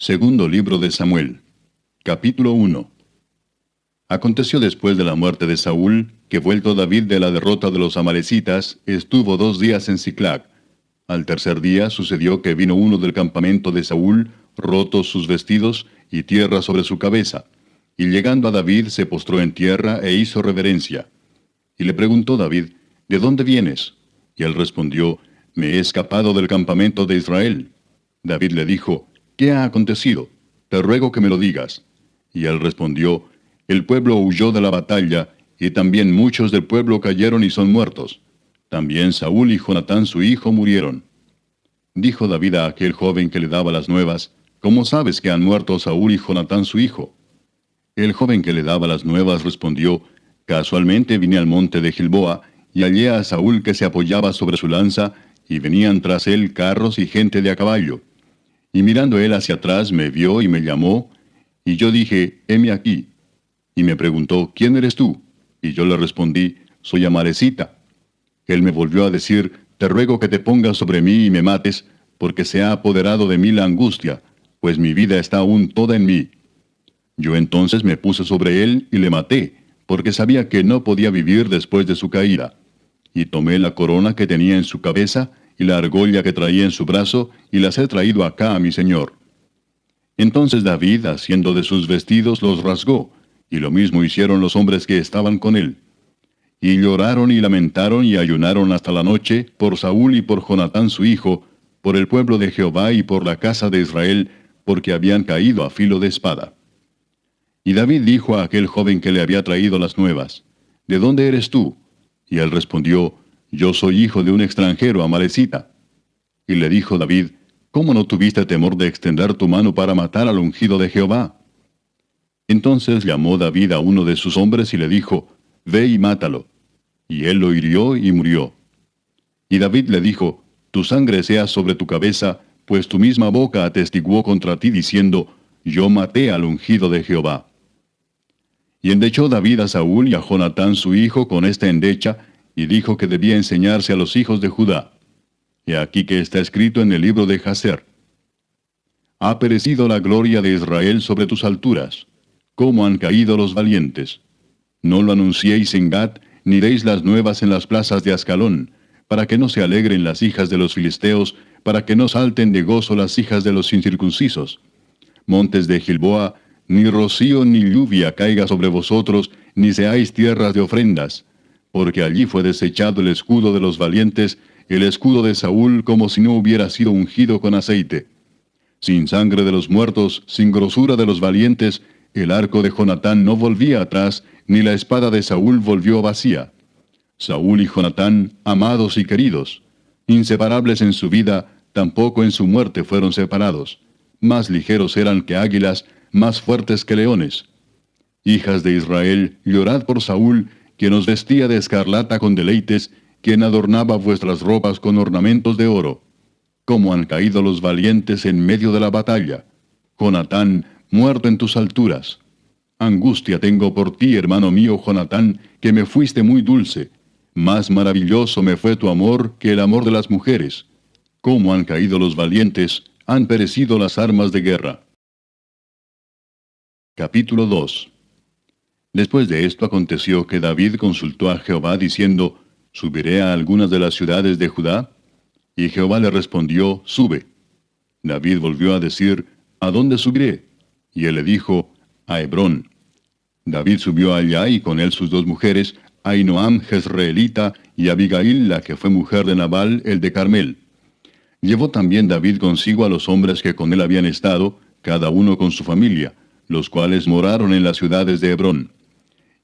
Segundo libro de Samuel, capítulo 1. Aconteció después de la muerte de Saúl, que vuelto David de la derrota de los amalecitas, estuvo 2 días en Siclag. Al tercer día sucedió que vino uno del campamento de Saúl, rotos sus vestidos y tierra sobre su cabeza. Y llegando a David se postró en tierra e hizo reverencia. Y le preguntó David, ¿de dónde vienes? Y él respondió, me he escapado del campamento de Israel. David le dijo, ¿qué ha acontecido? Te ruego que me lo digas. Y él respondió, el pueblo huyó de la batalla, y también muchos del pueblo cayeron y son muertos. También Saúl y Jonatán su hijo murieron. Dijo David a aquel joven que le daba las nuevas, ¿cómo sabes que han muerto Saúl y Jonatán su hijo? El joven que le daba las nuevas respondió, casualmente vine al monte de Gilboa, y hallé a Saúl que se apoyaba sobre su lanza, y venían tras él carros y gente de a caballo. Y mirando él hacia atrás me vio y me llamó, y yo dije, heme aquí. Y me preguntó, ¿quién eres tú? Y yo le respondí, soy amalecita. Él me volvió a decir, te ruego que te pongas sobre mí y me mates, porque se ha apoderado de mí la angustia, pues mi vida está aún toda en mí. Yo entonces me puse sobre él y le maté, porque sabía que no podía vivir después de su caída. Y tomé la corona que tenía en su cabeza, y la argolla que traía en su brazo, y las he traído acá a mi señor. Entonces David, haciendo de sus vestidos, los rasgó, y lo mismo hicieron los hombres que estaban con él. Y lloraron y lamentaron y ayunaron hasta la noche, por Saúl y por Jonatán su hijo, por el pueblo de Jehová y por la casa de Israel, porque habían caído a filo de espada. Y David dijo a aquel joven que le había traído las nuevas, ¿de dónde eres tú? Y él respondió, yo soy hijo de un extranjero amalecita. Y le dijo David, ¿cómo no tuviste temor de extender tu mano para matar al ungido de Jehová? Entonces llamó David a uno de sus hombres y le dijo, ve y mátalo. Y él lo hirió y murió. Y David le dijo, tu sangre sea sobre tu cabeza, pues tu misma boca atestiguó contra ti diciendo, yo maté al ungido de Jehová. Y endechó David a Saúl y a Jonatán su hijo con esta endecha, y dijo que debía enseñarse a los hijos de Judá. He aquí que está escrito en el libro de Jaser. Ha perecido la gloria de Israel sobre tus alturas. ¿Cómo han caído los valientes? No lo anunciéis en Gat, ni deis las nuevas en las plazas de Ascalón, para que no se alegren las hijas de los filisteos, para que no salten de gozo las hijas de los incircuncisos. Montes de Gilboa, ni rocío ni lluvia caiga sobre vosotros, ni seáis tierras de ofrendas, porque allí fue desechado el escudo de los valientes, el escudo de Saúl como si no hubiera sido ungido con aceite. Sin sangre de los muertos, sin grosura de los valientes, el arco de Jonatán no volvía atrás, ni la espada de Saúl volvió vacía. Saúl y Jonatán, amados y queridos, inseparables en su vida, tampoco en su muerte fueron separados. Más ligeros eran que águilas, más fuertes que leones. Hijas de Israel, llorad por Saúl, quien os vestía de escarlata con deleites, quien adornaba vuestras ropas con ornamentos de oro. Cómo han caído los valientes en medio de la batalla. Jonatán, muerto en tus alturas. Angustia tengo por ti, hermano mío Jonatán, que me fuiste muy dulce. Más maravilloso me fue tu amor que el amor de las mujeres. Cómo han caído los valientes, han perecido las armas de guerra. Capítulo 2. Después de esto aconteció que David consultó a Jehová diciendo, ¿subiré a algunas de las ciudades de Judá? Y Jehová le respondió, sube. David volvió a decir, ¿a dónde subiré? Y él le dijo, a Hebrón. David subió allá y con él sus 2 mujeres, Ahinoam jezreelita y Abigail, la que fue mujer de Nabal, el de Carmel. Llevó también David consigo a los hombres que con él habían estado, cada uno con su familia, los cuales moraron en las ciudades de Hebrón.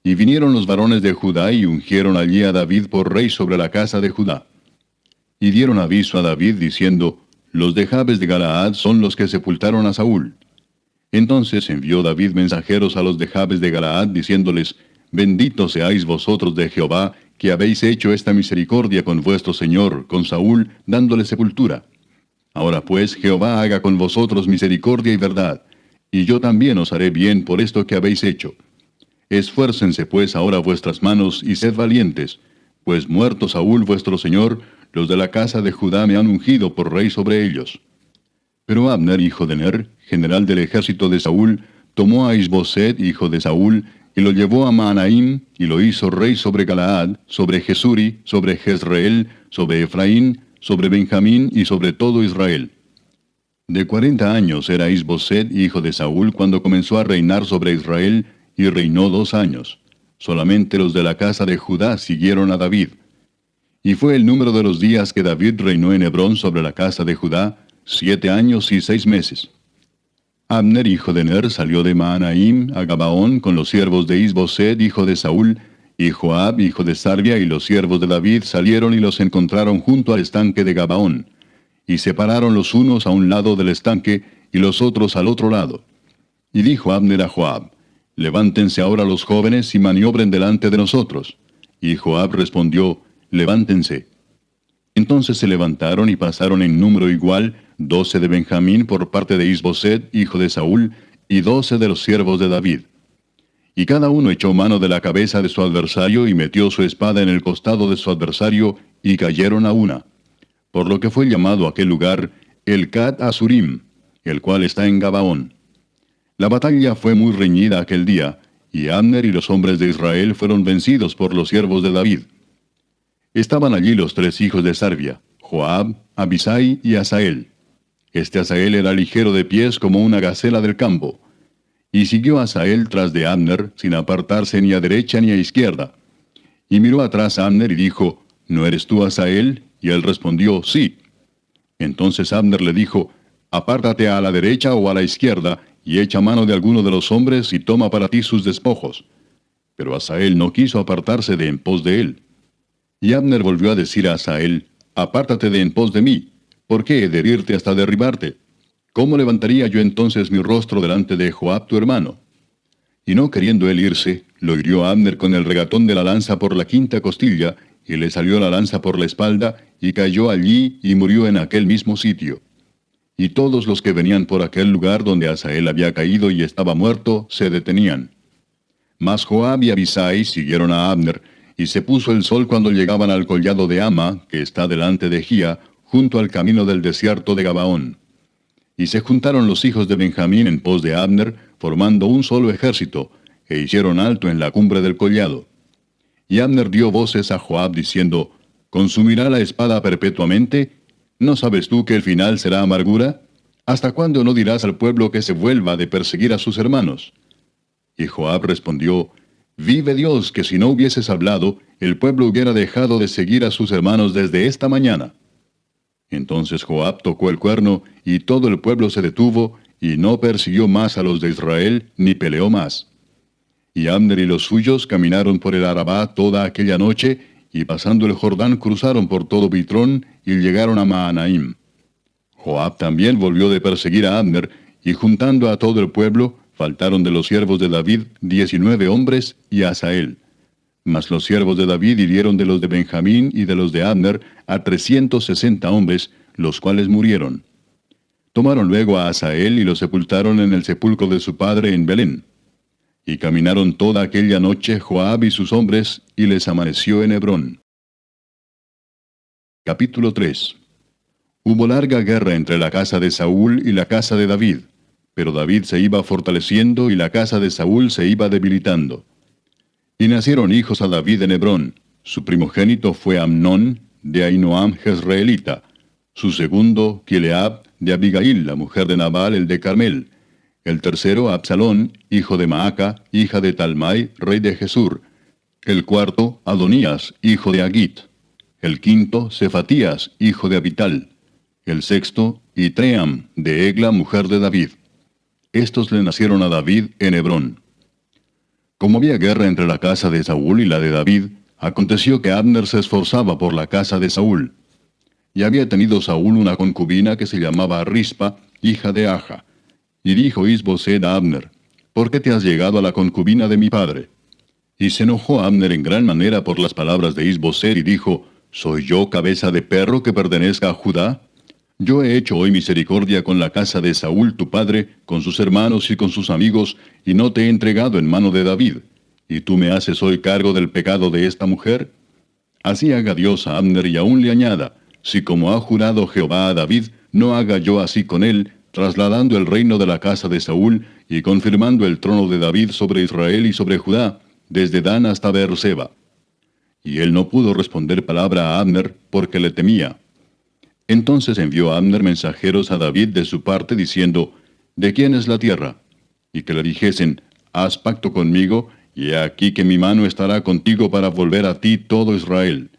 Y vinieron los varones de Judá y ungieron allí a David por rey sobre la casa de Judá. Y dieron aviso a David diciendo, los de Jabes de Galaad son los que sepultaron a Saúl. Entonces envió David mensajeros a los de Jabes de Galaad diciéndoles, benditos seáis vosotros de Jehová, que habéis hecho esta misericordia con vuestro señor, con Saúl, dándole sepultura. Ahora pues Jehová haga con vosotros misericordia y verdad, y yo también os haré bien por esto que habéis hecho. Esfuércense pues ahora vuestras manos y sed valientes, pues muerto Saúl vuestro señor, los de la casa de Judá me han ungido por rey sobre ellos. Pero Abner, hijo de Ner, general del ejército de Saúl, tomó a Isboset, hijo de Saúl, y lo llevó a Mahanaim, y lo hizo rey sobre Galaad, sobre Jesuri, sobre Jezreel, sobre Efraín, sobre Benjamín y sobre todo Israel. De 40 años era Isboset, hijo de Saúl, cuando comenzó a reinar sobre Israel, y reinó 2 años. Solamente los de la casa de Judá siguieron a David. Y fue el número de los días que David reinó en Hebrón sobre la casa de Judá, 7 años y 6 meses. Abner, hijo de Ner, salió de Mahanaim a Gabaón con los siervos de Isboset, hijo de Saúl, y Joab, hijo de Sarvia, y los siervos de David salieron y los encontraron junto al estanque de Gabaón. Y se pararon los unos a un lado del estanque, y los otros al otro lado. Y dijo Abner a Joab: Levántense ahora los jóvenes y maniobren delante de nosotros. Y Joab respondió: Levántense. Entonces se levantaron y pasaron en número igual 12 de Benjamín por parte de Isboset, hijo de Saúl, y 12 de los siervos de David. Y cada uno echó mano de la cabeza de su adversario y metió su espada en el costado de su adversario, y cayeron a una. Por lo que fue llamado aquel lugar el Cat Asurim, el cual está en Gabaón. La batalla fue muy reñida aquel día, y Abner y los hombres de Israel fueron vencidos por los siervos de David. Estaban allí los 3 hijos de Sarvia, Joab, Abisai y Asael. Este Asael era ligero de pies como una gacela del campo. Y siguió Asael tras de Abner, sin apartarse ni a derecha ni a izquierda. Y miró atrás a Abner y dijo: ¿No eres tú Asael? Y él respondió: Sí. Entonces Abner le dijo: Apártate a la derecha o a la izquierda, y echa mano de alguno de los hombres y toma para ti sus despojos. Pero Asael no quiso apartarse de en pos de él. Y Abner volvió a decir a Asael: Apártate de en pos de mí. ¿Por qué he de herirte hasta derribarte? ¿Cómo levantaría yo entonces mi rostro delante de Joab tu hermano? Y no queriendo él irse, lo hirió a Abner con el regatón de la lanza por la quinta costilla, y le salió la lanza por la espalda, y cayó allí y murió en aquel mismo sitio. Y todos los que venían por aquel lugar donde Asael había caído y estaba muerto, se detenían. Mas Joab y Abisai siguieron a Abner, y se puso el sol cuando llegaban al collado de Ama, que está delante de Gía, junto al camino del desierto de Gabaón. Y se juntaron los hijos de Benjamín en pos de Abner, formando un solo ejército, e hicieron alto en la cumbre del collado. Y Abner dio voces a Joab diciendo: ¿Consumirá la espada perpetuamente? ¿No sabes tú que el final será amargura? ¿Hasta cuándo no dirás al pueblo que se vuelva de perseguir a sus hermanos? Y Joab respondió: Vive Dios, que si no hubieses hablado, el pueblo hubiera dejado de seguir a sus hermanos desde esta mañana. Entonces Joab tocó el cuerno, y todo el pueblo se detuvo, y no persiguió más a los de Israel, ni peleó más. Y Abner y los suyos caminaron por el Arabá toda aquella noche, y pasando el Jordán cruzaron por todo Bitrón, y llegaron a Mahanaim. Joab también volvió de perseguir a Abner, y juntando a todo el pueblo, faltaron de los siervos de David 19 hombres y Asael. Mas los siervos de David hirieron de los de Benjamín y de los de Abner a 360 hombres, los cuales murieron. Tomaron luego a Asael y lo sepultaron en el sepulcro de su padre en Belén. Y caminaron toda aquella noche Joab y sus hombres, y les amaneció en Hebrón. Capítulo 3. Hubo larga guerra entre la casa de Saúl y la casa de David, pero David se iba fortaleciendo y la casa de Saúl se iba debilitando. Y nacieron hijos a David en Hebrón. Su primogénito fue Amnón, de Ahinoam Jezreelita. Su segundo, Kileab, de Abigail, la mujer de Nabal, el de Carmel. El tercero, Absalón, hijo de Maaca, hija de Talmai, rey de Jesur. El cuarto, Adonías, hijo de Agit. El quinto, Cefatías, hijo de Abital. El sexto, Itream, de Egla, mujer de David. Estos le nacieron a David en Hebrón. Como había guerra entre la casa de Saúl y la de David, aconteció que Abner se esforzaba por la casa de Saúl. Y había tenido Saúl una concubina que se llamaba Rispa, hija de Aja. Y dijo Isboset a Abner: ¿Por qué te has llegado a la concubina de mi padre? Y se enojó Abner en gran manera por las palabras de Isboset y dijo: ¿Soy yo cabeza de perro que pertenezca a Judá? Yo he hecho hoy misericordia con la casa de Saúl tu padre, con sus hermanos y con sus amigos, y no te he entregado en mano de David. ¿Y tú me haces hoy cargo del pecado de esta mujer? Así haga Dios a Abner y aún le añada: si como ha jurado Jehová a David, no haga yo así con él, trasladando el reino de la casa de Saúl y confirmando el trono de David sobre Israel y sobre Judá, desde Dan hasta Beerseba. Y él no pudo responder palabra a Abner, porque le temía. Entonces envió Abner mensajeros a David de su parte, diciendo, ¿de quién es la tierra? Y que le dijesen, haz pacto conmigo, y he aquí que mi mano estará contigo para volver a ti todo Israel.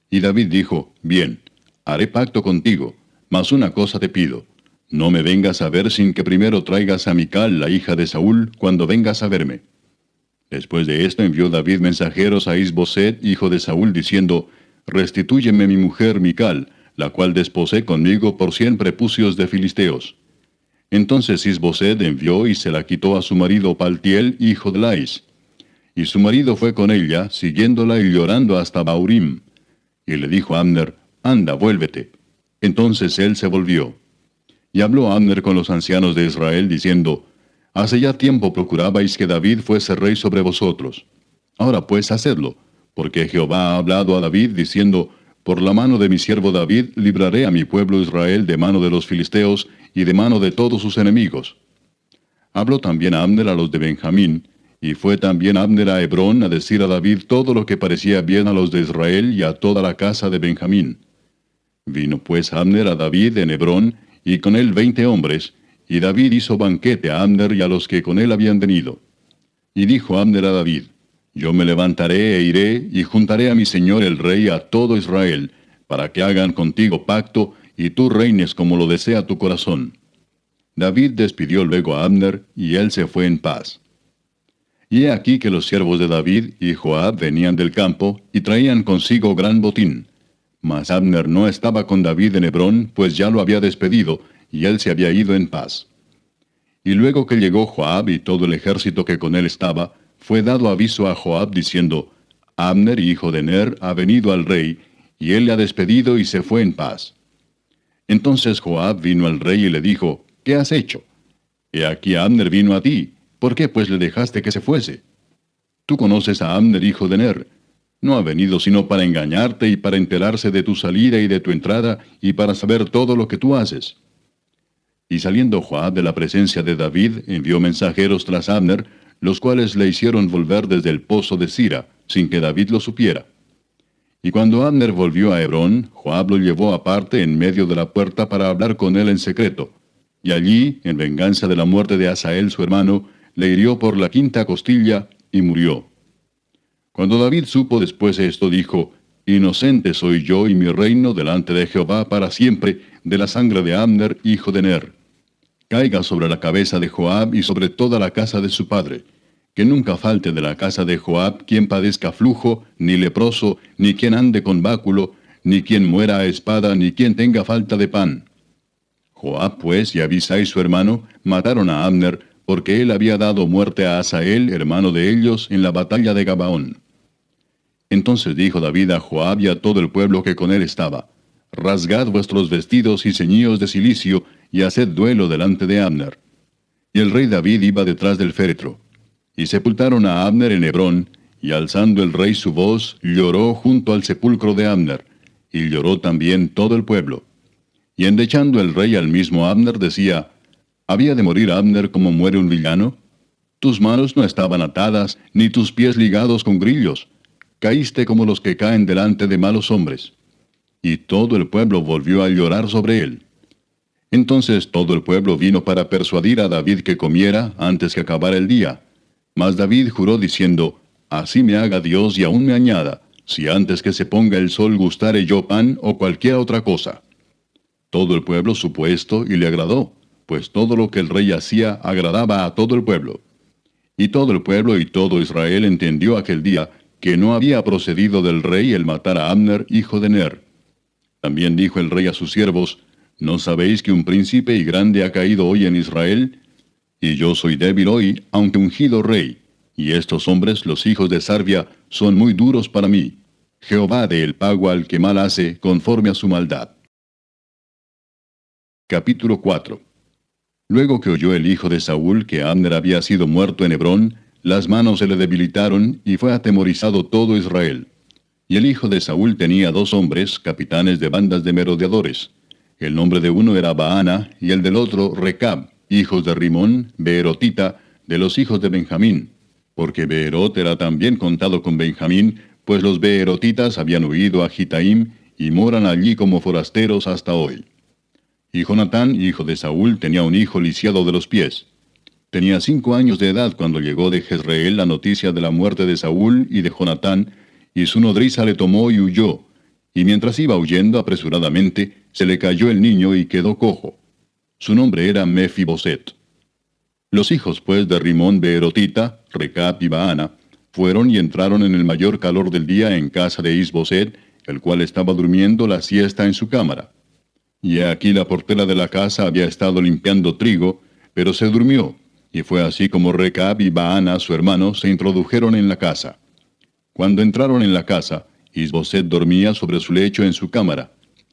Y David dijo, bien, haré pacto contigo, mas una cosa te pido, no me vengas a ver sin que primero traigas a Mical, la hija de Saúl, cuando vengas a verme. Después de esto envió David mensajeros a Is-Boset, hijo de Saúl, diciendo, restitúyeme mi mujer Mical, la cual desposé conmigo por 100 prepucios de filisteos. Entonces Is-Boset envió y se la quitó a su marido Paltiel, hijo de Lais. Y su marido fue con ella, siguiéndola y llorando hasta Baurim. Y le dijo a Abner, anda, vuélvete. Entonces él se volvió. Y habló Abner con los ancianos de Israel, diciendo, hace ya tiempo procurabais que David fuese rey sobre vosotros. Ahora pues hacedlo, porque Jehová ha hablado a David, diciendo, por la mano de mi siervo David libraré a mi pueblo Israel de mano de los filisteos y de mano de todos sus enemigos. Habló también a Abner a los de Benjamín, y fue también Abner a Hebrón a decir a David todo lo que parecía bien a los de Israel y a toda la casa de Benjamín. Vino pues Abner a David en Hebrón, y con él 20 hombres, y David hizo banquete a Abner y a los que con él habían venido. Y dijo Abner a David, yo me levantaré e iré, y juntaré a mi señor el rey a todo Israel, para que hagan contigo pacto, y tú reines como lo desea tu corazón. David despidió luego a Abner, y él se fue en paz. Y he aquí que los siervos de David y Joab venían del campo, y traían consigo gran botín. Mas Abner no estaba con David en Hebrón, pues ya lo había despedido, y él se había ido en paz. Y luego que llegó Joab y todo el ejército que con él estaba, fue dado aviso a Joab diciendo, Abner, hijo de Ner, ha venido al rey, y él le ha despedido y se fue en paz. Entonces Joab vino al rey y le dijo, ¿qué has hecho? He aquí Abner vino a ti, ¿por qué pues le dejaste que se fuese? Tú conoces a Abner, hijo de Ner. No ha venido sino para engañarte y para enterarse de tu salida y de tu entrada, y para saber todo lo que tú haces. Y saliendo Joab de la presencia de David, envió mensajeros tras Abner, los cuales le hicieron volver desde el pozo de Sira, sin que David lo supiera. Y cuando Abner volvió a Hebrón, Joab lo llevó aparte en medio de la puerta para hablar con él en secreto. Y allí, en venganza de la muerte de Asael su hermano, le hirió por la 5ª costilla, y murió. Cuando David supo después esto, dijo, inocente soy yo y mi reino delante de Jehová para siempre, de la sangre de Abner, hijo de Ner. Caiga sobre la cabeza de Joab y sobre toda la casa de su padre. Que nunca falte de la casa de Joab quien padezca flujo, ni leproso, ni quien ande con báculo, ni quien muera a espada, ni quien tenga falta de pan. Joab pues y Abisai su hermano mataron a Abner, porque él había dado muerte a Asael, hermano de ellos, en la batalla de Gabaón. Entonces dijo David a Joab y a todo el pueblo que con él estaba, rasgad vuestros vestidos y ceñíos de cilicio, y haced duelo delante de Abner. Y el rey David iba detrás del féretro. Y sepultaron a Abner en Hebrón, y alzando el rey su voz, lloró junto al sepulcro de Abner, y lloró también todo el pueblo. Y endechando el rey al mismo Abner, decía, ¿había de morir Abner como muere un villano? Tus manos no estaban atadas, ni tus pies ligados con grillos. Caíste como los que caen delante de malos hombres. Y todo el pueblo volvió a llorar sobre él. Entonces todo el pueblo vino para persuadir a David que comiera antes que acabara el día. Mas David juró diciendo, así me haga Dios y aún me añada, si antes que se ponga el sol gustare yo pan o cualquier otra cosa. Todo el pueblo supo esto y le agradó, pues todo lo que el rey hacía agradaba a todo el pueblo. Y todo el pueblo y todo Israel entendió aquel día que no había procedido del rey el matar a Abner, hijo de Ner. También dijo el rey a sus siervos, ¿no sabéis que un príncipe y grande ha caído hoy en Israel? Y yo soy débil hoy, aunque ungido rey, y estos hombres, los hijos de Sarvia, son muy duros para mí. Jehová dé el pago al que mal hace, conforme a su maldad. Capítulo 4. Luego que oyó el hijo de Saúl que Abner había sido muerto en Hebrón, las manos se le debilitaron, y fue atemorizado todo Israel. Y el hijo de Saúl tenía 2 hombres, capitanes de bandas de merodeadores. El nombre de uno era Baana, y el del otro Recab, hijos de Rimón, beerotita, de los hijos de Benjamín. Porque Beerot era también contado con Benjamín, pues los beerotitas habían huido a Gitaim, y moran allí como forasteros hasta hoy. Y Jonatán, hijo de Saúl, tenía un hijo lisiado de los pies. Tenía 5 años de edad cuando llegó de Jezreel la noticia de la muerte de Saúl y de Jonatán, y su nodriza le tomó y huyó. Y mientras iba huyendo apresuradamente, se le cayó el niño y quedó cojo. Su nombre era Mefiboset. Los hijos pues de Rimón beerotita, Recab y Baana, fueron y entraron en el mayor calor del día en casa de Isboset, el cual estaba durmiendo la siesta en su cámara. Y he aquí la portera de la casa había estado limpiando trigo, pero se durmió, y fue así como Recab y Baana, su hermano, se introdujeron en la casa. Cuando entraron en la casa, Isboset dormía sobre su lecho en su cámara,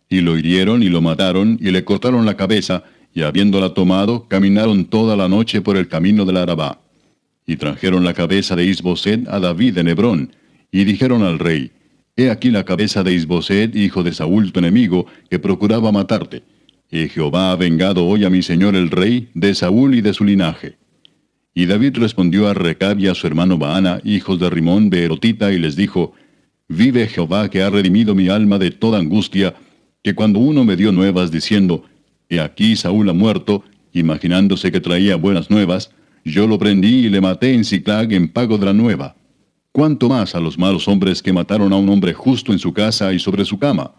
y lo hirieron y lo mataron, y le cortaron la cabeza, y habiéndola tomado, caminaron toda la noche por el camino del Arabá. Y trajeron la cabeza de Isboset a David en Hebrón, y dijeron al rey, He aquí la cabeza de Isboset, hijo de Saúl tu enemigo, que procuraba matarte. Y Jehová ha vengado hoy a mi señor el rey, de Saúl y de su linaje. Y David respondió a Recab y a su hermano Baana, hijos de Rimón beerotita, y les dijo, Vive Jehová que ha redimido mi alma de toda angustia, que cuando uno me dio nuevas diciendo, He aquí Saúl ha muerto, imaginándose que traía buenas nuevas, yo lo prendí y le maté en Siclag en pago de la nueva. ¿Cuánto más a los malos hombres que mataron a un hombre justo en su casa y sobre su cama?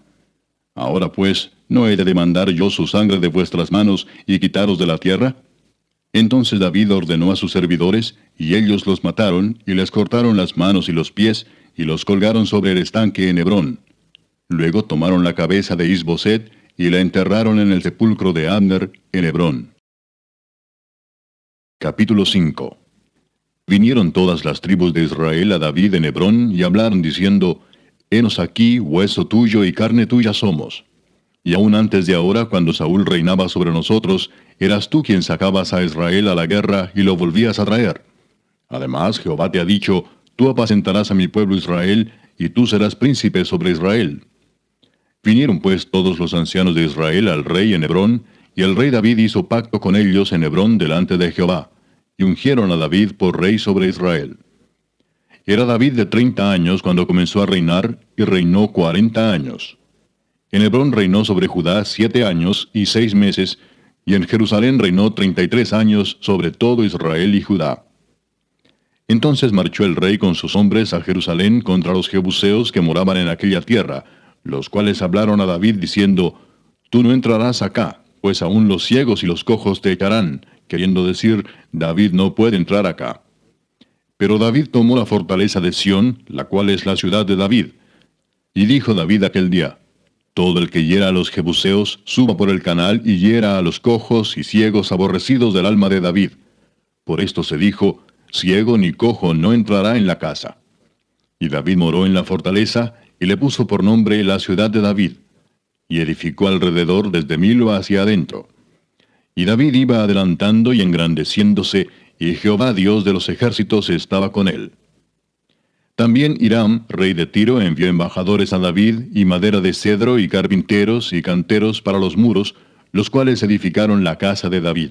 Ahora pues, ¿no he de demandar yo su sangre de vuestras manos y quitaros de la tierra? Entonces David ordenó a sus servidores, y ellos los mataron, y les cortaron las manos y los pies, y los colgaron sobre el estanque en Hebrón. Luego tomaron la cabeza de Isboset, y la enterraron en el sepulcro de Abner, en Hebrón. Capítulo 5. Vinieron todas las tribus de Israel a David en Hebrón, y hablaron diciendo, Henos aquí, hueso tuyo y carne tuya somos. Y aún antes de ahora, cuando Saúl reinaba sobre nosotros, eras tú quien sacabas a Israel a la guerra y lo volvías a traer. Además, Jehová te ha dicho, tú apacentarás a mi pueblo Israel, y tú serás príncipe sobre Israel. Vinieron pues todos los ancianos de Israel al rey en Hebrón, y el rey David hizo pacto con ellos en Hebrón delante de Jehová, y ungieron a David por rey sobre Israel. Era David de 30 años cuando comenzó a reinar, y reinó 40 años. En Hebrón reinó sobre Judá 7 años y 6 meses, y en Jerusalén reinó 33 años sobre todo Israel y Judá. Entonces marchó el rey con sus hombres a Jerusalén contra los jebuseos que moraban en aquella tierra, los cuales hablaron a David diciendo, Tú no entrarás acá, pues aún los ciegos y los cojos te echarán, queriendo decir, David no puede entrar acá. Pero David tomó la fortaleza de Sión, la cual es la ciudad de David. Y dijo David aquel día, Todo el que hiera a los jebuseos, suba por el canal y hiera a los cojos y ciegos aborrecidos del alma de David. Por esto se dijo, ciego ni cojo no entrará en la casa. Y David moró en la fortaleza, y le puso por nombre la ciudad de David, y edificó alrededor desde Milo hacia adentro. Y David iba adelantando y engrandeciéndose, y Jehová Dios de los ejércitos estaba con él. También Hiram, rey de Tiro, envió embajadores a David, y madera de cedro, y carpinteros, y canteros para los muros, los cuales edificaron la casa de David.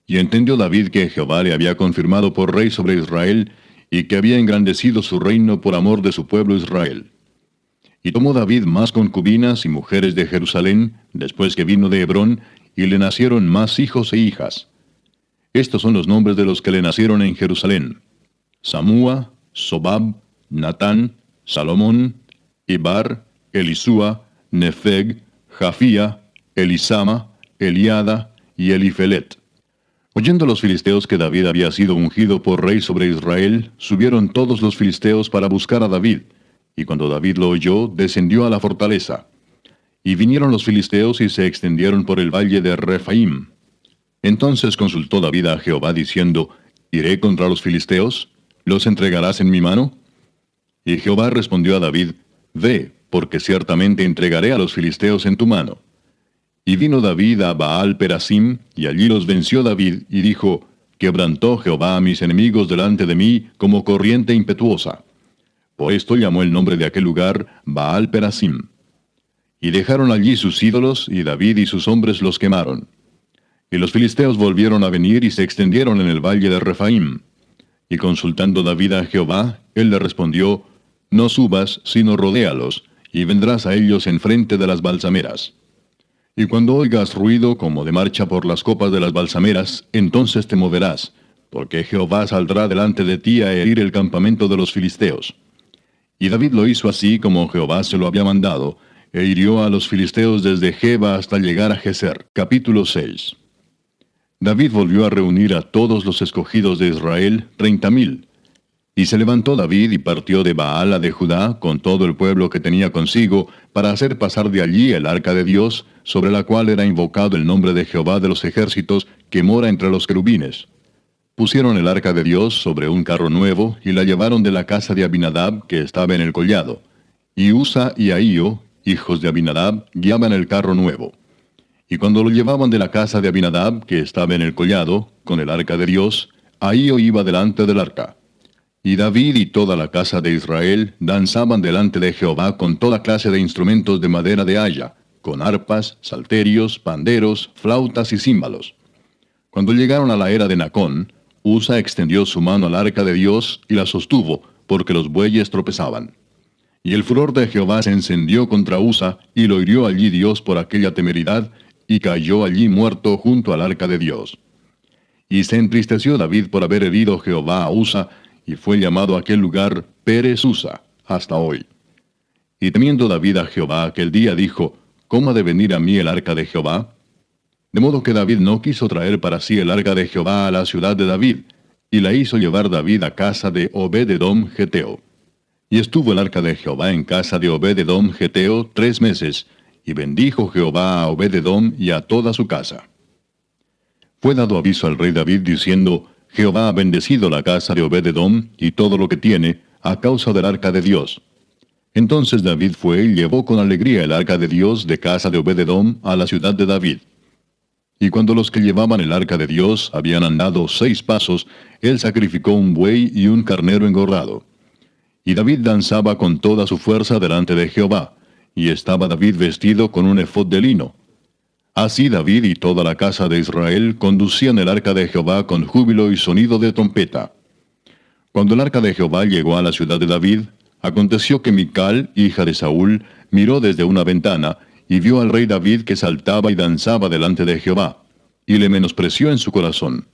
Y entendió David que Jehová le había confirmado por rey sobre Israel, y que había engrandecido su reino por amor de su pueblo Israel. Y tomó David más concubinas y mujeres de Jerusalén, después que vino de Hebrón, y le nacieron más hijos e hijas. Estos son los nombres de los que le nacieron en Jerusalén: Samúa, Sobab, Natán, Salomón, Ibar, Elisúa, Nefeg, Jafía, Elisama, Eliada y Elifelet. Oyendo los filisteos que David había sido ungido por rey sobre Israel, subieron todos los filisteos para buscar a David, y cuando David lo oyó, descendió a la fortaleza. Y vinieron los filisteos y se extendieron por el valle de Refaim. Entonces consultó David a Jehová diciendo, ¿Iré contra los filisteos? ¿Los entregarás en mi mano? Y Jehová respondió a David, Ve, porque ciertamente entregaré a los filisteos en tu mano. Y vino David a Baal Perasim, y allí los venció David, y dijo, Quebrantó Jehová a mis enemigos delante de mí como corriente impetuosa. Por esto llamó el nombre de aquel lugar Baal Perasim. Y dejaron allí sus ídolos, y David y sus hombres los quemaron. Y los filisteos volvieron a venir y se extendieron en el valle de Refaim. Y consultando David a Jehová, él le respondió, no subas, sino rodéalos, y vendrás a ellos enfrente de las balsameras. Y cuando oigas ruido como de marcha por las copas de las balsameras, entonces te moverás, porque Jehová saldrá delante de ti a herir el campamento de los filisteos. Y David lo hizo así como Jehová se lo había mandado, e hirió a los filisteos desde Geba hasta llegar a Geser. Capítulo 6. David volvió a reunir a todos los escogidos de Israel, 30,000. Y se levantó David y partió de Baala de Judá con todo el pueblo que tenía consigo, para hacer pasar de allí el arca de Dios, sobre la cual era invocado el nombre de Jehová de los ejércitos, que mora entre los querubines. Pusieron el arca de Dios sobre un carro nuevo, y la llevaron de la casa de Abinadab, que estaba en el collado. Y Usa y Ahío, hijos de Abinadab, guiaban el carro nuevo. Y cuando lo llevaban de la casa de Abinadab, que estaba en el collado, con el arca de Dios, Ahío iba delante del arca. Y David y toda la casa de Israel danzaban delante de Jehová con toda clase de instrumentos de madera de haya, con arpas, salterios, panderos, flautas y címbalos. Cuando llegaron a la era de Nacón, Usa extendió su mano al arca de Dios y la sostuvo, porque los bueyes tropezaban. Y el furor de Jehová se encendió contra Usa, y lo hirió allí Dios por aquella temeridad, y cayó allí muerto junto al arca de Dios. Y se entristeció David por haber herido Jehová a Usa, y fue llamado aquel lugar Pérez Usa, hasta hoy. Y temiendo David a Jehová aquel día dijo, ¿cómo ha de venir a mí el arca de Jehová? De modo que David no quiso traer para sí el arca de Jehová a la ciudad de David, y la hizo llevar David a casa de Obed-edom Geteo. Y estuvo el arca de Jehová en casa de Obed-edom Geteo 3 meses, y bendijo Jehová a Obed-edom y a toda su casa. Fue dado aviso al rey David diciendo, Jehová ha bendecido la casa de Obed-edom y todo lo que tiene, a causa del arca de Dios. Entonces David fue y llevó con alegría el arca de Dios de casa de Obed-edom a la ciudad de David. Y cuando los que llevaban el arca de Dios habían andado 6 pasos, él sacrificó un buey y un carnero engordado. Y David danzaba con toda su fuerza delante de Jehová, y estaba David vestido con un efod de lino. Así David y toda la casa de Israel conducían el arca de Jehová con júbilo y sonido de trompeta. Cuando el arca de Jehová llegó a la ciudad de David, aconteció que Mical, hija de Saúl, miró desde una ventana, y vio al rey David que saltaba y danzaba delante de Jehová, y le menospreció en su corazón.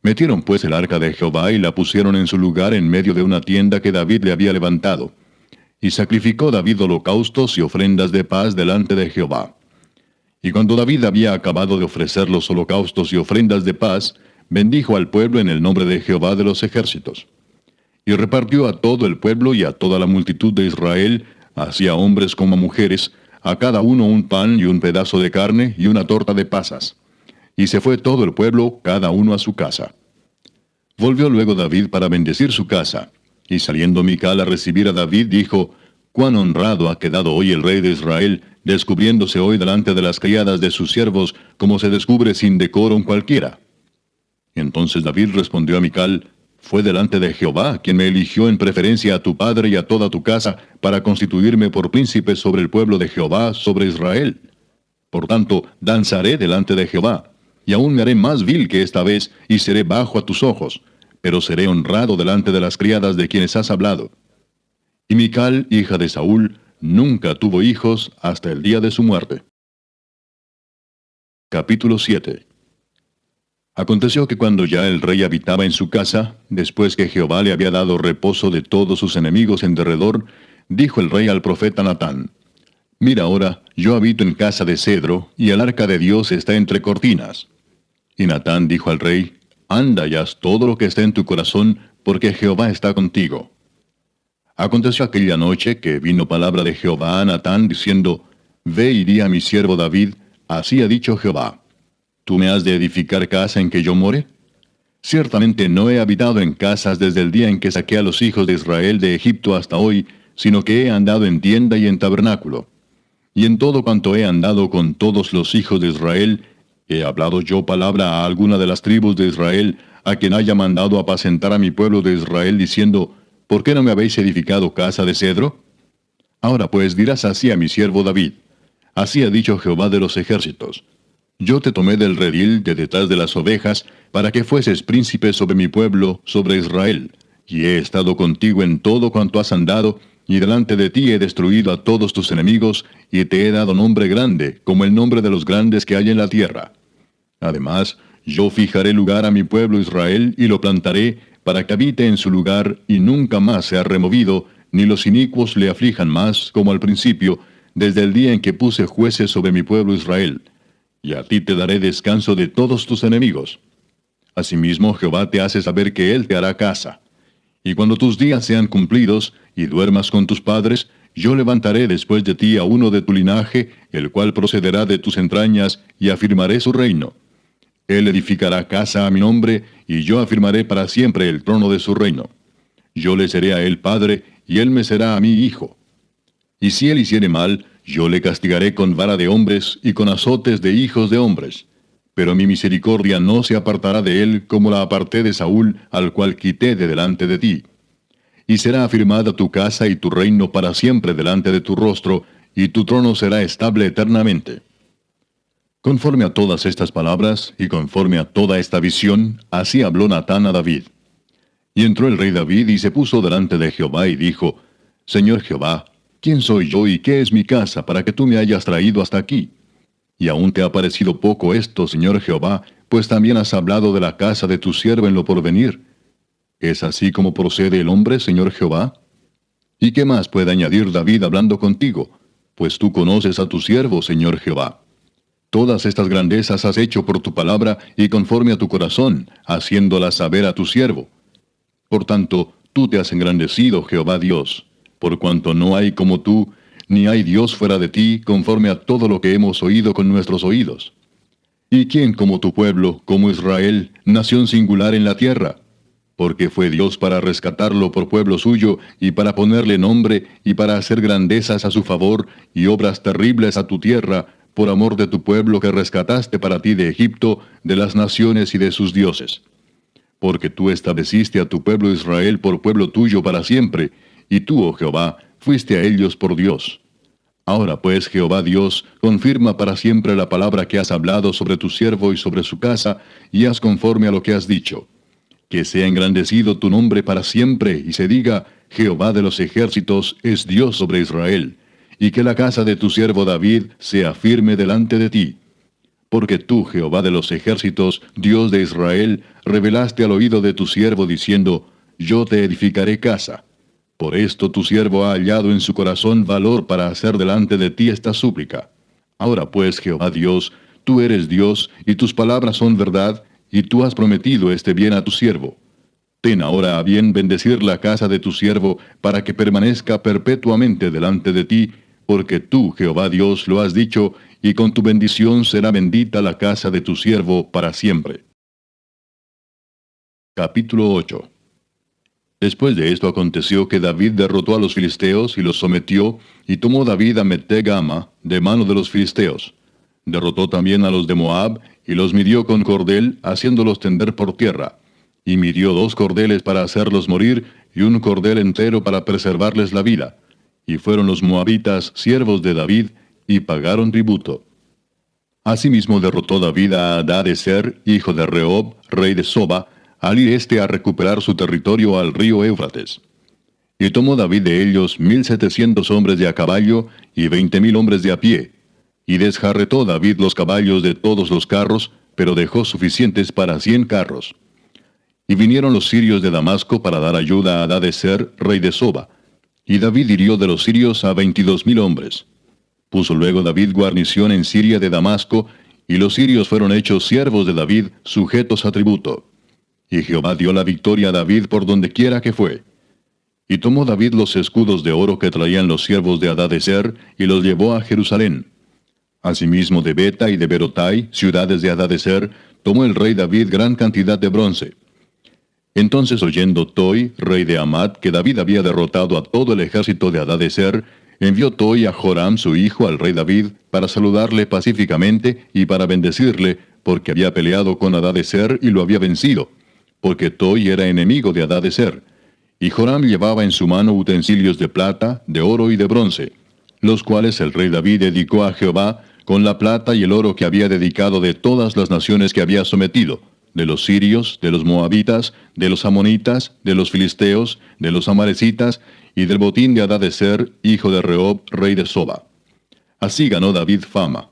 Metieron pues el arca de Jehová y la pusieron en su lugar en medio de una tienda que David le había levantado. Y sacrificó David holocaustos y ofrendas de paz delante de Jehová. Y cuando David había acabado de ofrecer los holocaustos y ofrendas de paz, bendijo al pueblo en el nombre de Jehová de los ejércitos. Y repartió a todo el pueblo y a toda la multitud de Israel, así a hombres como a mujeres, a cada uno un pan y un pedazo de carne y una torta de pasas. Y se fue todo el pueblo, cada uno a su casa. Volvió luego David para bendecir su casa, y saliendo Mical a recibir a David, dijo, «Cuán honrado ha quedado hoy el rey de Israel, descubriéndose hoy delante de las criadas de sus siervos, como se descubre sin decoro cualquiera». Entonces David respondió a Mical, «Fue delante de Jehová quien me eligió en preferencia a tu padre y a toda tu casa, para constituirme por príncipe sobre el pueblo de Jehová, sobre Israel. Por tanto, danzaré delante de Jehová, y aún me haré más vil que esta vez, y seré bajo a tus ojos, pero seré honrado delante de las criadas de quienes has hablado». Y Mical, hija de Saúl, nunca tuvo hijos hasta el día de su muerte. Capítulo 7. Aconteció que cuando ya el rey habitaba en su casa, después que Jehová le había dado reposo de todos sus enemigos en derredor, dijo el rey al profeta Natán, «Mira ahora, yo habito en casa de cedro, y el arca de Dios está entre cortinas». Y Natán dijo al rey, «Anda y haz todo lo que esté en tu corazón, porque Jehová está contigo». Aconteció aquella noche que vino palabra de Jehová a Natán, diciendo, «Ve y di a mi siervo David, así ha dicho Jehová, ¿tú me has de edificar casa en que yo more? Ciertamente no he habitado en casas desde el día en que saqué a los hijos de Israel de Egipto hasta hoy, sino que he andado en tienda y en tabernáculo. Y en todo cuanto he andado con todos los hijos de Israel, ¿he hablado yo palabra a alguna de las tribus de Israel, a quien haya mandado apacentar a mi pueblo de Israel, diciendo, ¿por qué no me habéis edificado casa de cedro? Ahora pues dirás así a mi siervo David, Así ha dicho Jehová de los ejércitos. Yo te tomé del redil de detrás de las ovejas, para que fueses príncipe sobre mi pueblo, sobre Israel. Y he estado contigo en todo cuanto has andado, y delante de ti he destruido a todos tus enemigos, y te he dado nombre grande, como el nombre de los grandes que hay en la tierra. Además, yo fijaré lugar a mi pueblo Israel, y lo plantaré, para que habite en su lugar, y nunca más sea removido, ni los inicuos le aflijan más, como al principio, desde el día en que puse jueces sobre mi pueblo Israel. Y a ti te daré descanso de todos tus enemigos. Asimismo, Jehová te hace saber que Él te hará casa. Y cuando tus días sean cumplidos, y duermas con tus padres, yo levantaré después de ti a uno de tu linaje, el cual procederá de tus entrañas, y afirmaré su reino. Él edificará casa a mi nombre, y yo afirmaré para siempre el trono de su reino. Yo le seré a él padre, y él me será a mí hijo. Y si él hiciere mal, yo le castigaré con vara de hombres, y con azotes de hijos de hombres. Pero mi misericordia no se apartará de él, como la aparté de Saúl, al cual quité de delante de ti. Y será afirmada tu casa y tu reino para siempre delante de tu rostro, y tu trono será estable eternamente. Conforme a todas estas palabras, y conforme a toda esta visión, así habló Natán a David. Y entró el rey David y se puso delante de Jehová y dijo, Señor Jehová, ¿quién soy yo y qué es mi casa para que tú me hayas traído hasta aquí? Y aún te ha parecido poco esto, Señor Jehová, pues también has hablado de la casa de tu siervo en lo porvenir. ¿Es así como procede el hombre, Señor Jehová? ¿Y qué más puede añadir David hablando contigo? Pues tú conoces a tu siervo, Señor Jehová. Todas estas grandezas has hecho por tu palabra y conforme a tu corazón, haciéndolas saber a tu siervo. Por tanto, tú te has engrandecido, Jehová Dios, por cuanto no hay como tú, ni hay Dios fuera de ti, conforme a todo lo que hemos oído con nuestros oídos. ¿Y quién como tu pueblo, como Israel, nación singular en la tierra? Porque fue Dios para rescatarlo por pueblo suyo, y para ponerle nombre, y para hacer grandezas a su favor, y obras terribles a tu tierra, por amor de tu pueblo que rescataste para ti de Egipto, de las naciones y de sus dioses. Porque tú estableciste a tu pueblo Israel por pueblo tuyo para siempre, y tú, oh Jehová, fuiste a ellos por Dios. Ahora pues, Jehová Dios, confirma para siempre la palabra que has hablado sobre tu siervo y sobre su casa, y haz conforme a lo que has dicho. Que sea engrandecido tu nombre para siempre, y se diga, Jehová de los ejércitos es Dios sobre Israel, y que la casa de tu siervo David sea firme delante de ti. Porque tú, Jehová de los ejércitos, Dios de Israel, revelaste al oído de tu siervo diciendo, yo te edificaré casa. Por esto tu siervo ha hallado en su corazón valor para hacer delante de ti esta súplica. Ahora pues, Jehová Dios, tú eres Dios, y tus palabras son verdad, y tú has prometido este bien a tu siervo. Ten ahora a bien bendecir la casa de tu siervo, para que permanezca perpetuamente delante de ti, porque tú, Jehová Dios, lo has dicho, y con tu bendición será bendita la casa de tu siervo para siempre. Capítulo 8. Después de esto aconteció que David derrotó a los filisteos y los sometió, y tomó David a Meteg-ama de mano de los filisteos. Derrotó también a los de Moab, y los midió con cordel, haciéndolos tender por tierra. Y midió 2 cordeles para hacerlos morir, y un cordel entero para preservarles la vida. Y fueron los moabitas siervos de David, y pagaron tributo. Asimismo derrotó David a Hadadezer, hijo de Rehob, rey de Soba, al ir a recuperar su territorio al río Éufrates. Y tomó David de ellos 1,700 hombres de a caballo, y 20,000 hombres de a pie. Y desjarretó David los caballos de todos los carros, pero dejó suficientes para 100 carros. Y vinieron los sirios de Damasco para dar ayuda a Hadadezer, rey de Soba. Y David hirió de los sirios a 22,000 hombres. Puso luego David guarnición en Siria de Damasco, y los sirios fueron hechos siervos de David, sujetos a tributo. Y Jehová dio la victoria a David por donde quiera que fue. Y tomó David los escudos de oro que traían los siervos de Hadadezer, y los llevó a Jerusalén. Asimismo de Beta y de Berotai, ciudades de Hadadezer, tomó el rey David gran cantidad de bronce. Entonces oyendo Toi, rey de Hamat, que David había derrotado a todo el ejército de Hadadezer, envió Toi a Joram su hijo al rey David, para saludarle pacíficamente y para bendecirle, porque había peleado con Hadadezer y lo había vencido, porque Toi era enemigo de Hadadezer. Y Joram llevaba en su mano utensilios de plata, de oro y de bronce. los cuales el rey David dedicó a Jehová con la plata y el oro que había dedicado de todas las naciones que había sometido, de los sirios, de los moabitas, de los amonitas, de los filisteos, de los amalecitas, y del botín de Hadadezer, hijo de Rehob, rey de Soba. Así ganó David fama.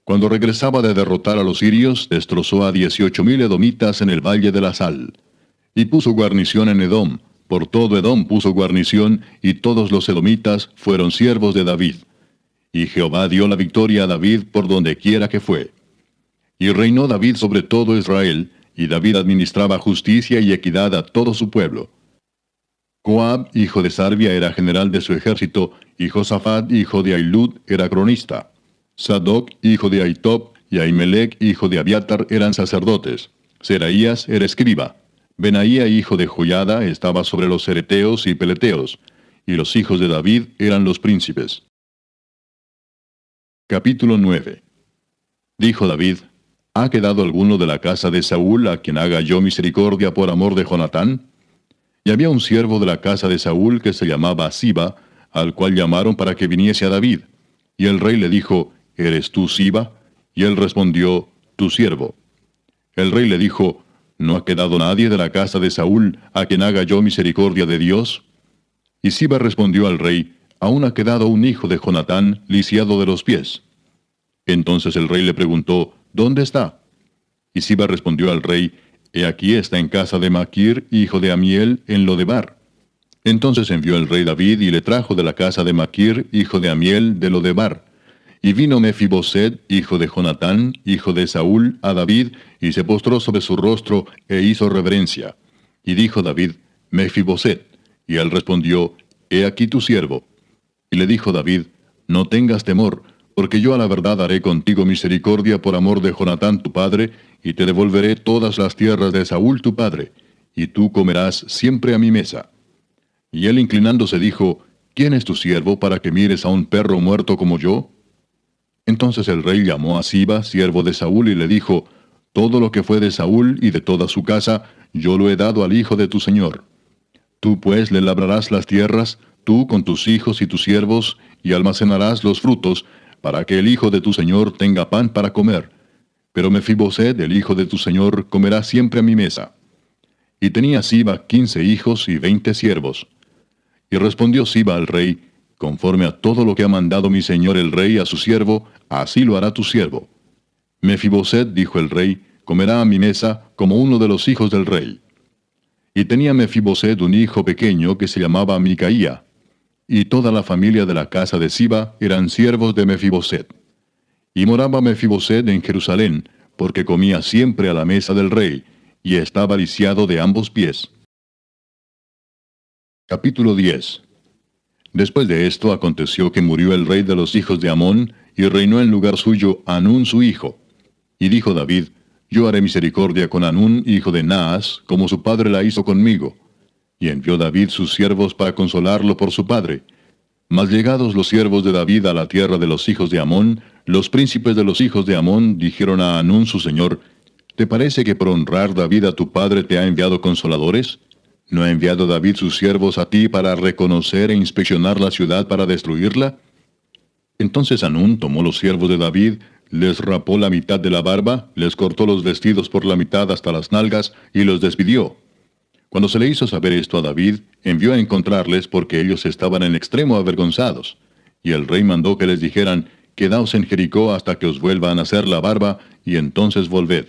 Cuando regresaba de derrotar a los sirios, destrozó a 18,000 edomitas en el valle de la Sal. Y puso guarnición en Edom. Por todo Edom puso guarnición, y todos los edomitas fueron siervos de David. Y Jehová dio la victoria a David por donde quiera que fue. Y reinó David sobre todo Israel, y David administraba justicia y equidad a todo su pueblo. Joab, hijo de Sarvia, era general de su ejército, y Josafat, hijo de Ahilud, era cronista. Sadoc, hijo de Ahitob, y Ahimelech, hijo de Abiatar, eran sacerdotes. Seraías era escriba. Benaía, hijo de Joiada, estaba sobre los cereteos y peleteos, y los hijos de David eran los príncipes. Capítulo 9. Dijo David: ¿Ha quedado alguno de la casa de Saúl a quien haga yo misericordia por amor de Jonatán? Y había un siervo de la casa de Saúl que se llamaba Siba, al cual llamaron para que viniese a David. Y el rey le dijo: ¿Eres tú Siba? Y él respondió: Tu siervo. El rey le dijo: ¿No ha quedado nadie de la casa de Saúl a quien haga yo misericordia de Dios? Y Siba respondió al rey: Aún ha quedado un hijo de Jonatán, lisiado de los pies. Entonces el rey le preguntó: ¿Dónde está? Y Siba respondió al rey: He aquí está en casa de Maquir, hijo de Amiel, en Lodebar. Entonces envió el rey David y le trajo de la casa de Maquir, hijo de Amiel, de Lodebar. Y vino Mefiboset, hijo de Jonatán, hijo de Saúl, a David, y se postró sobre su rostro, e hizo reverencia. Y dijo David: Mefiboset. Y él respondió: He aquí tu siervo. Y le dijo David: No tengas temor, porque yo a la verdad haré contigo misericordia por amor de Jonatán tu padre, y te devolveré todas las tierras de Saúl tu padre, y tú comerás siempre a mi mesa. Y él inclinándose dijo: ¿Quién es tu siervo para que mires a un perro muerto como yo? Entonces el rey llamó a Siba, siervo de Saúl, y le dijo: Todo lo que fue de Saúl y de toda su casa, yo lo he dado al hijo de tu señor. Tú pues le labrarás las tierras, tú con tus hijos y tus siervos, y almacenarás los frutos, para que el hijo de tu señor tenga pan para comer. Pero Mefiboset, el hijo de tu señor, comerá siempre a mi mesa. Y tenía Siba 15 hijos y 20 siervos. Y respondió Siba al rey: Conforme a todo lo que ha mandado mi señor el rey a su siervo, así lo hará tu siervo. Mefiboset, dijo el rey, comerá a mi mesa como uno de los hijos del rey. Y tenía Mefiboset un hijo pequeño que se llamaba Micaía. Y toda la familia de la casa de Siba eran siervos de Mefiboset. Y moraba Mefiboset en Jerusalén, porque comía siempre a la mesa del rey, y estaba lisiado de ambos pies. Capítulo 10. Después de esto aconteció que murió el rey de los hijos de Amón, y reinó en lugar suyo Hanún su hijo. Y dijo David: Yo haré misericordia con Hanún, hijo de Naas, como su padre la hizo conmigo. Y envió David sus siervos para consolarlo por su padre. Mas llegados los siervos de David a la tierra de los hijos de Amón, los príncipes de los hijos de Amón dijeron a Hanún su señor: ¿Te parece que por honrar David a tu padre te ha enviado consoladores? ¿No ha enviado David sus siervos a ti para reconocer e inspeccionar la ciudad para destruirla? Entonces Hanún tomó los siervos de David, les rapó la mitad de la barba, les cortó los vestidos por la mitad hasta las nalgas, y los despidió. Cuando se le hizo saber esto a David, envió a encontrarles porque ellos estaban en extremo avergonzados. Y el rey mandó que les dijeran: Quedaos en Jericó hasta que os vuelvan a hacer la barba, y entonces volved.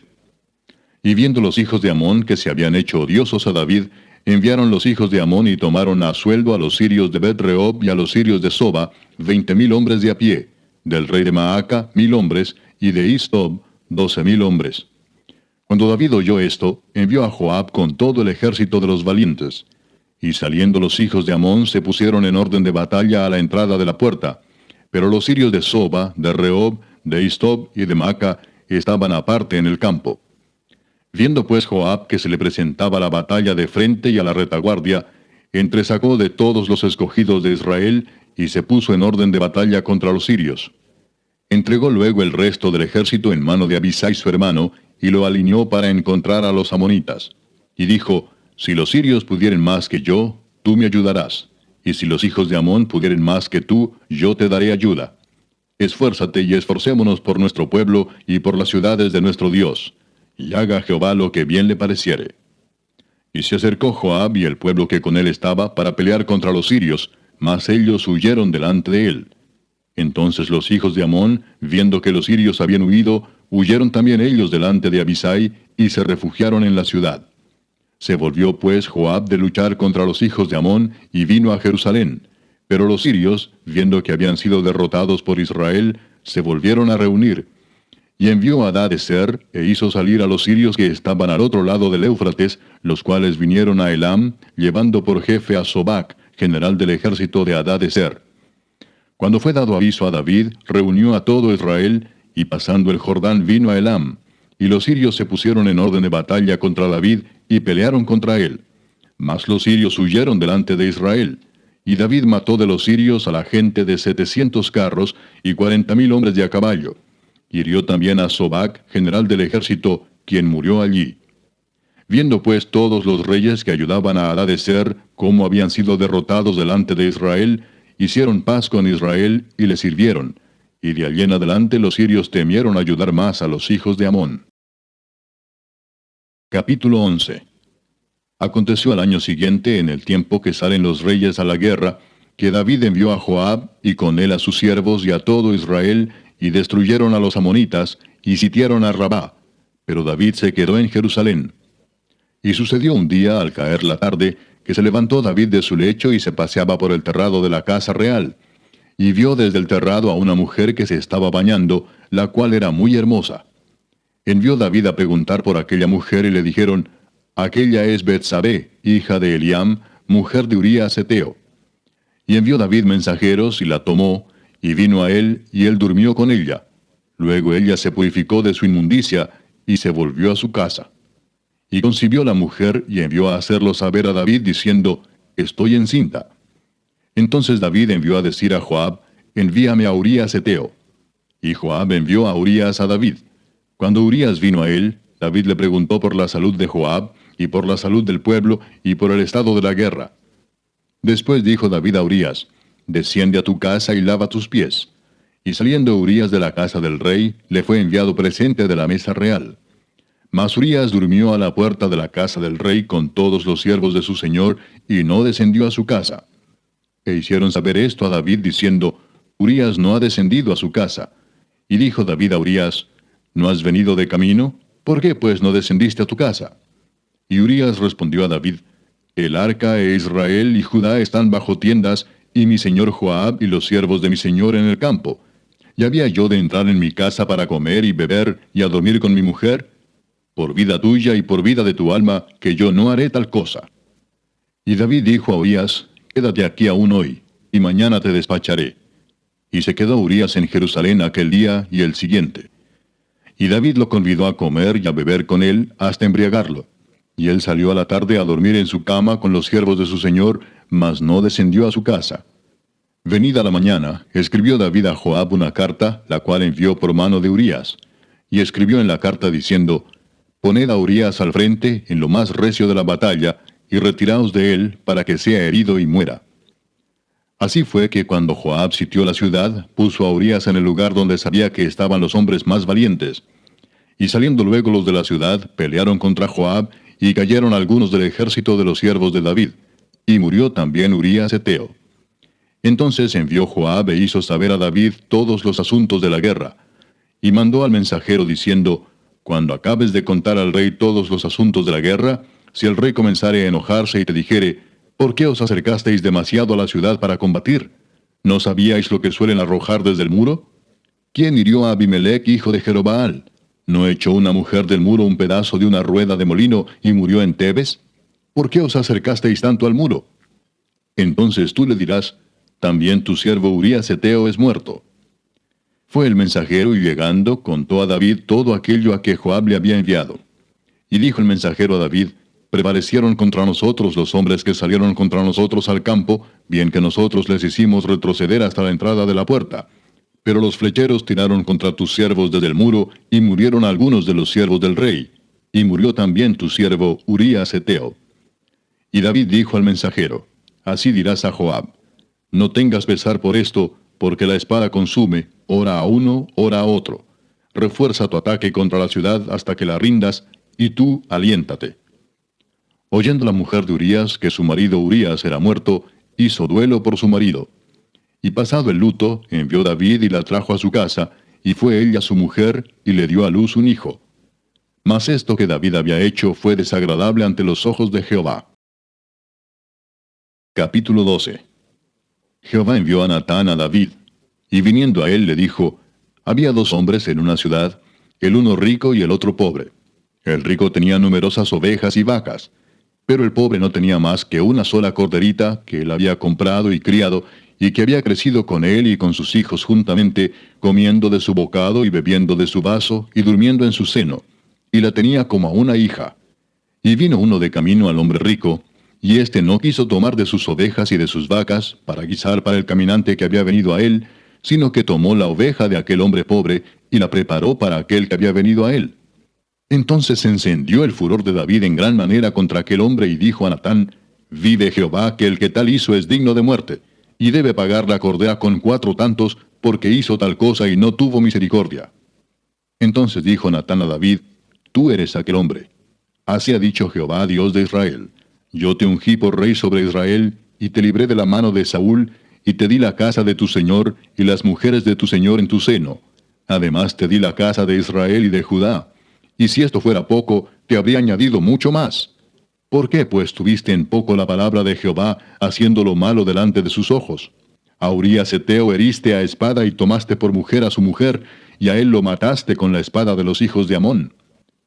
Y viendo los hijos de Amón que se habían hecho odiosos a David, enviaron los hijos de Amón y tomaron a sueldo a los sirios de Bet-Rehob y a los sirios de Soba, 20,000 hombres de a pie, del rey de Maaca 1,000 hombres, y de Istob 12,000 hombres. Cuando David oyó esto, envió a Joab con todo el ejército de los valientes. Y saliendo los hijos de Amón se pusieron en orden de batalla a la entrada de la puerta. Pero los sirios de Soba, de Rehob, de Istob y de Maaca estaban aparte en el campo. Viendo pues Joab que se le presentaba la batalla de frente y a la retaguardia, entresacó de todos los escogidos de Israel y se puso en orden de batalla contra los sirios. Entregó luego el resto del ejército en mano de Abisai su hermano, y lo alineó para encontrar a los amonitas. Y dijo: Si los sirios pudieren más que yo, tú me ayudarás. y si los hijos de Amón pudieren más que tú, yo te daré ayuda. Esfuérzate y esforcémonos por nuestro pueblo y por las ciudades de nuestro Dios, y haga Jehová lo que bien le pareciere. Y se acercó Joab y el pueblo que con él estaba para pelear contra los sirios, mas ellos huyeron delante de él. Entonces los hijos de Amón, viendo que los sirios habían huido, huyeron también ellos delante de Abisai, y se refugiaron en la ciudad. Se volvió pues Joab de luchar contra los hijos de Amón, y vino a Jerusalén. Pero los sirios, viendo que habían sido derrotados por Israel, se volvieron a reunir. Y envió a Hadadezer, e hizo salir a los sirios que estaban al otro lado del Éufrates, los cuales vinieron a Elam, llevando por jefe a Sobac, general del ejército de Hadadezer. Cuando fue dado aviso a David, reunió a todo Israel, y pasando el Jordán vino a Elam. Y los sirios se pusieron en orden de batalla contra David, y pelearon contra él. Mas los sirios huyeron delante de Israel. Y David mató de los sirios a la gente de 700 carros, y 40,000 hombres de a caballo. Hirió también a Sobac, general del ejército, quien murió allí. Viendo pues todos los reyes que ayudaban a Hadadezer cómo habían sido derrotados delante de Israel, hicieron paz con Israel y le sirvieron, y de allí en adelante los sirios temieron ayudar más a los hijos de Amón. Capítulo 11. Aconteció al año siguiente, en el tiempo que salen los reyes a la guerra, que David envió a Joab, y con él a sus siervos y a todo Israel, y destruyeron a los amonitas, y sitiaron a Rabá. Pero David se quedó en Jerusalén. Y sucedió un día, al caer la tarde, que se levantó David de su lecho y se paseaba por el terrado de la casa real. Y vio desde el terrado a una mujer que se estaba bañando, la cual era muy hermosa. Envió David a preguntar por aquella mujer, y le dijeron: aquella es Betsabé, hija de Eliam, mujer de Urías Heteo. Y envió David mensajeros, y la tomó, y vino a él, y él durmió con ella. Luego ella se purificó de su inmundicia, y se volvió a su casa. Y concibió la mujer, y envió a hacerlo saber a David, diciendo: estoy encinta. Entonces David envió a decir a Joab: envíame a Urías Heteo. Y Joab envió a Urías a David. Cuando Urías vino a él, David le preguntó por la salud de Joab, y por la salud del pueblo, y por el estado de la guerra. Después dijo David a Urías: desciende a tu casa y lava tus pies. Y saliendo Urías de la casa del rey, le fue enviado presente de la mesa real. Mas Urías durmió a la puerta de la casa del rey con todos los siervos de su señor, y no descendió a su casa. E hicieron saber esto a David, diciendo: Urías no ha descendido a su casa. Y dijo David a Urías: ¿no has venido de camino? ¿Por qué pues no descendiste a tu casa? Y Urías respondió a David: el arca e Israel y Judá están bajo tiendas, y mi señor Joab y los siervos de mi señor en el campo. ¿Y había yo de entrar en mi casa para comer y beber y a dormir con mi mujer? Por vida tuya y por vida de tu alma, que yo no haré tal cosa. Y David dijo a Urías: quédate aquí aún hoy, y mañana te despacharé. Y se quedó Urías en Jerusalén aquel día y el siguiente. Y David lo convidó a comer y a beber con él hasta embriagarlo. Y él salió a la tarde a dormir en su cama con los siervos de su señor, mas no descendió a su casa. Venida la mañana, escribió David a Joab una carta, la cual envió por mano de Urías. Y escribió en la carta diciendo: poned a Urías al frente en lo más recio de la batalla, y retiraos de él, para que sea herido y muera. Así fue que cuando Joab sitió la ciudad, puso a Urías en el lugar donde sabía que estaban los hombres más valientes. Y saliendo luego los de la ciudad, pelearon contra Joab, y cayeron algunos del ejército de los siervos de David, y murió también Urías Heteo. Entonces envió Joab e hizo saber a David todos los asuntos de la guerra, y mandó al mensajero diciendo: cuando acabes de contar al rey todos los asuntos de la guerra, si el rey comenzare a enojarse y te dijere: ¿por qué os acercasteis demasiado a la ciudad para combatir? ¿No sabíais lo que suelen arrojar desde el muro? ¿Quién hirió a Abimelech, hijo de Jerobaal? ¿No echó una mujer del muro un pedazo de una rueda de molino y murió en Tebes? ¿Por qué os acercasteis tanto al muro? Entonces tú le dirás: también tu siervo Urías Heteo es muerto. Fue el mensajero, y llegando, contó a David todo aquello a que Joab le había enviado. Y dijo el mensajero a David: prevalecieron contra nosotros los hombres que salieron contra nosotros al campo, bien que nosotros les hicimos retroceder hasta la entrada de la puerta. Pero los flecheros tiraron contra tus siervos desde el muro, y murieron algunos de los siervos del rey. Y murió también tu siervo Urías Heteo. Y David dijo al mensajero: así dirás a Joab: No tengas pesar por esto, porque la espada consume, ora a uno, ora a otro. Refuerza tu ataque contra la ciudad hasta que la rindas, y tú aliéntate. Oyendo la mujer de Urías que su marido Urías era muerto, hizo duelo por su marido. Y pasado el luto, envió David y la trajo a su casa, y fue ella su mujer, y le dio a luz un hijo. Mas esto que David había hecho fue desagradable ante los ojos de Jehová. Capítulo 12. Jehová envió a Natán a David, y viniendo a él le dijo, había dos hombres en una ciudad, el uno rico y el otro pobre. El rico tenía numerosas ovejas y vacas, pero el pobre no tenía más que una sola corderita que él había comprado y criado, y que había crecido con él y con sus hijos juntamente, comiendo de su bocado y bebiendo de su vaso, y durmiendo en su seno, y la tenía como a una hija. Y vino uno de camino al hombre rico, y éste no quiso tomar de sus ovejas y de sus vacas, para guisar para el caminante que había venido a él, sino que tomó la oveja de aquel hombre pobre, y la preparó para aquel que había venido a él. Entonces se encendió el furor de David en gran manera contra aquel hombre, y dijo a Natán, vive Jehová, que el que tal hizo es digno de muerte, y debe pagar la cordera con 4 tantos, porque hizo tal cosa y no tuvo misericordia. Entonces dijo Natán a David, tú eres aquel hombre. Así ha dicho Jehová, Dios de Israel, yo te ungí por rey sobre Israel, y te libré de la mano de Saúl, y te di la casa de tu señor, y las mujeres de tu señor en tu seno. Además te di la casa de Israel y de Judá. Y si esto fuera poco, te habría añadido mucho más. ¿Por qué pues tuviste en poco la palabra de Jehová, haciendo lo malo delante de sus ojos? A Urías Heteo heriste a espada y tomaste por mujer a su mujer, y a él lo mataste con la espada de los hijos de Amón.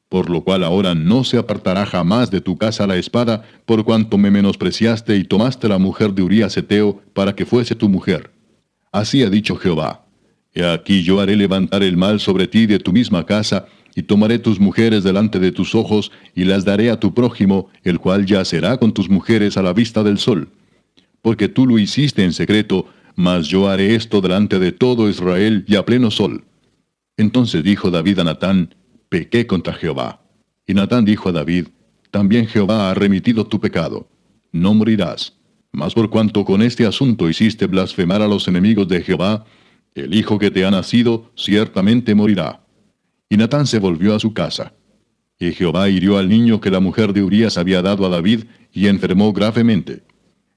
Por lo cual ahora no se apartará jamás de tu casa la espada, por cuanto me menospreciaste y tomaste la mujer de Urías Heteo para que fuese tu mujer. Así ha dicho Jehová. He aquí yo haré levantar el mal sobre ti de tu misma casa, y tomaré tus mujeres delante de tus ojos, y las daré a tu prójimo, el cual yacerá con tus mujeres a la vista del sol. Porque tú lo hiciste en secreto, mas yo haré esto delante de todo Israel y a pleno sol. Entonces dijo David a Natán, pequé contra Jehová. Y Natán dijo a David, también Jehová ha remitido tu pecado. No morirás. Mas por cuanto con este asunto hiciste blasfemar a los enemigos de Jehová, el hijo que te ha nacido ciertamente morirá. Y Natán se volvió a su casa. Y Jehová hirió al niño que la mujer de Urías había dado a David, y enfermó gravemente.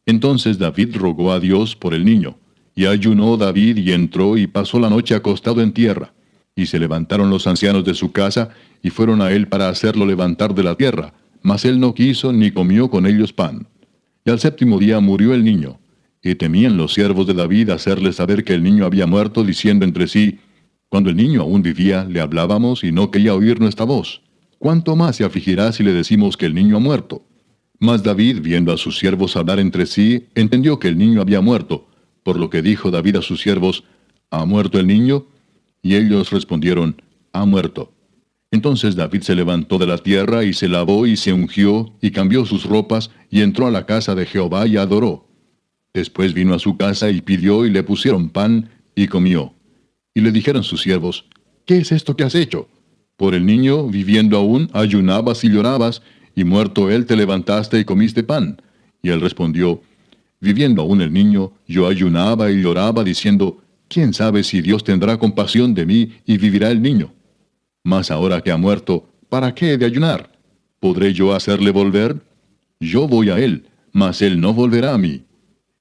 Entonces David rogó a Dios por el niño. Y ayunó David y entró y pasó la noche acostado en tierra. Y se levantaron los ancianos de su casa, y fueron a él para hacerlo levantar de la tierra, mas él no quiso ni comió con ellos pan. Y al 7º día murió el niño. Y temían los siervos de David hacerle saber que el niño había muerto, diciendo entre sí, cuando el niño aún vivía, le hablábamos y no quería oír nuestra voz. ¿Cuánto más se afligirá si le decimos que el niño ha muerto? Mas David, viendo a sus siervos hablar entre sí, entendió que el niño había muerto, por lo que dijo David a sus siervos, ¿ha muerto el niño? Y ellos respondieron, ha muerto. Entonces David se levantó de la tierra, y se lavó, y se ungió, y cambió sus ropas, y entró a la casa de Jehová, y adoró. Después vino a su casa, y pidió, y le pusieron pan, y comió. Y le dijeron sus siervos, ¿qué es esto que has hecho? Por el niño, viviendo aún, ayunabas y llorabas, y muerto él te levantaste y comiste pan. Y él respondió, viviendo aún el niño, yo ayunaba y lloraba, diciendo, ¿quién sabe si Dios tendrá compasión de mí y vivirá el niño? Mas ahora que ha muerto, ¿para qué he de ayunar? ¿Podré yo hacerle volver? Yo voy a él, mas él no volverá a mí.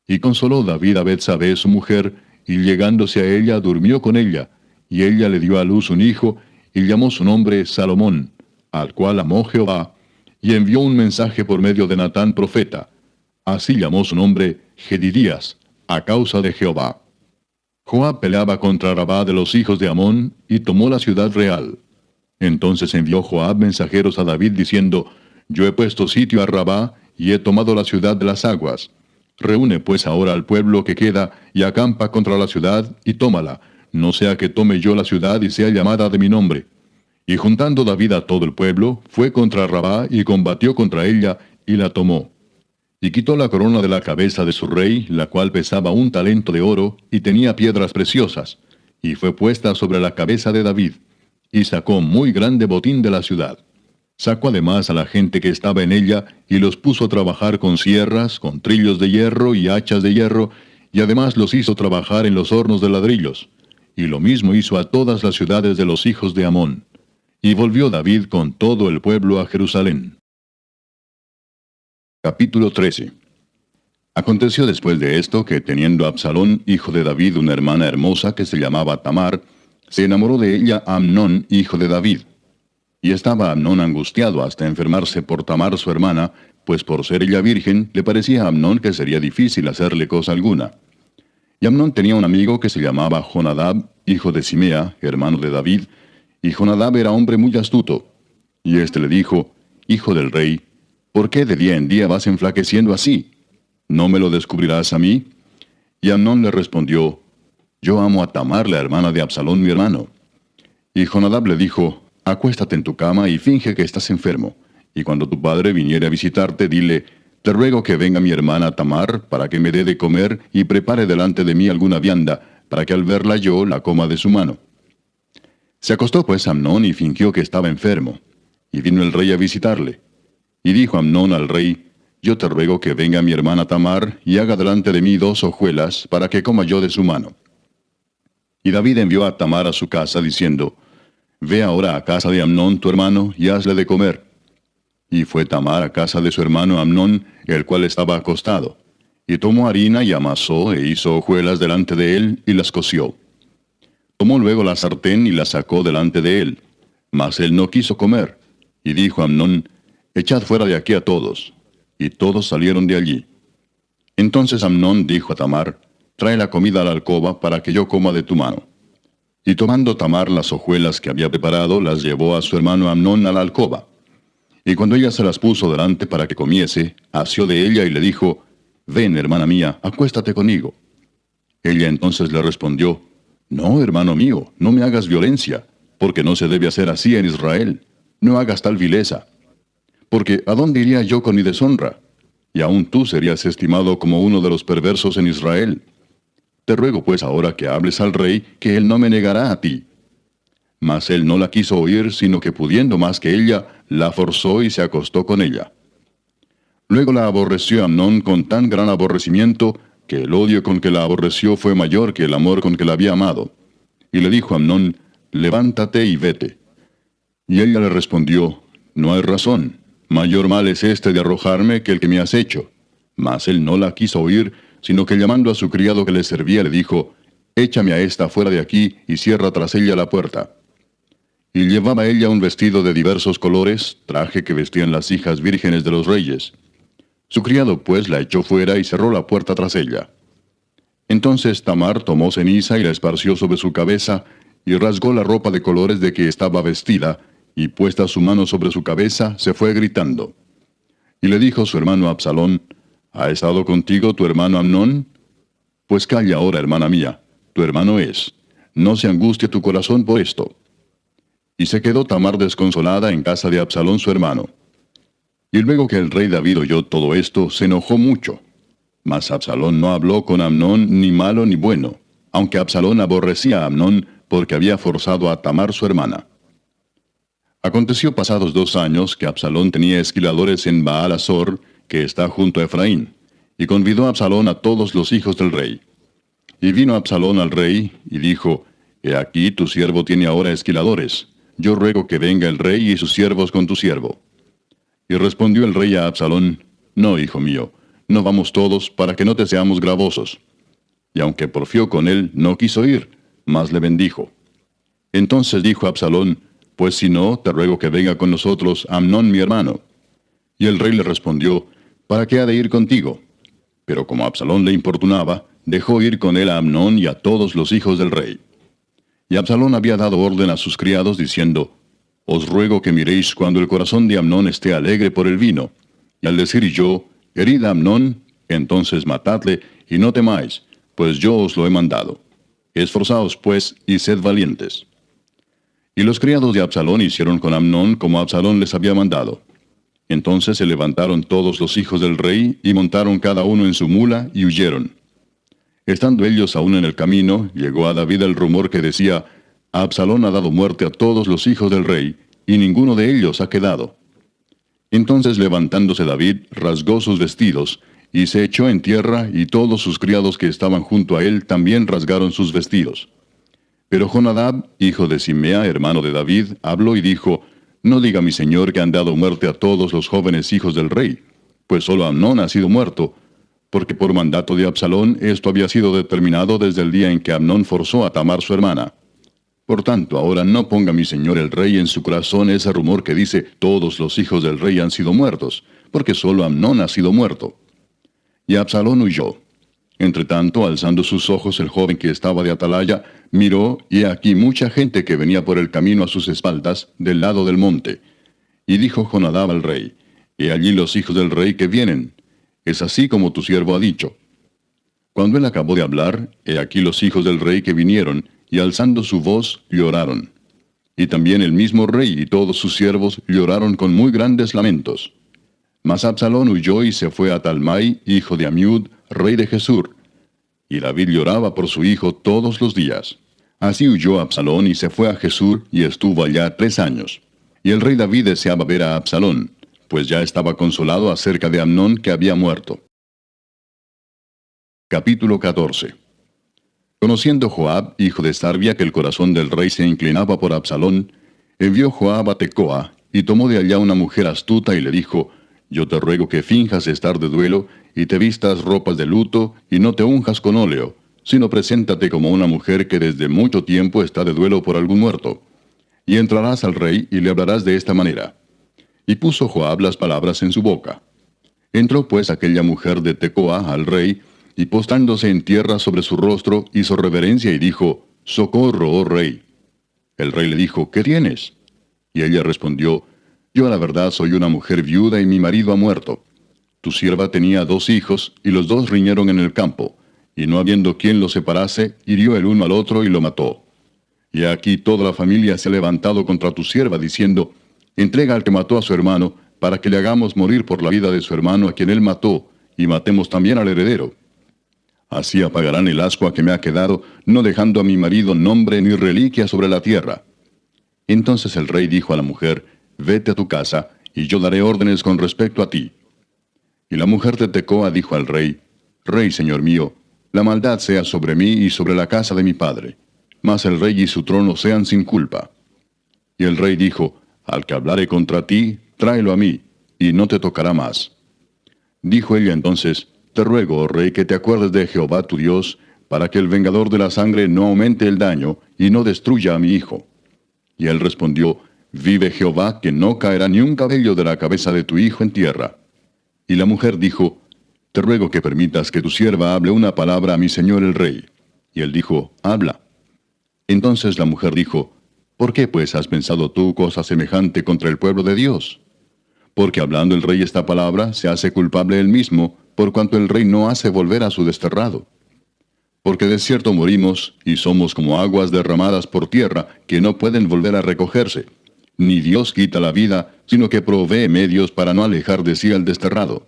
Y consoló David a Betsabé su mujer, y llegándose a ella durmió con ella, y ella le dio a luz un hijo, y llamó su nombre Salomón, al cual amó Jehová, y envió un mensaje por medio de Natán profeta. Así llamó su nombre Jedidías, a causa de Jehová. Joab peleaba contra Rabá de los hijos de Amón, y tomó la ciudad real. Entonces envió Joab mensajeros a David diciendo, yo he puesto sitio a Rabá, y he tomado la ciudad de las aguas. Reúne pues ahora al pueblo que queda, y acampa contra la ciudad, y tómala, no sea que tome yo la ciudad y sea llamada de mi nombre. Y juntando David a todo el pueblo, fue contra Rabá, y combatió contra ella, y la tomó. Y quitó la corona de la cabeza de su rey, la cual pesaba 1 talento de oro, y tenía piedras preciosas, y fue puesta sobre la cabeza de David, y sacó muy grande botín de la ciudad. Sacó además a la gente que estaba en ella, y los puso a trabajar con sierras, con trillos de hierro y hachas de hierro, y además los hizo trabajar en los hornos de ladrillos. Y lo mismo hizo a todas las ciudades de los hijos de Amón. Y volvió David con todo el pueblo a Jerusalén. Capítulo 13. Aconteció después de esto que, teniendo Absalón, hijo de David, una hermana hermosa que se llamaba Tamar, se enamoró de ella Amnón, hijo de David. Y estaba Amnón angustiado hasta enfermarse por Tamar su hermana, pues por ser ella virgen, le parecía a Amnón que sería difícil hacerle cosa alguna. Y Amnón tenía un amigo que se llamaba Jonadab, hijo de Simea, hermano de David, y Jonadab era hombre muy astuto. Y éste le dijo: Hijo del rey, ¿por qué de día en día vas enflaqueciendo así? ¿No me lo descubrirás a mí? Y Amnón le respondió: Yo amo a Tamar, la hermana de Absalón mi hermano. Y Jonadab le dijo: Acuéstate en tu cama y finge que estás enfermo, y cuando tu padre viniere a visitarte, dile: Te ruego que venga mi hermana Tamar, para que me dé de comer y prepare delante de mí alguna vianda, para que al verla yo la coma de su mano. Se acostó pues Amnón y fingió que estaba enfermo. Y vino el rey a visitarle. Y dijo Amnón al rey: Yo te ruego que venga mi hermana Tamar, y haga delante de mí 2 hojuelas, para que coma yo de su mano. Y David envió a Tamar a su casa, diciendo: Ve ahora a casa de Amnón tu hermano, y hazle de comer. Y fue Tamar a casa de su hermano Amnón, el cual estaba acostado. Y tomó harina y amasó, e hizo hojuelas delante de él, y las coció. Tomó luego la sartén y la sacó delante de él. Mas él no quiso comer. Y dijo Amnón: Echad fuera de aquí a todos. Y todos salieron de allí. Entonces Amnón dijo a Tamar: Trae la comida a la alcoba, para que yo coma de tu mano. Y tomando Tamar las hojuelas que había preparado, las llevó a su hermano Amnón a la alcoba. Y cuando ella se las puso delante para que comiese, asió de ella y le dijo: Ven, hermana mía, acuéstate conmigo. Ella entonces le respondió: No, hermano mío, no me hagas violencia, porque no se debe hacer así en Israel. No hagas tal vileza. Porque ¿a dónde iría yo con mi deshonra? Y aún tú serías estimado como uno de los perversos en Israel. Te ruego pues ahora que hables al rey, que él no me negará a ti. Mas él no la quiso oír, sino que pudiendo más que ella, la forzó y se acostó con ella. Luego la aborreció Amnón con tan gran aborrecimiento, que el odio con que la aborreció fue mayor que el amor con que la había amado. Y le dijo a Amnón: Levántate y vete. Y ella le respondió: No hay razón. Mayor mal es este de arrojarme que el que me has hecho. Mas él no la quiso oír, sino que llamando a su criado que le servía, le dijo: Échame a esta fuera de aquí, y cierra tras ella la puerta. Y llevaba ella un vestido de diversos colores, traje que vestían las hijas vírgenes de los reyes. Su criado pues la echó fuera y cerró la puerta tras ella. Entonces Tamar tomó ceniza y la esparció sobre su cabeza, y rasgó la ropa de colores de que estaba vestida, y puesta su mano sobre su cabeza, se fue gritando. Y le dijo su hermano Absalón: ¿Ha estado contigo tu hermano Amnón? Pues calla ahora, hermana mía, tu hermano es. No se angustie tu corazón por esto. Y se quedó Tamar desconsolada en casa de Absalón su hermano. Y luego que el rey David oyó todo esto, se enojó mucho. Mas Absalón no habló con Amnón ni malo ni bueno, aunque Absalón aborrecía a Amnón porque había forzado a Tamar su hermana. Aconteció pasados 2 años que Absalón tenía esquiladores en Baal-Azor, que está junto a Efraín, y convidó a Absalón a todos los hijos del rey. Y vino Absalón al rey, y dijo: He aquí tu siervo tiene ahora esquiladores. Yo ruego que venga el rey y sus siervos con tu siervo. Y respondió el rey a Absalón: No, hijo mío, no vamos todos, para que no te seamos gravosos. Y aunque porfió con él, no quiso ir, mas le bendijo. Entonces dijo Absalón: Pues si no, te ruego que venga con nosotros Amnón mi hermano. Y el rey le respondió: ¿Para qué ha de ir contigo? Pero como Absalón le importunaba, dejó ir con él a Amnón y a todos los hijos del rey. Y Absalón había dado orden a sus criados, diciendo: Os ruego que miréis cuando el corazón de Amnón esté alegre por el vino. Y al decir yo: Herid a Amnón, entonces matadle, y no temáis, pues yo os lo he mandado. Esforzaos pues, y sed valientes. Y los criados de Absalón hicieron con Amnón como Absalón les había mandado. Entonces se levantaron todos los hijos del rey, y montaron cada uno en su mula, y huyeron. Estando ellos aún en el camino, llegó a David el rumor que decía: Absalón ha dado muerte a todos los hijos del rey, y ninguno de ellos ha quedado. Entonces levantándose David, rasgó sus vestidos, y se echó en tierra, y todos sus criados que estaban junto a él también rasgaron sus vestidos. Pero Jonadab, hijo de Simea, hermano de David, habló y dijo: No diga mi señor que han dado muerte a todos los jóvenes hijos del rey, pues solo Amnón ha sido muerto, porque por mandato de Absalón esto había sido determinado desde el día en que Amnón forzó a Tamar su hermana. Por tanto, ahora no ponga mi señor el rey en su corazón ese rumor que dice: todos los hijos del rey han sido muertos, porque solo Amnón ha sido muerto. Y Absalón huyó. Entretanto, alzando sus ojos, el joven que estaba de atalaya miró, y he aquí mucha gente que venía por el camino a sus espaldas, del lado del monte. Y dijo Jonadab al rey: He allí los hijos del rey que vienen. Es así como tu siervo ha dicho. Cuando él acabó de hablar, he aquí los hijos del rey que vinieron, y alzando su voz, lloraron. Y también el mismo rey y todos sus siervos lloraron con muy grandes lamentos. Mas Absalón huyó y se fue a Talmai, hijo de Amiud, rey de Gesur. Y David lloraba por su hijo todos los días. Así huyó Absalón y se fue a Gesur, y estuvo allá 3 años. Y el rey David deseaba ver a Absalón, pues ya estaba consolado acerca de Amnón, que había muerto. Capítulo 14. Conociendo Joab, hijo de Sarvia, que el corazón del rey se inclinaba por Absalón, envió Joab a Tecoa, y tomó de allá una mujer astuta, y le dijo: Yo te ruego que finjas estar de duelo, y te vistas ropas de luto, y no te unjas con óleo, sino preséntate como una mujer que desde mucho tiempo está de duelo por algún muerto. Y entrarás al rey, y le hablarás de esta manera. Y puso Joab las palabras en su boca. Entró pues aquella mujer de Tecoa al rey, y postrándose en tierra sobre su rostro, hizo reverencia y dijo: Socorro, oh rey. El rey le dijo: ¿Qué tienes? Y ella respondió: Yo a la verdad soy una mujer viuda y mi marido ha muerto. Tu sierva tenía 2 hijos, y los 2 riñeron en el campo, y no habiendo quien los separase, hirió el uno al otro y lo mató. Y aquí toda la familia se ha levantado contra tu sierva, diciendo: Entrega al que mató a su hermano, para que le hagamos morir por la vida de su hermano a quien él mató, y matemos también al heredero. Así apagarán el ascua que me ha quedado, no dejando a mi marido nombre ni reliquia sobre la tierra. Entonces el rey dijo a la mujer: Vete a tu casa, y yo daré órdenes con respecto a ti. Y la mujer de Tecoa dijo al rey: Rey, señor mío, la maldad sea sobre mí y sobre la casa de mi padre, mas el rey y su trono sean sin culpa. Y el rey dijo: Al que hablare contra ti, tráelo a mí, y no te tocará más. Dijo ella entonces: Te ruego, oh rey, que te acuerdes de Jehová tu Dios, para que el vengador de la sangre no aumente el daño, y no destruya a mi hijo. Y él respondió: Vive Jehová, que no caerá ni un cabello de la cabeza de tu hijo en tierra. Y la mujer dijo: Te ruego que permitas que tu sierva hable una palabra a mi señor el rey. Y él dijo: Habla. Entonces la mujer dijo: ¿Por qué pues has pensado tú cosa semejante contra el pueblo de Dios? Porque hablando el rey esta palabra, se hace culpable él mismo, por cuanto el rey no hace volver a su desterrado. Porque de cierto morimos, y somos como aguas derramadas por tierra, que no pueden volver a recogerse. Ni Dios quita la vida, sino que provee medios para no alejar de sí al desterrado.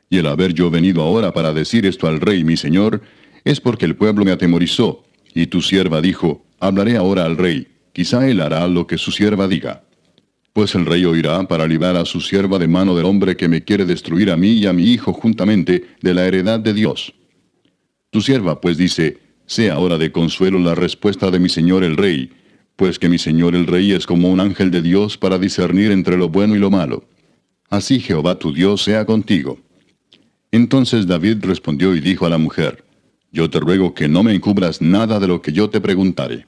Y el haber yo venido ahora para decir esto al rey mi señor, es porque el pueblo me atemorizó, y tu sierva dijo: Hablaré ahora al rey, quizá él hará lo que su sierva diga. Pues el rey oirá para librar a su sierva de mano del hombre que me quiere destruir a mí y a mi hijo juntamente de la heredad de Dios. Tu sierva pues dice: Sea ahora de consuelo la respuesta de mi señor el rey, pues que mi señor el rey es como un ángel de Dios para discernir entre lo bueno y lo malo. Así Jehová tu Dios sea contigo. Entonces David respondió y dijo a la mujer: Yo te ruego que no me encubras nada de lo que yo te preguntare.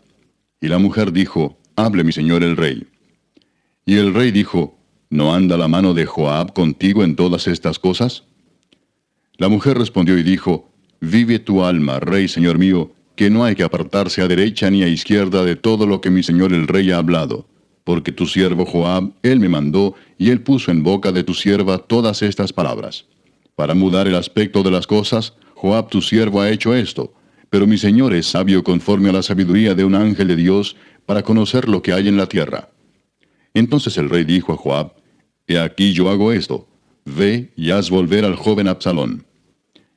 Y la mujer dijo: Hable mi señor el rey. Y el rey dijo: ¿No anda la mano de Joab contigo en todas estas cosas? La mujer respondió y dijo: Vive tu alma, rey señor mío, que no hay que apartarse a derecha ni a izquierda de todo lo que mi señor el rey ha hablado. Porque tu siervo Joab, él me mandó, y él puso en boca de tu sierva todas estas palabras. Para mudar el aspecto de las cosas, Joab tu siervo ha hecho esto. Pero mi señor es sabio conforme a la sabiduría de un ángel de Dios, para conocer lo que hay en la tierra. Entonces el rey dijo a Joab: He aquí yo hago esto, ve y haz volver al joven Absalón.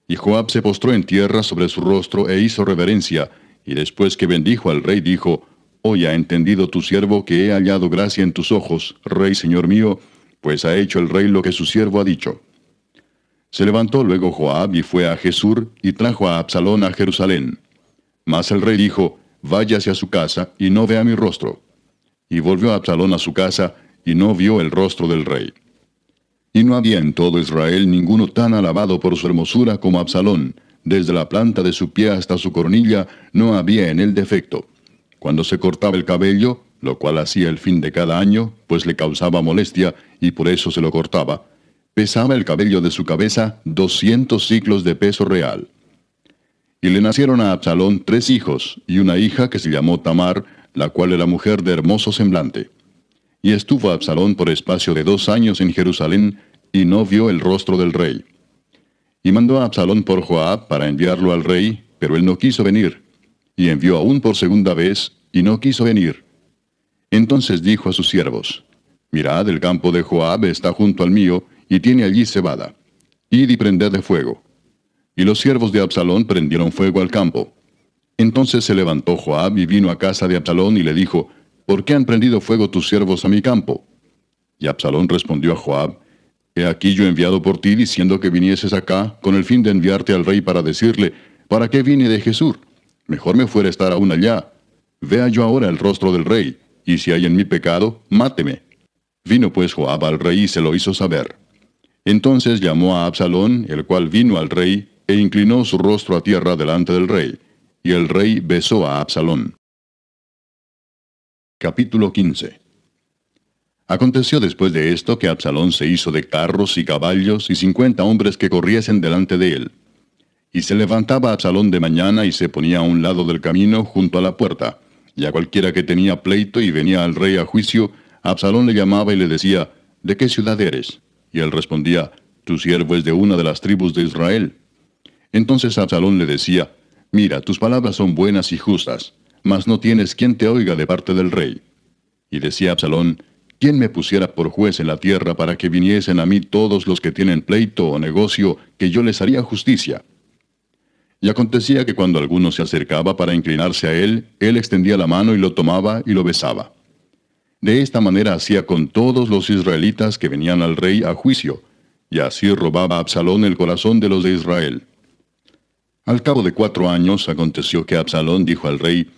Y Joab se postró en tierra sobre su rostro e hizo reverencia, y después que bendijo al rey dijo: Hoy ha entendido tu siervo que he hallado gracia en tus ojos, rey señor mío, pues ha hecho el rey lo que su siervo ha dicho. Se levantó luego Joab y fue a Jesur y trajo a Absalón a Jerusalén. Mas el rey dijo, váyase a su casa y no vea mi rostro. Y volvió Absalón a su casa y no vio el rostro del rey. Y no había en todo Israel ninguno tan alabado por su hermosura como Absalón. Desde la planta de su pie hasta su coronilla no había en él defecto. Cuando se cortaba el cabello, lo cual hacía el fin de cada año, pues le causaba molestia y por eso se lo cortaba, pesaba el cabello de su cabeza 200 siclos de peso real. Y le nacieron a Absalón 3 hijos, y una hija que se llamó Tamar, la cual era mujer de hermoso semblante. Y estuvo Absalón por espacio de 2 años en Jerusalén, y no vio el rostro del rey. Y mandó a Absalón por Joab para enviarlo al rey, pero él no quiso venir. Y envió aún por segunda vez, y no quiso venir. Entonces dijo a sus siervos, mirad, el campo de Joab está junto al mío, y tiene allí cebada. Id y prended de fuego. Y los siervos de Absalón prendieron fuego al campo. Entonces se levantó Joab y vino a casa de Absalón y le dijo, ¿por qué han prendido fuego tus siervos a mi campo? Y Absalón respondió a Joab, he aquí yo he enviado por ti diciendo que vinieses acá, con el fin de enviarte al rey para decirle, ¿para qué vine de Jesús? Mejor me fuera estar aún allá. Vea yo ahora el rostro del rey, y si hay en mí pecado, máteme. Vino pues Joab al rey y se lo hizo saber. Entonces llamó a Absalón, el cual vino al rey, e inclinó su rostro a tierra delante del rey. Y el rey besó a Absalón. Capítulo 15. Aconteció después de esto que Absalón se hizo de carros y caballos y 50 hombres que corriesen delante de él. Y se levantaba Absalón de mañana y se ponía a un lado del camino junto a la puerta. Y a cualquiera que tenía pleito y venía al rey a juicio, Absalón le llamaba y le decía, ¿de qué ciudad eres? Y él respondía, tu siervo es de una de las tribus de Israel. Entonces Absalón le decía, mira, tus palabras son buenas y justas, mas no tienes quien te oiga de parte del rey. Y decía Absalón, ¿quién me pusiera por juez en la tierra para que viniesen a mí todos los que tienen pleito o negocio, que yo les haría justicia? Y acontecía que cuando alguno se acercaba para inclinarse a él, él extendía la mano y lo tomaba y lo besaba. De esta manera hacía con todos los israelitas que venían al rey a juicio, y así robaba Absalón el corazón de los de Israel. Al cabo de 4 años aconteció que Absalón dijo al rey,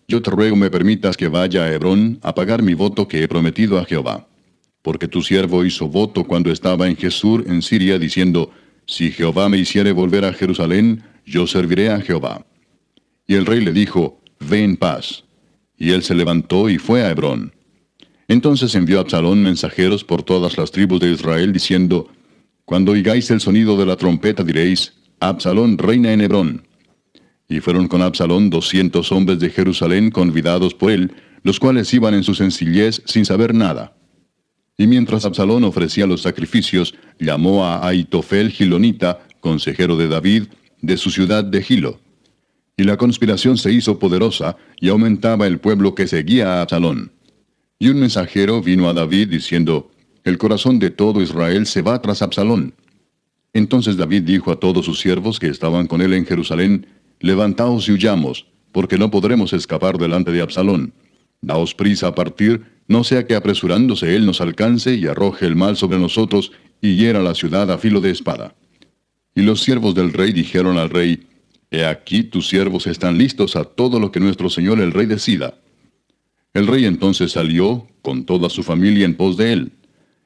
yo te ruego me permitas que vaya a Hebrón a pagar mi voto que he prometido a Jehová. Porque tu siervo hizo voto cuando estaba en Jesur en Siria, diciendo, si Jehová me hiciere volver a Jerusalén, yo serviré a Jehová. Y el rey le dijo, ve en paz. Y él se levantó y fue a Hebrón. Entonces envió Absalón mensajeros por todas las tribus de Israel, diciendo, cuando oigáis el sonido de la trompeta diréis, Absalón reina en Hebrón. Y fueron con Absalón 200 hombres de Jerusalén convidados por él, los cuales iban en su sencillez sin saber nada. Y mientras Absalón ofrecía los sacrificios, llamó a Ahitofel Gilonita, consejero de David, de su ciudad de Gilo. Y la conspiración se hizo poderosa, y aumentaba el pueblo que seguía a Absalón. Y un mensajero vino a David diciendo, el corazón de todo Israel se va tras Absalón. Entonces David dijo a todos sus siervos que estaban con él en Jerusalén, levantaos y huyamos, porque no podremos escapar delante de Absalón. Daos prisa a partir, no sea que apresurándose él nos alcance y arroje el mal sobre nosotros y hiera la ciudad a filo de espada. Y los siervos del rey dijeron al rey, he aquí tus siervos están listos a todo lo que nuestro señor el rey decida. El rey entonces salió, con toda su familia en pos de él.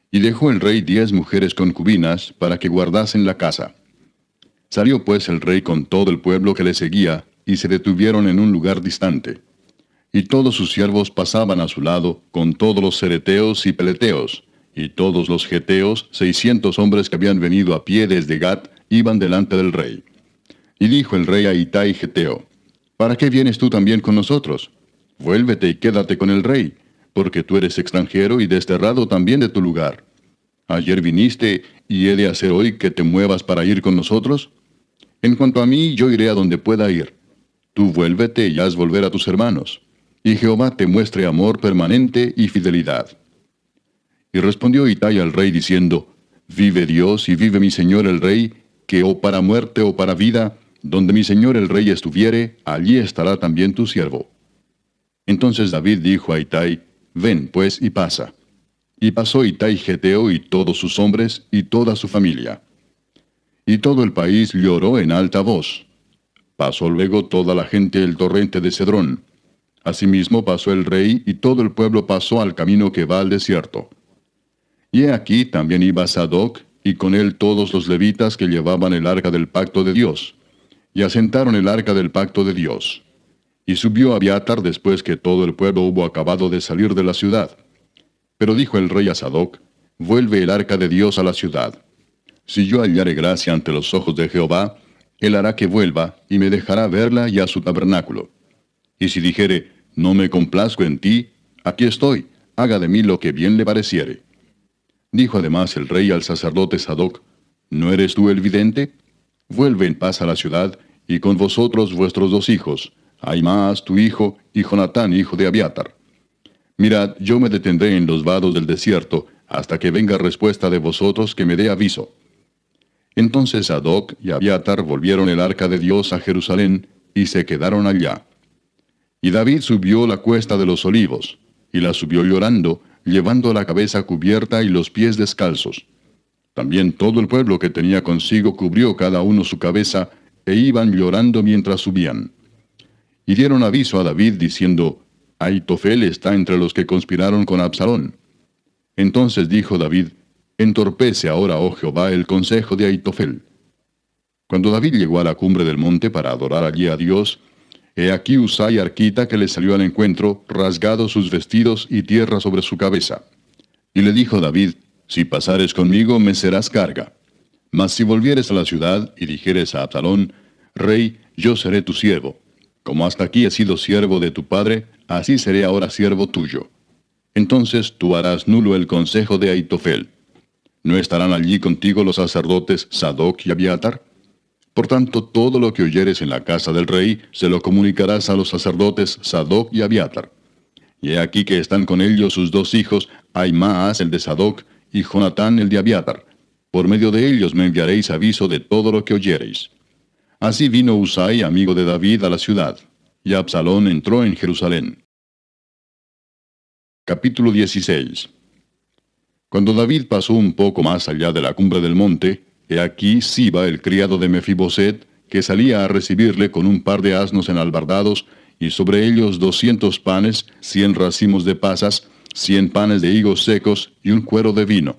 Y dejó el rey 10 mujeres concubinas para que guardasen la casa. Salió pues el rey con todo el pueblo que le seguía, y se detuvieron en un lugar distante. Y todos sus siervos pasaban a su lado, con todos los cereteos y peleteos, y todos los geteos, 600 hombres que habían venido a pie desde Gat, iban delante del rey. Y dijo el rey a Itai geteo, ¿para qué vienes tú también con nosotros? Vuélvete y quédate con el rey, porque tú eres extranjero y desterrado también de tu lugar. Ayer viniste, ¿y he de hacer hoy que te muevas para ir con nosotros? En cuanto a mí, yo iré a donde pueda ir. Tú vuélvete y haz volver a tus hermanos, y Jehová te muestre amor permanente y fidelidad. Y respondió Itai al rey diciendo, vive Dios y vive mi señor el rey, que o para muerte o para vida, donde mi señor el rey estuviere, allí estará también tu siervo. Entonces David dijo a Itai, ven pues y pasa. Y pasó Itai geteo y todos sus hombres y toda su familia. Y todo el país lloró en alta voz. Pasó luego toda la gente el torrente de Cedrón. Asimismo pasó el rey, y todo el pueblo pasó al camino que va al desierto. Y he aquí también iba Sadoc, y con él todos los levitas que llevaban el arca del pacto de Dios. Y asentaron el arca del pacto de Dios. Y subió Abiatar después que todo el pueblo hubo acabado de salir de la ciudad. Pero dijo el rey a Sadoc: vuelve el arca de Dios a la ciudad. Si yo hallare gracia ante los ojos de Jehová, él hará que vuelva, y me dejará verla y a su tabernáculo. Y si dijere: no me complazco en ti, aquí estoy, haga de mí lo que bien le pareciere. Dijo además el rey al sacerdote Sadoc: ¿no eres tú el vidente? Vuelve en paz a la ciudad, y con vosotros vuestros 2 hijos, Ahimaas tu hijo, y Jonatán hijo de Abiatar. Mirad, yo me detendré en los vados del desierto, hasta que venga respuesta de vosotros que me dé aviso. Entonces Sadoc y Abiatar volvieron el arca de Dios a Jerusalén, y se quedaron allá. Y David subió la cuesta de los olivos, y la subió llorando, llevando la cabeza cubierta y los pies descalzos. También todo el pueblo que tenía consigo cubrió cada uno su cabeza, e iban llorando mientras subían. Y dieron aviso a David diciendo: Ahitofel está entre los que conspiraron con Absalón. Entonces dijo David: entorpece ahora, oh Jehová, el consejo de Ahitofel. Cuando David llegó a la cumbre del monte para adorar allí a Dios, he aquí Husai arquita que le salió al encuentro, rasgados sus vestidos y tierra sobre su cabeza. Y le dijo David: si pasares conmigo, me serás carga. Mas si volvieres a la ciudad y dijeres a Absalón: Rey, yo seré tu siervo. Como hasta aquí he sido siervo de tu padre, así seré ahora siervo tuyo. Entonces tú harás nulo el consejo de Ahitofel. ¿No estarán allí contigo los sacerdotes Sadoc y Abiatar? Por tanto, todo lo que oyeres en la casa del rey, se lo comunicarás a los sacerdotes Sadoc y Abiatar. Y he aquí que están con ellos sus 2 hijos, Ahimaas el de Sadoc, y Jonatán el de Abiatar. Por medio de ellos me enviaréis aviso de todo lo que oyereis. Así vino Husai, amigo de David, a la ciudad, y Absalón entró en Jerusalén. Capítulo 16. Cuando David pasó un poco más allá de la cumbre del monte, he aquí Siba, el criado de Mefiboset, que salía a recibirle con un par de asnos enalbardados, y sobre ellos 200 panes, 100 racimos de pasas, 100 panes de higos secos, y un cuero de vino.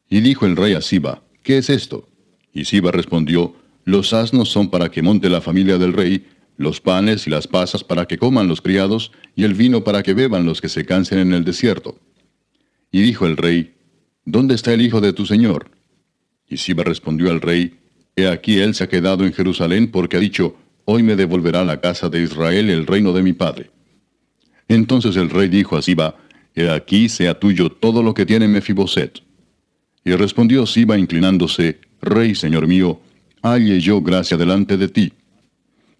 Y dijo el rey a Siba: ¿qué es esto? Y Siba respondió: los asnos son para que monte la familia del rey, los panes y las pasas para que coman los criados, y el vino para que beban los que se cansen en el desierto. Y dijo el rey: ¿dónde está el hijo de tu señor? Y Siba respondió al rey: he aquí él se ha quedado en Jerusalén, porque ha dicho: hoy me devolverá la casa de Israel el reino de mi padre. Entonces el rey dijo a Siba: he aquí sea tuyo todo lo que tiene Mefiboset. Y respondió Siba inclinándose: Rey, señor mío, halle yo gracia delante de ti.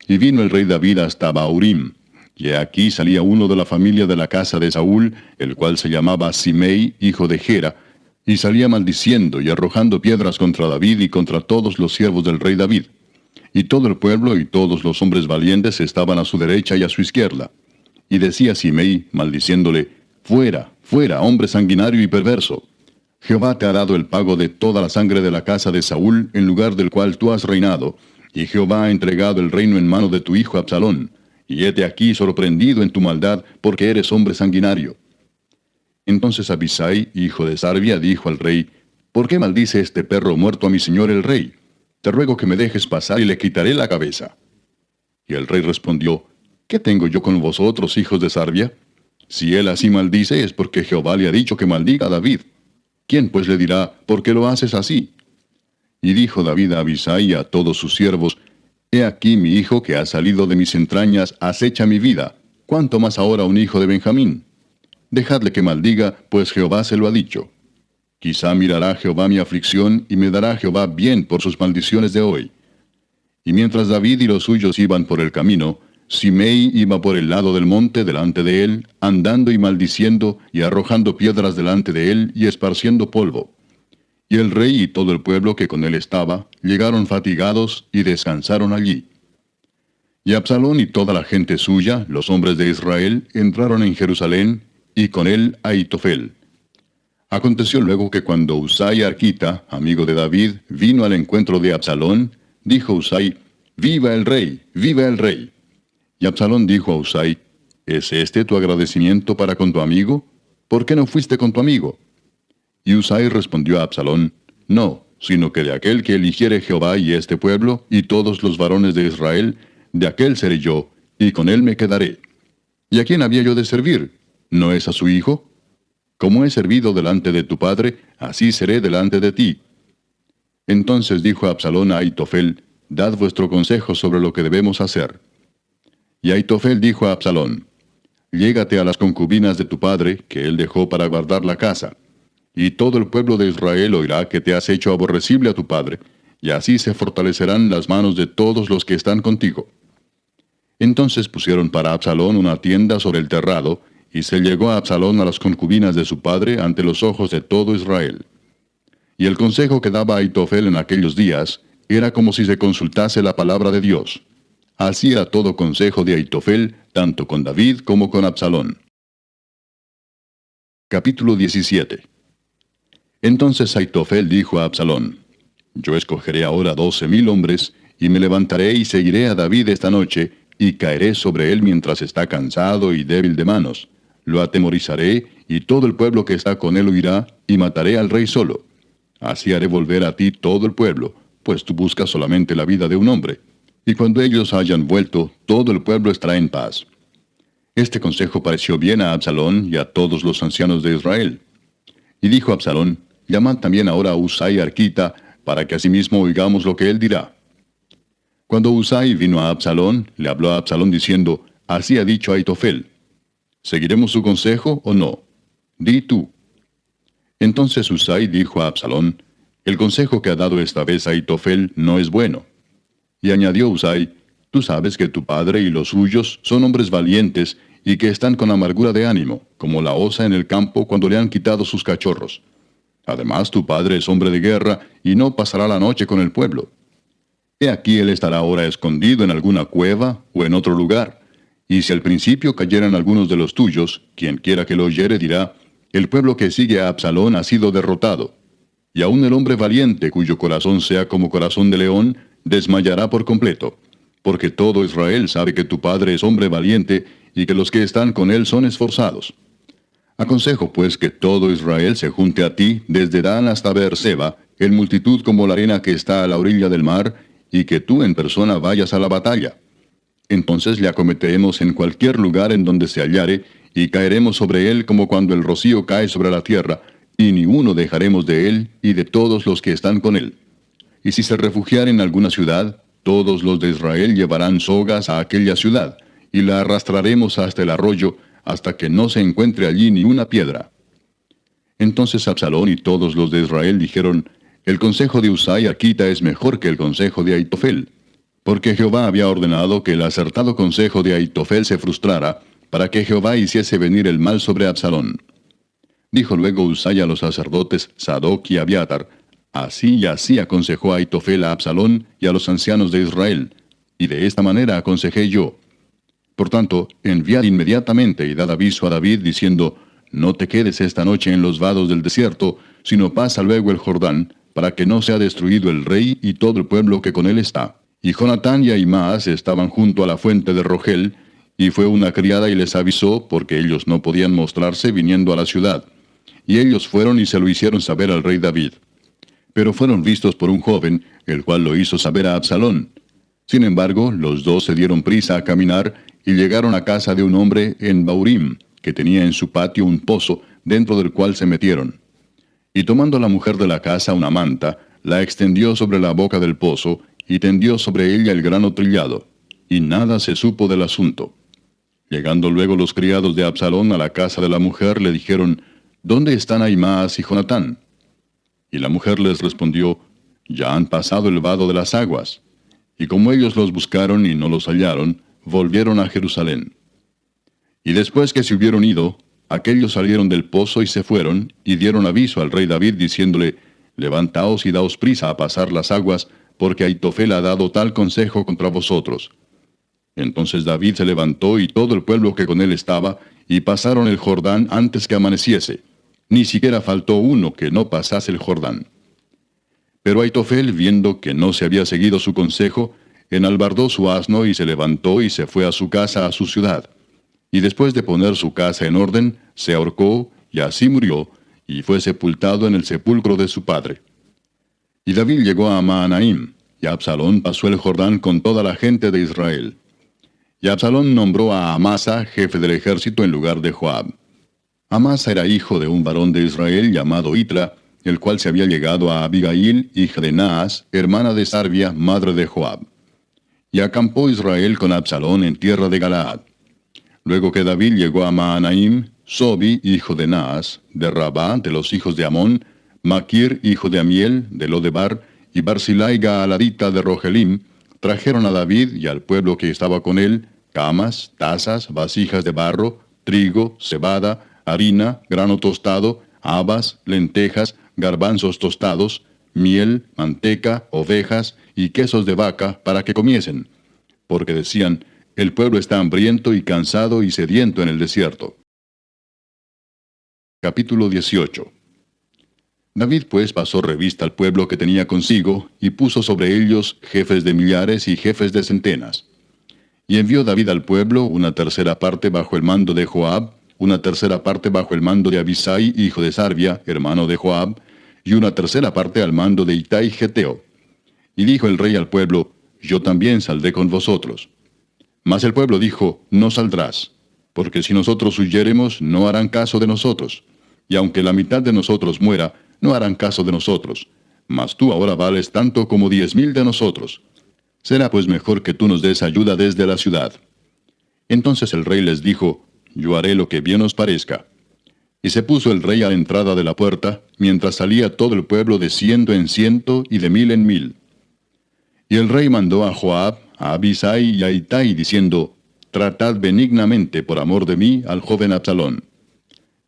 Y vino el rey David hasta Bahurim, y aquí salía uno de la familia de la casa de Saúl, el cual se llamaba Simei, hijo de Gera, y salía maldiciendo y arrojando piedras contra David y contra todos los siervos del rey David. Y todo el pueblo y todos los hombres valientes estaban a su derecha y a su izquierda. Y decía Simei, maldiciéndole: fuera, fuera, hombre sanguinario y perverso. Jehová te ha dado el pago de toda la sangre de la casa de Saúl, en lugar del cual tú has reinado, y Jehová ha entregado el reino en mano de tu hijo Absalón, y hete aquí sorprendido en tu maldad, porque eres hombre sanguinario. Entonces Abisai, hijo de Sarbia, dijo al rey: ¿por qué maldice este perro muerto a mi señor el rey? Te ruego que me dejes pasar y le quitaré la cabeza. Y el rey respondió: ¿qué tengo yo con vosotros, hijos de Sarbia? Si él así maldice, es porque Jehová le ha dicho que maldiga a David. ¿Quién pues le dirá: ¿por qué lo haces así? Y dijo David a Abisai y a todos sus siervos: he aquí mi hijo que ha salido de mis entrañas acecha mi vida, ¿cuánto más ahora un hijo de Benjamín? Dejadle que maldiga, pues Jehová se lo ha dicho. Quizá mirará Jehová mi aflicción, y me dará Jehová bien por sus maldiciones de hoy. Y mientras David y los suyos iban por el camino, Simei iba por el lado del monte delante de él, andando y maldiciendo, y arrojando piedras delante de él, y esparciendo polvo. Y el rey y todo el pueblo que con él estaba, llegaron fatigados, y descansaron allí. Y Absalón y toda la gente suya, los hombres de Israel, entraron en Jerusalén, y con él Ahitofel. Aconteció luego que cuando Husai Arquita, amigo de David, vino al encuentro de Absalón, dijo Husai: «¡Viva el rey! ¡Viva el rey!». Y Absalón dijo a Husai: «¿Es este tu agradecimiento para con tu amigo? ¿Por qué no fuiste con tu amigo?». Y Husai respondió a Absalón: «No, sino que de aquel que eligiere Jehová y este pueblo, y todos los varones de Israel, de aquel seré yo, y con él me quedaré. ¿Y a quién había yo de servir? ¿No es a su hijo? Como he servido delante de tu padre, así seré delante de ti». Entonces dijo Absalón a Ahitofel: «Dad vuestro consejo sobre lo que debemos hacer». Y Ahitofel dijo a Absalón: «Llégate a las concubinas de tu padre, que él dejó para guardar la casa. Y todo el pueblo de Israel oirá que te has hecho aborrecible a tu padre, y así se fortalecerán las manos de todos los que están contigo». Entonces pusieron para Absalón una tienda sobre el terrado, y se llegó a Absalón a las concubinas de su padre ante los ojos de todo Israel. Y el consejo que daba Ahitofel en aquellos días era como si se consultase la palabra de Dios. Así era todo consejo de Ahitofel, tanto con David como con Absalón. Capítulo 17. Entonces Ahitofel dijo a Absalón: «Yo escogeré ahora 12,000 hombres, y me levantaré y seguiré a David esta noche, y caeré sobre él mientras está cansado y débil de manos. Lo atemorizaré, y todo el pueblo que está con él huirá, y mataré al rey solo. Así haré volver a ti todo el pueblo, pues tú buscas solamente la vida de un hombre. Y cuando ellos hayan vuelto, todo el pueblo estará en paz». Este consejo pareció bien a Absalón y a todos los ancianos de Israel. Y dijo Absalón: «Llamad también ahora a Husai Arquita, para que asimismo oigamos lo que él dirá». Cuando Husai vino a Absalón, le habló a Absalón diciendo: «Así ha dicho Ahitofel. ¿Seguiremos su consejo o no? Di tú». Entonces Husai dijo a Absalón: «El consejo que ha dado esta vez Ahitofel no es bueno». Y añadió Husai: «Tú sabes que tu padre y los suyos son hombres valientes, y que están con amargura de ánimo, como la osa en el campo cuando le han quitado sus cachorros. Además tu padre es hombre de guerra, y no pasará la noche con el pueblo. He aquí él estará ahora escondido en alguna cueva o en otro lugar. Y si al principio cayeran algunos de los tuyos, quien quiera que lo oyere dirá: el pueblo que sigue a Absalón ha sido derrotado. Y aun el hombre valiente, cuyo corazón sea como corazón de león, desmayará por completo. Porque todo Israel sabe que tu padre es hombre valiente, y que los que están con él son esforzados. Aconsejo pues que todo Israel se junte a ti desde Dan hasta Beerseba, en multitud como la arena que está a la orilla del mar, y que tú en persona vayas a la batalla. Entonces le acometeremos en cualquier lugar en donde se hallare, y caeremos sobre él como cuando el rocío cae sobre la tierra, y ni uno dejaremos de él y de todos los que están con él. Y si se refugiare en alguna ciudad, todos los de Israel llevarán sogas a aquella ciudad, y la arrastraremos hasta el arroyo, hasta que no se encuentre allí ni una piedra». Entonces Absalón y todos los de Israel dijeron: «El consejo de Husai Arquita es mejor que el consejo de Ahitofel», porque Jehová había ordenado que el acertado consejo de Ahitofel se frustrara, para que Jehová hiciese venir el mal sobre Absalón. Dijo luego Husai a los sacerdotes Sadoc y Abiatar: «Así y así aconsejó Ahitofel a Absalón y a los ancianos de Israel, y de esta manera aconsejé yo. Por tanto, enviad inmediatamente y dad aviso a David, diciendo: no te quedes esta noche en los vados del desierto, sino pasa luego el Jordán, para que no sea destruido el rey y todo el pueblo que con él está». Y Jonatán y Ahimaas estaban junto a la fuente de Rogel, y fue una criada y les avisó, porque ellos no podían mostrarse viniendo a la ciudad. Y ellos fueron y se lo hicieron saber al rey David. Pero fueron vistos por un joven, el cual lo hizo saber a Absalón. Sin embargo, los dos se dieron prisa a caminar, y llegaron a casa de un hombre en Baurim, que tenía en su patio un pozo, dentro del cual se metieron. Y tomando la mujer de la casa una manta, la extendió sobre la boca del pozo, y tendió sobre ella el grano trillado, y nada se supo del asunto. Llegando luego los criados de Absalón a la casa de la mujer, le dijeron: ¿dónde están Ahimaas y Jonatán? Y la mujer les respondió: ya han pasado el vado de las aguas. Y como ellos los buscaron y no los hallaron, volvieron a Jerusalén. Y después que se hubieron ido, aquellos salieron del pozo y se fueron, y dieron aviso al rey David, diciéndole: levantaos y daos prisa a pasar las aguas, porque Ahitofel ha dado tal consejo contra vosotros. Entonces David se levantó y todo el pueblo que con él estaba, y pasaron el Jordán antes que amaneciese. Ni siquiera faltó uno que no pasase el Jordán. Pero Aitofel, viendo que no se había seguido su consejo, enalbardó su asno y se levantó y se fue a su casa, a su ciudad. Y después de poner su casa en orden, se ahorcó, y así murió, y fue sepultado en el sepulcro de su padre. Y David llegó a Mahanaim, y Absalón pasó el Jordán con toda la gente de Israel. Y Absalón nombró a Amasa jefe del ejército en lugar de Joab. Amasa era hijo de un varón de Israel llamado Itra, el cual se había llegado a Abigail, hija de Naas, hermana de Sarvia, madre de Joab. Y acampó Israel con Absalón en tierra de Galaad. Luego que David llegó a Mahanaim, Sobi, hijo de Naas, de Rabá, de los hijos de Amón, Maquir, hijo de Amiel, de Lodebar, y Barzilai Gaaladita de Rogelim, trajeron a David y al pueblo que estaba con él, camas, tazas, vasijas de barro, trigo, cebada, harina, grano tostado, habas, lentejas, garbanzos tostados, miel, manteca, ovejas y quesos de vaca para que comiesen. Porque decían, el pueblo está hambriento y cansado y sediento en el desierto. Capítulo 18. David pues pasó revista al pueblo que tenía consigo, y puso sobre ellos jefes de millares y jefes de centenas. Y envió David al pueblo una tercera parte bajo el mando de Joab, una tercera parte bajo el mando de Abisai, hijo de Sarvia, hermano de Joab, y una tercera parte al mando de Itai Geteo. Y dijo el rey al pueblo, yo también saldré con vosotros. Mas el pueblo dijo, no saldrás, porque si nosotros huyéremos, no harán caso de nosotros. Y aunque la mitad de nosotros muera, no harán caso de nosotros. Mas tú ahora vales tanto como 10,000 de nosotros. Será pues mejor que tú nos des ayuda desde la ciudad. Entonces el rey les dijo, yo haré lo que bien os parezca. Y se puso el rey a la entrada de la puerta, mientras salía todo el pueblo de 100 en 100 y de 1000 en 1000. Y el rey mandó a Joab, a Abisai y a Itai, diciendo, tratad benignamente por amor de mí al joven Absalón.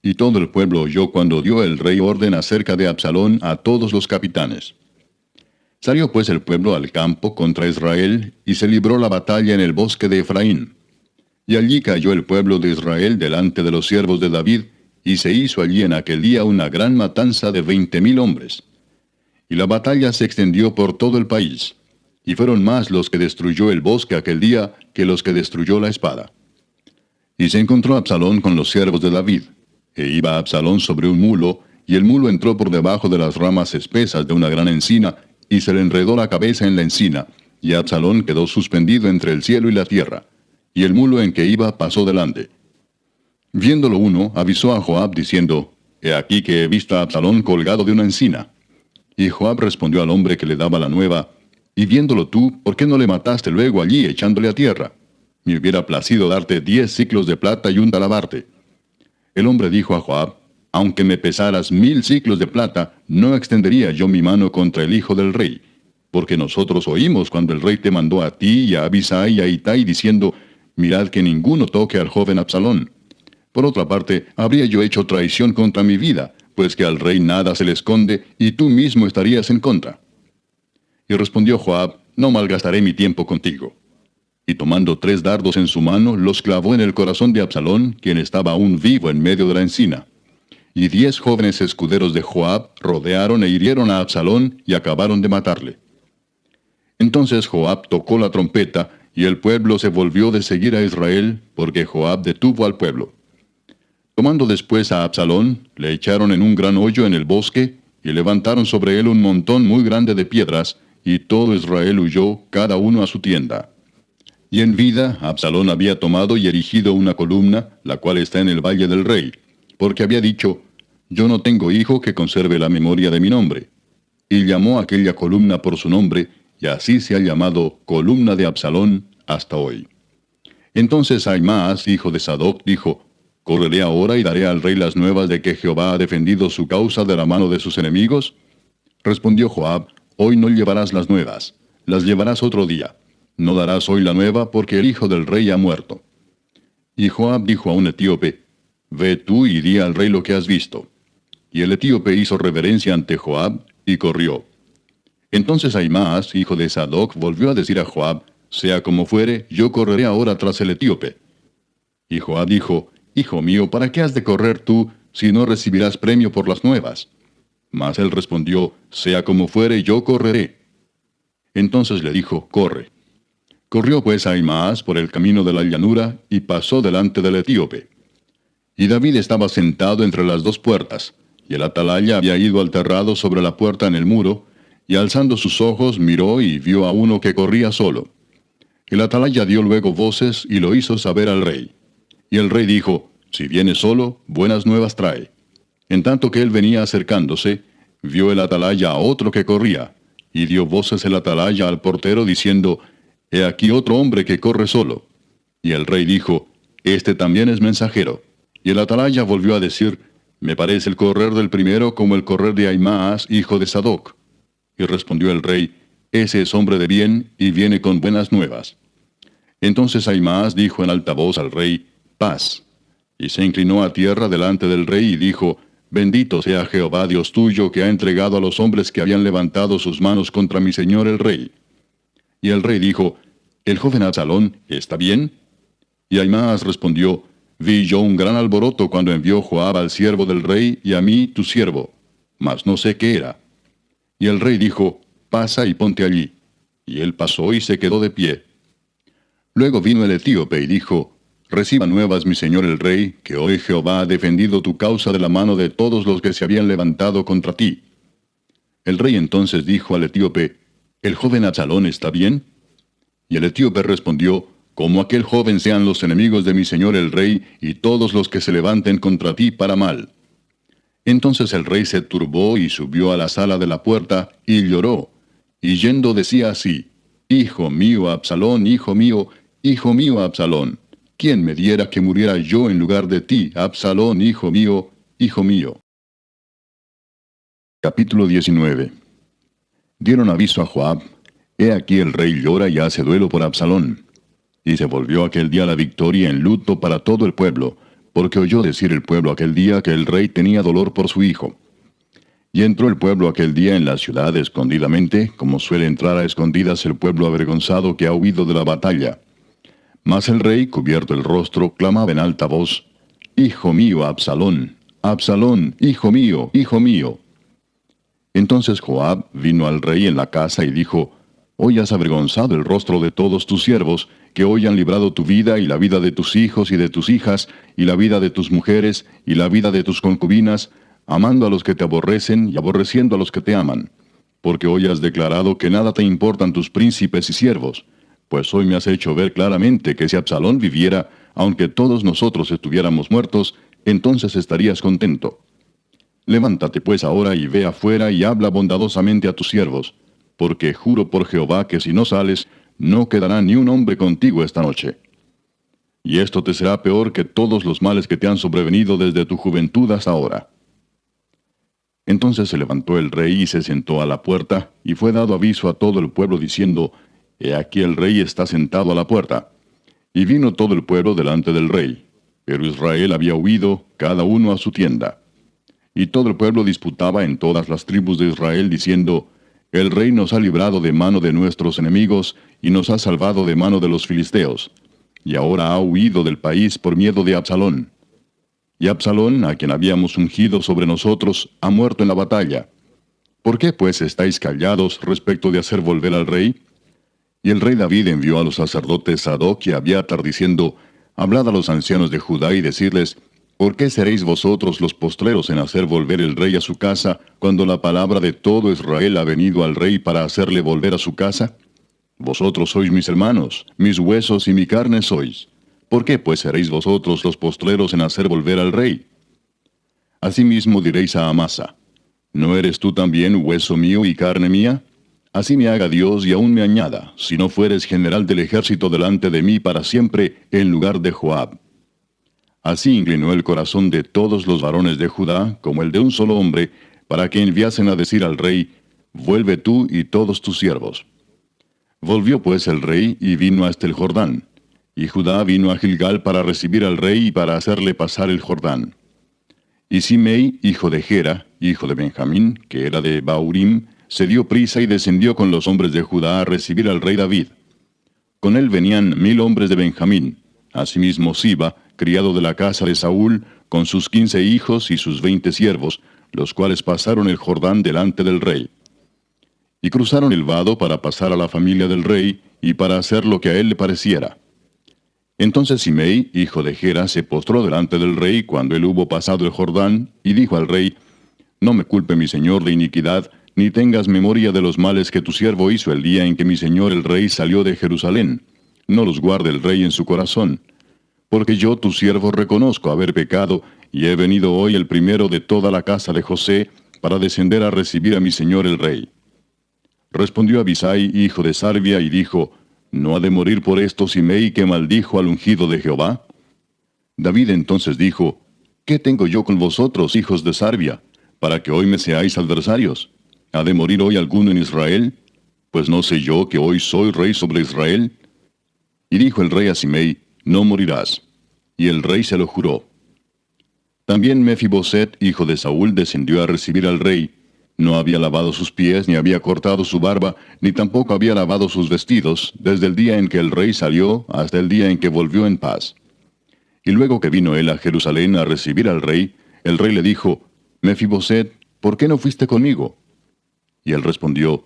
Y todo el pueblo oyó cuando dio el rey orden acerca de Absalón a todos los capitanes. Salió pues el pueblo al campo contra Israel, y se libró la batalla en el bosque de Efraín. Y allí cayó el pueblo de Israel delante de los siervos de David, y se hizo allí en aquel día una gran matanza de 20,000 hombres. Y la batalla se extendió por todo el país, y fueron más los que destruyó el bosque aquel día que los que destruyó la espada. Y se encontró Absalón con los siervos de David. E iba Absalón sobre un mulo, y el mulo entró por debajo de las ramas espesas de una gran encina, y se le enredó la cabeza en la encina, y Absalón quedó suspendido entre el cielo y la tierra, y el mulo en que iba pasó delante. Viéndolo uno, avisó a Joab diciendo, he aquí que he visto a Absalón colgado de una encina. Y Joab respondió al hombre que le daba la nueva, y viéndolo tú, ¿por qué no le mataste luego allí echándole a tierra? Me hubiera placido darte 10 siclos de plata y un talabarte. El hombre dijo a Joab, aunque me pesaras 1000 siclos de plata, no extendería yo mi mano contra el hijo del rey, porque nosotros oímos cuando el rey te mandó a ti y a Abisai y a Itai diciendo, mirad que ninguno toque al joven Absalón. Por otra parte, habría yo hecho traición contra mi vida, pues que al rey nada se le esconde, y tú mismo estarías en contra. Y respondió Joab, no malgastaré mi tiempo contigo. Y tomando 3 dardos en su mano, los clavó en el corazón de Absalón, quien estaba aún vivo en medio de la encina. Y 10 jóvenes escuderos de Joab rodearon e hirieron a Absalón y acabaron de matarle. Entonces Joab tocó la trompeta, y el pueblo se volvió de seguir a Israel, porque Joab detuvo al pueblo. Tomando después a Absalón, le echaron en un gran hoyo en el bosque, y levantaron sobre él un montón muy grande de piedras, y todo Israel huyó, cada uno a su tienda. Y en vida, Absalón había tomado y erigido una columna, la cual está en el valle del rey, porque había dicho, yo no tengo hijo que conserve la memoria de mi nombre. Y llamó aquella columna por su nombre, y así se ha llamado columna de Absalón hasta hoy. Entonces Ahimaas, hijo de Sadoc, dijo, ¿correré ahora y daré al rey las nuevas de que Jehová ha defendido su causa de la mano de sus enemigos? Respondió Joab, hoy no llevarás las nuevas, las llevarás otro día. No darás hoy la nueva, porque el hijo del rey ha muerto. Y Joab dijo a un etíope, ve tú y di al rey lo que has visto. Y el etíope hizo reverencia ante Joab, y corrió. Entonces Ahimaas, hijo de Sadoc, volvió a decir a Joab, sea como fuere, yo correré ahora tras el etíope. Y Joab dijo, hijo mío, ¿para qué has de correr tú, si no recibirás premio por las nuevas. Mas él respondió, sea como fuere, yo correré. Entonces le dijo, corre. Corrió pues Ahimaas por el camino de la llanura, y pasó delante del etíope. Y David estaba sentado entre las dos puertas, y el atalaya había ido al terrado sobre la puerta en el muro, y alzando sus ojos miró y vio a uno que corría solo. El atalaya dio luego voces y lo hizo saber al rey. Y el rey dijo, si viene solo, buenas nuevas trae. En tanto que él venía acercándose, vio el atalaya a otro que corría, y dio voces el atalaya al portero diciendo, he aquí otro hombre que corre solo. Y el rey dijo, este también es mensajero. Y el atalaya volvió a decir, me parece el correr del primero como el correr de Ahimaas, hijo de Sadoc. Y respondió el rey, ese es hombre de bien, y viene con buenas nuevas. Entonces Ahimaas dijo en alta voz al rey, paz. Y se inclinó a tierra delante del rey y dijo, bendito sea Jehová Dios tuyo, que ha entregado a los hombres que habían levantado sus manos contra mi señor el rey. Y el rey dijo, ¿el joven Absalón está bien? Y Ahimaas respondió, vi yo un gran alboroto cuando envió Joab al siervo del rey y a mí tu siervo, mas no sé qué era. Y el rey dijo, pasa y ponte allí. Y él pasó y se quedó de pie. Luego vino el etíope y dijo, reciba nuevas mi señor el rey, que hoy Jehová ha defendido tu causa de la mano de todos los que se habían levantado contra ti. El rey entonces dijo al etíope, ¿el joven Absalón está bien? Y el etíope respondió, como aquel joven sean los enemigos de mi señor el rey, y todos los que se levanten contra ti para mal. Entonces el rey se turbó y subió a la sala de la puerta, y lloró, y yendo decía así, hijo mío Absalón, hijo mío Absalón, ¿quién me diera que muriera yo en lugar de ti, Absalón, hijo mío, hijo mío? Capítulo 19. Dieron aviso a Joab, he aquí el rey llora y hace duelo por Absalón. Y se volvió aquel día la victoria en luto para todo el pueblo, porque oyó decir el pueblo aquel día que el rey tenía dolor por su hijo. Y entró el pueblo aquel día en la ciudad escondidamente, como suele entrar a escondidas el pueblo avergonzado que ha huido de la batalla. Mas el rey, cubierto el rostro, clamaba en alta voz, hijo mío Absalón, Absalón, hijo mío, hijo mío. Entonces Joab vino al rey en la casa y dijo, hoy has avergonzado el rostro de todos tus siervos, que hoy han librado tu vida y la vida de tus hijos y de tus hijas, y la vida de tus mujeres y la vida de tus concubinas, amando a los que te aborrecen y aborreciendo a los que te aman. Porque hoy has declarado que nada te importan tus príncipes y siervos, pues hoy me has hecho ver claramente que si Absalón viviera, aunque todos nosotros estuviéramos muertos, entonces estarías contento. Levántate pues ahora y ve afuera y habla bondadosamente a tus siervos, porque juro por Jehová que si no sales, no quedará ni un hombre contigo esta noche. Y esto te será peor que todos los males que te han sobrevenido desde tu juventud hasta ahora. Entonces se levantó el rey y se sentó a la puerta, y fue dado aviso a todo el pueblo diciendo, he aquí el rey está sentado a la puerta. Y vino todo el pueblo delante del rey, pero Israel había huido, cada uno a su tienda. Y todo el pueblo disputaba en todas las tribus de Israel, diciendo, el rey nos ha librado de mano de nuestros enemigos, y nos ha salvado de mano de los filisteos, y ahora ha huido del país por miedo de Absalón. Y Absalón, a quien habíamos ungido sobre nosotros, ha muerto en la batalla. ¿Por qué pues estáis callados respecto de hacer volver al rey? Y el rey David envió a los sacerdotes Sadoc y Abiatar diciendo, hablad a los ancianos de Judá y decirles, ¿por qué seréis vosotros los postreros en hacer volver el rey a su casa, cuando la palabra de todo Israel ha venido al rey para hacerle volver a su casa? Vosotros sois mis hermanos, mis huesos y mi carne sois. ¿Por qué pues seréis vosotros los postreros en hacer volver al rey? Asimismo diréis a Amasa, ¿no eres tú también hueso mío y carne mía? Así me haga Dios y aún me añada, si no fueres general del ejército delante de mí para siempre, en lugar de Joab. Así inclinó el corazón de todos los varones de Judá, como el de un solo hombre, para que enviasen a decir al rey, vuelve tú y todos tus siervos. Volvió pues el rey y vino hasta el Jordán, y Judá vino a Gilgal para recibir al rey y para hacerle pasar el Jordán. Y Simei, hijo de Gera, hijo de Benjamín, que era de Baurim, se dio prisa y descendió con los hombres de Judá a recibir al rey David. Con él venían 1000 hombres de Benjamín, asimismo Siba, criado de la casa de Saúl, con sus 15 hijos y sus 20 siervos, los cuales pasaron el Jordán delante del rey. Y cruzaron el vado para pasar a la familia del rey, y para hacer lo que a él le pareciera. Entonces Simei, hijo de Gera, se postró delante del rey cuando él hubo pasado el Jordán, y dijo al rey: No me culpe mi señor de iniquidad, ni tengas memoria de los males que tu siervo hizo el día en que mi señor el rey salió de Jerusalén. No los guarde el rey en su corazón. Porque yo, tu siervo, reconozco haber pecado, y he venido hoy el primero de toda la casa de José, para descender a recibir a mi señor el rey. Respondió Abisai, hijo de Sarvia, y dijo: ¿No ha de morir por esto Simei, que maldijo al ungido de Jehová? David entonces dijo: ¿Qué tengo yo con vosotros, hijos de Sarvia, para que hoy me seáis adversarios? ¿Ha de morir hoy alguno en Israel? Pues no sé yo que hoy soy rey sobre Israel. Y dijo el rey a Simei: No morirás. Y el rey se lo juró. También Mefiboset, hijo de Saúl, descendió a recibir al rey. No había lavado sus pies, ni había cortado su barba, ni tampoco había lavado sus vestidos, desde el día en que el rey salió hasta el día en que volvió en paz. Y luego que vino él a Jerusalén a recibir al rey, el rey le dijo: Mefiboset, ¿por qué no fuiste conmigo? Y él respondió: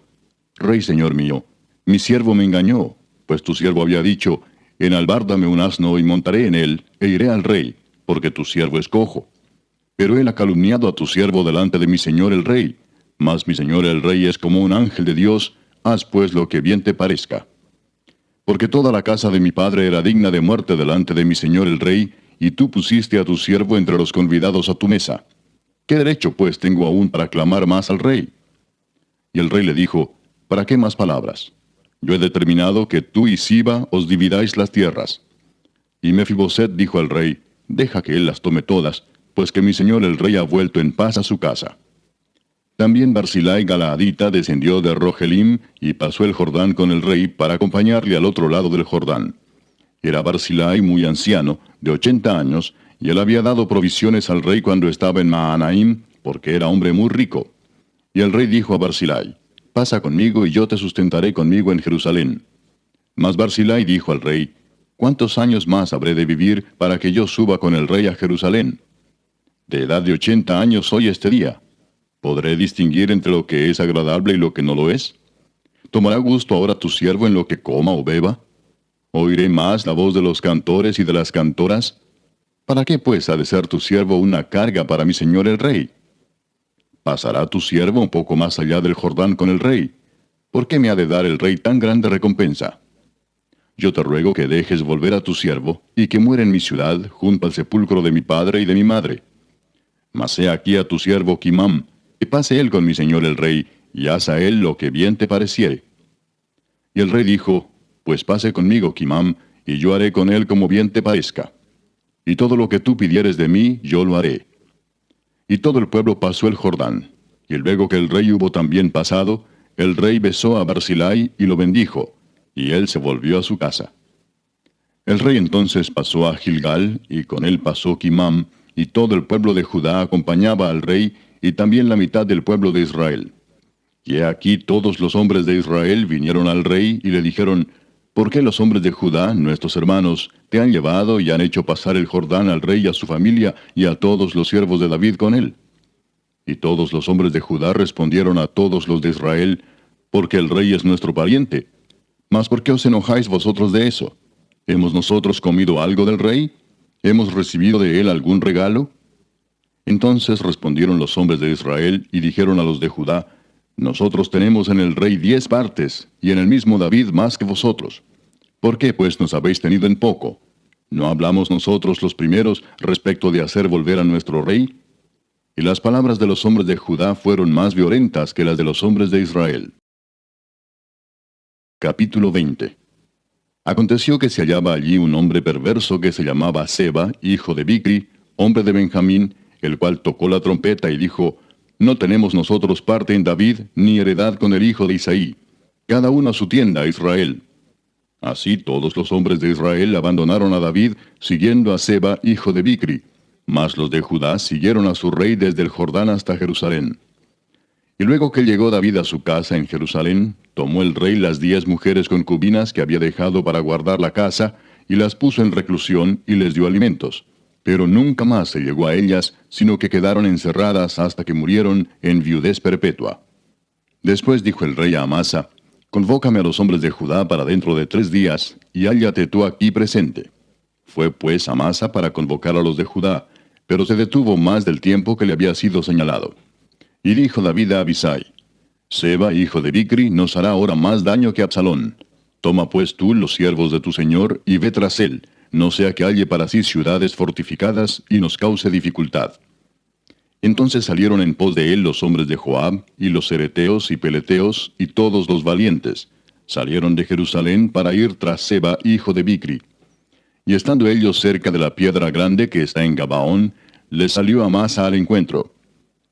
Rey señor mío, mi siervo me engañó, pues tu siervo había dicho: Enalbárdame un asno y montaré en él, e iré al rey, porque tu siervo es cojo. Pero él ha calumniado a tu siervo delante de mi señor el rey. Mas mi señor el rey es como un ángel de Dios, haz pues lo que bien te parezca. Porque toda la casa de mi padre era digna de muerte delante de mi señor el rey, y tú pusiste a tu siervo entre los convidados a tu mesa. ¿Qué derecho pues tengo aún para clamar más al rey? Y el rey le dijo: ¿Para qué más palabras? Yo he determinado que tú y Siba os dividáis las tierras. Y Mefiboset dijo al rey: Deja que él las tome todas, pues que mi señor el rey ha vuelto en paz a su casa. También Barzillai Galaadita descendió de Rogelim y pasó el Jordán con el rey para acompañarle al otro lado del Jordán. Era Barzillai muy anciano, de 80 años, y él había dado provisiones al rey cuando estaba en Mahanaim, porque era hombre muy rico. Y el rey dijo a Barzillai: Pasa conmigo y yo te sustentaré conmigo en Jerusalén. Mas Barzillai dijo al rey: ¿Cuántos años más habré de vivir para que yo suba con el rey a Jerusalén? De edad de 80 años soy este día. ¿Podré distinguir entre lo que es agradable y lo que no lo es? ¿Tomará gusto ahora tu siervo en lo que coma o beba? ¿Oiré más la voz de los cantores y de las cantoras? ¿Para qué pues ha de ser tu siervo una carga para mi señor el rey? ¿Pasará tu siervo un poco más allá del Jordán con el rey? ¿Por qué me ha de dar el rey tan grande recompensa? Yo te ruego que dejes volver a tu siervo, y que muera en mi ciudad, junto al sepulcro de mi padre y de mi madre. Mas he aquí a tu siervo Kimam, que pase él con mi señor el rey, y haz a él lo que bien te pareciere. Y el rey dijo: Pues pase conmigo Kimam, y yo haré con él como bien te parezca. Y todo lo que tú pidieres de mí, yo lo haré. Y todo el pueblo pasó el Jordán. Y luego que el rey hubo también pasado, el rey besó a Barzillai y lo bendijo, y él se volvió a su casa. El rey entonces pasó a Gilgal, y con él pasó Kimam, y todo el pueblo de Judá acompañaba al rey, y también la mitad del pueblo de Israel. Y he aquí todos los hombres de Israel vinieron al rey, y le dijeron: ¿Por qué los hombres de Judá, nuestros hermanos, te han llevado y han hecho pasar el Jordán al rey y a su familia, y a todos los siervos de David con él? Y todos los hombres de Judá respondieron a todos los de Israel: Porque el rey es nuestro pariente. Mas ¿por qué os enojáis vosotros de eso? ¿Hemos nosotros comido algo del rey? ¿Hemos recibido de él algún regalo? Entonces respondieron los hombres de Israel y dijeron a los de Judá: Nosotros tenemos en el rey 10 partes, y en el mismo David más que vosotros. ¿Por qué pues nos habéis tenido en poco? ¿No hablamos nosotros los primeros respecto de hacer volver a nuestro rey? Y las palabras de los hombres de Judá fueron más violentas que las de los hombres de Israel. Capítulo 20. Aconteció que se hallaba allí un hombre perverso que se llamaba Seba, hijo de Bicri, hombre de Benjamín, el cual tocó la trompeta y dijo: No tenemos nosotros parte en David, ni heredad con el hijo de Isaí. Cada uno a su tienda, Israel. Así todos los hombres de Israel abandonaron a David, siguiendo a Seba, hijo de Bicri. Mas los de Judá siguieron a su rey desde el Jordán hasta Jerusalén. Y luego que llegó David a su casa en Jerusalén, tomó el rey las 10 mujeres concubinas que había dejado para guardar la casa, y las puso en reclusión y les dio alimentos. Pero nunca más se llegó a ellas, sino que quedaron encerradas hasta que murieron en viudez perpetua. Después dijo el rey a Amasa: «Convócame a los hombres de Judá para dentro de 3 días, y hállate tú aquí presente». Fue pues Amasa para convocar a los de Judá, pero se detuvo más del tiempo que le había sido señalado. Y dijo David a Abisai: «Seba, hijo de Bicri, nos hará ahora más daño que Absalón. Toma pues tú los siervos de tu señor y ve tras él, no sea que halle para sí ciudades fortificadas y nos cause dificultad». Entonces salieron en pos de él los hombres de Joab, y los cereteos y peleteos, y todos los valientes. Salieron de Jerusalén para ir tras Seba, hijo de Bicri. Y estando ellos cerca de la piedra grande que está en Gabaón, les salió Amasa al encuentro.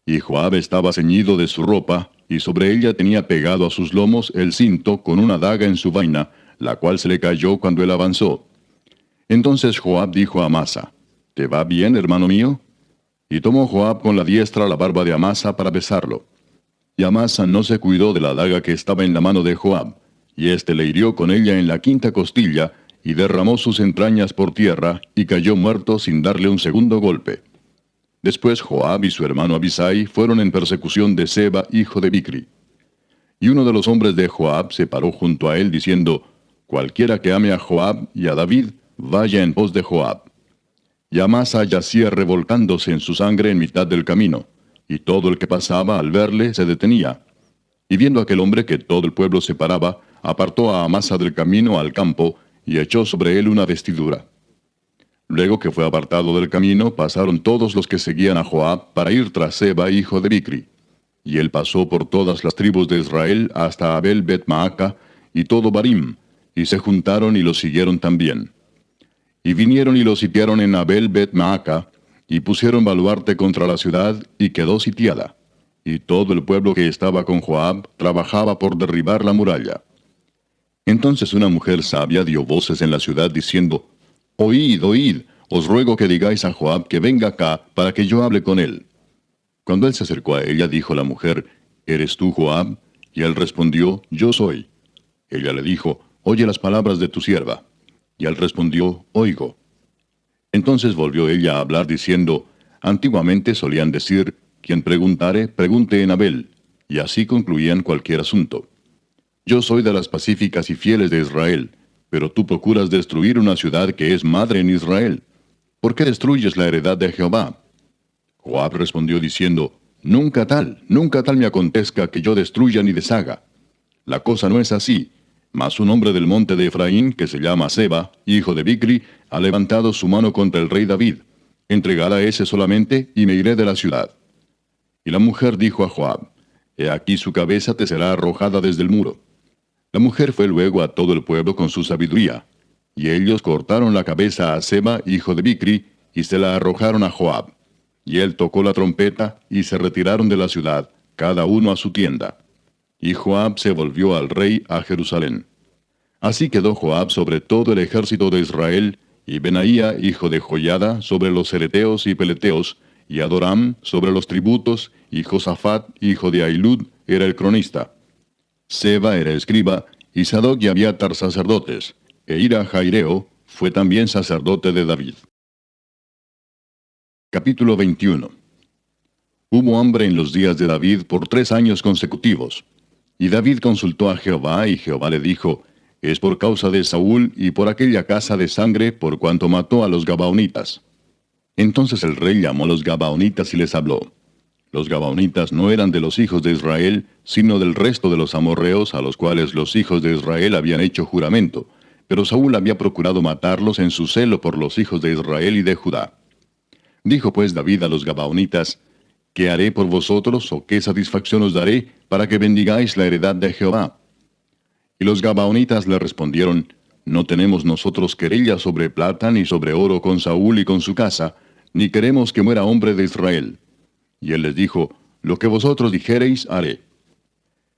Y Joab estaba ceñido de su ropa, y sobre ella tenía pegado a sus lomos el cinto con una daga en su vaina, la cual se le cayó cuando él avanzó. Entonces Joab dijo a Amasa: «¿Te va bien, hermano mío?». Y tomó Joab con la diestra la barba de Amasa para besarlo. Y Amasa no se cuidó de la daga que estaba en la mano de Joab, y éste le hirió con ella en la 5ª costilla, y derramó sus entrañas por tierra, y cayó muerto sin darle un segundo golpe. Después Joab y su hermano Abisai fueron en persecución de Seba, hijo de Bicri. Y uno de los hombres de Joab se paró junto a él, diciendo: «Cualquiera que ame a Joab y a David, vaya en pos de Joab». Y Amasa yacía revolcándose en su sangre en mitad del camino, y todo el que pasaba al verle se detenía. Y viendo aquel hombre que todo el pueblo se paraba, apartó a Amasa del camino al campo, y echó sobre él una vestidura. Luego que fue apartado del camino, pasaron todos los que seguían a Joab para ir tras Seba, hijo de Bicri. Y él pasó por todas las tribus de Israel hasta Abel Bet-Maaca y todo Barim, y se juntaron y lo siguieron también. Y vinieron y lo sitiaron en Abel Bet-Maaca, y pusieron baluarte contra la ciudad, y quedó sitiada. Y todo el pueblo que estaba con Joab trabajaba por derribar la muralla. Entonces una mujer sabia dio voces en la ciudad diciendo: «Oíd, oíd, os ruego que digáis a Joab que venga acá para que yo hable con él». Cuando él se acercó a ella, dijo la mujer: «¿Eres tú Joab?». Y él respondió: «Yo soy». Ella le dijo: «Oye las palabras de tu sierva». Y él respondió: «Oigo». Entonces volvió ella a hablar diciendo: «Antiguamente solían decir: quien preguntare, pregunte en Abel», y así concluían cualquier asunto. Yo soy de las pacíficas y fieles de Israel, pero tú procuras destruir una ciudad que es madre en Israel. ¿Por qué destruyes la heredad de Jehová? Joab respondió diciendo: nunca tal me acontezca que yo destruya ni deshaga. La cosa no es así, mas un hombre del monte de Efraín, que se llama Seba, hijo de Bicri, ha levantado su mano contra el rey David. Entregad a ese solamente, y me iré de la ciudad. Y la mujer dijo a Joab: he aquí su cabeza te será arrojada desde el muro. La mujer fue luego a todo el pueblo con su sabiduría, y ellos cortaron la cabeza a Seba, hijo de Bicri, y se la arrojaron a Joab. Y él tocó la trompeta, y se retiraron de la ciudad, cada uno a su tienda. Y Joab se volvió al rey a Jerusalén. Así quedó Joab sobre todo el ejército de Israel, y Benaía, hijo de Joiada, sobre los cereteos y peleteos, y Adoram sobre los tributos, y Josafat, hijo de Ahilud, era el cronista. Seba era escriba, y Sadoc y Abiatar sacerdotes, e Ira Jaireo fue también sacerdote de David. Capítulo 21. Hubo hambre en los días de David por 3 años consecutivos. Y David consultó a Jehová, y Jehová le dijo: es por causa de Saúl y por aquella casa de sangre, por cuanto mató a los Gabaonitas. Entonces el rey llamó a los Gabaonitas y les habló. Los Gabaonitas no eran de los hijos de Israel, sino del resto de los amorreos, a los cuales los hijos de Israel habían hecho juramento, pero Saúl había procurado matarlos en su celo por los hijos de Israel y de Judá. Dijo pues David a los Gabaonitas: ¿qué haré por vosotros, o qué satisfacción os daré, para que bendigáis la heredad de Jehová? Y los Gabaonitas le respondieron: no tenemos nosotros querella sobre plata ni sobre oro con Saúl y con su casa, ni queremos que muera hombre de Israel. Y él les dijo: lo que vosotros dijereis haré.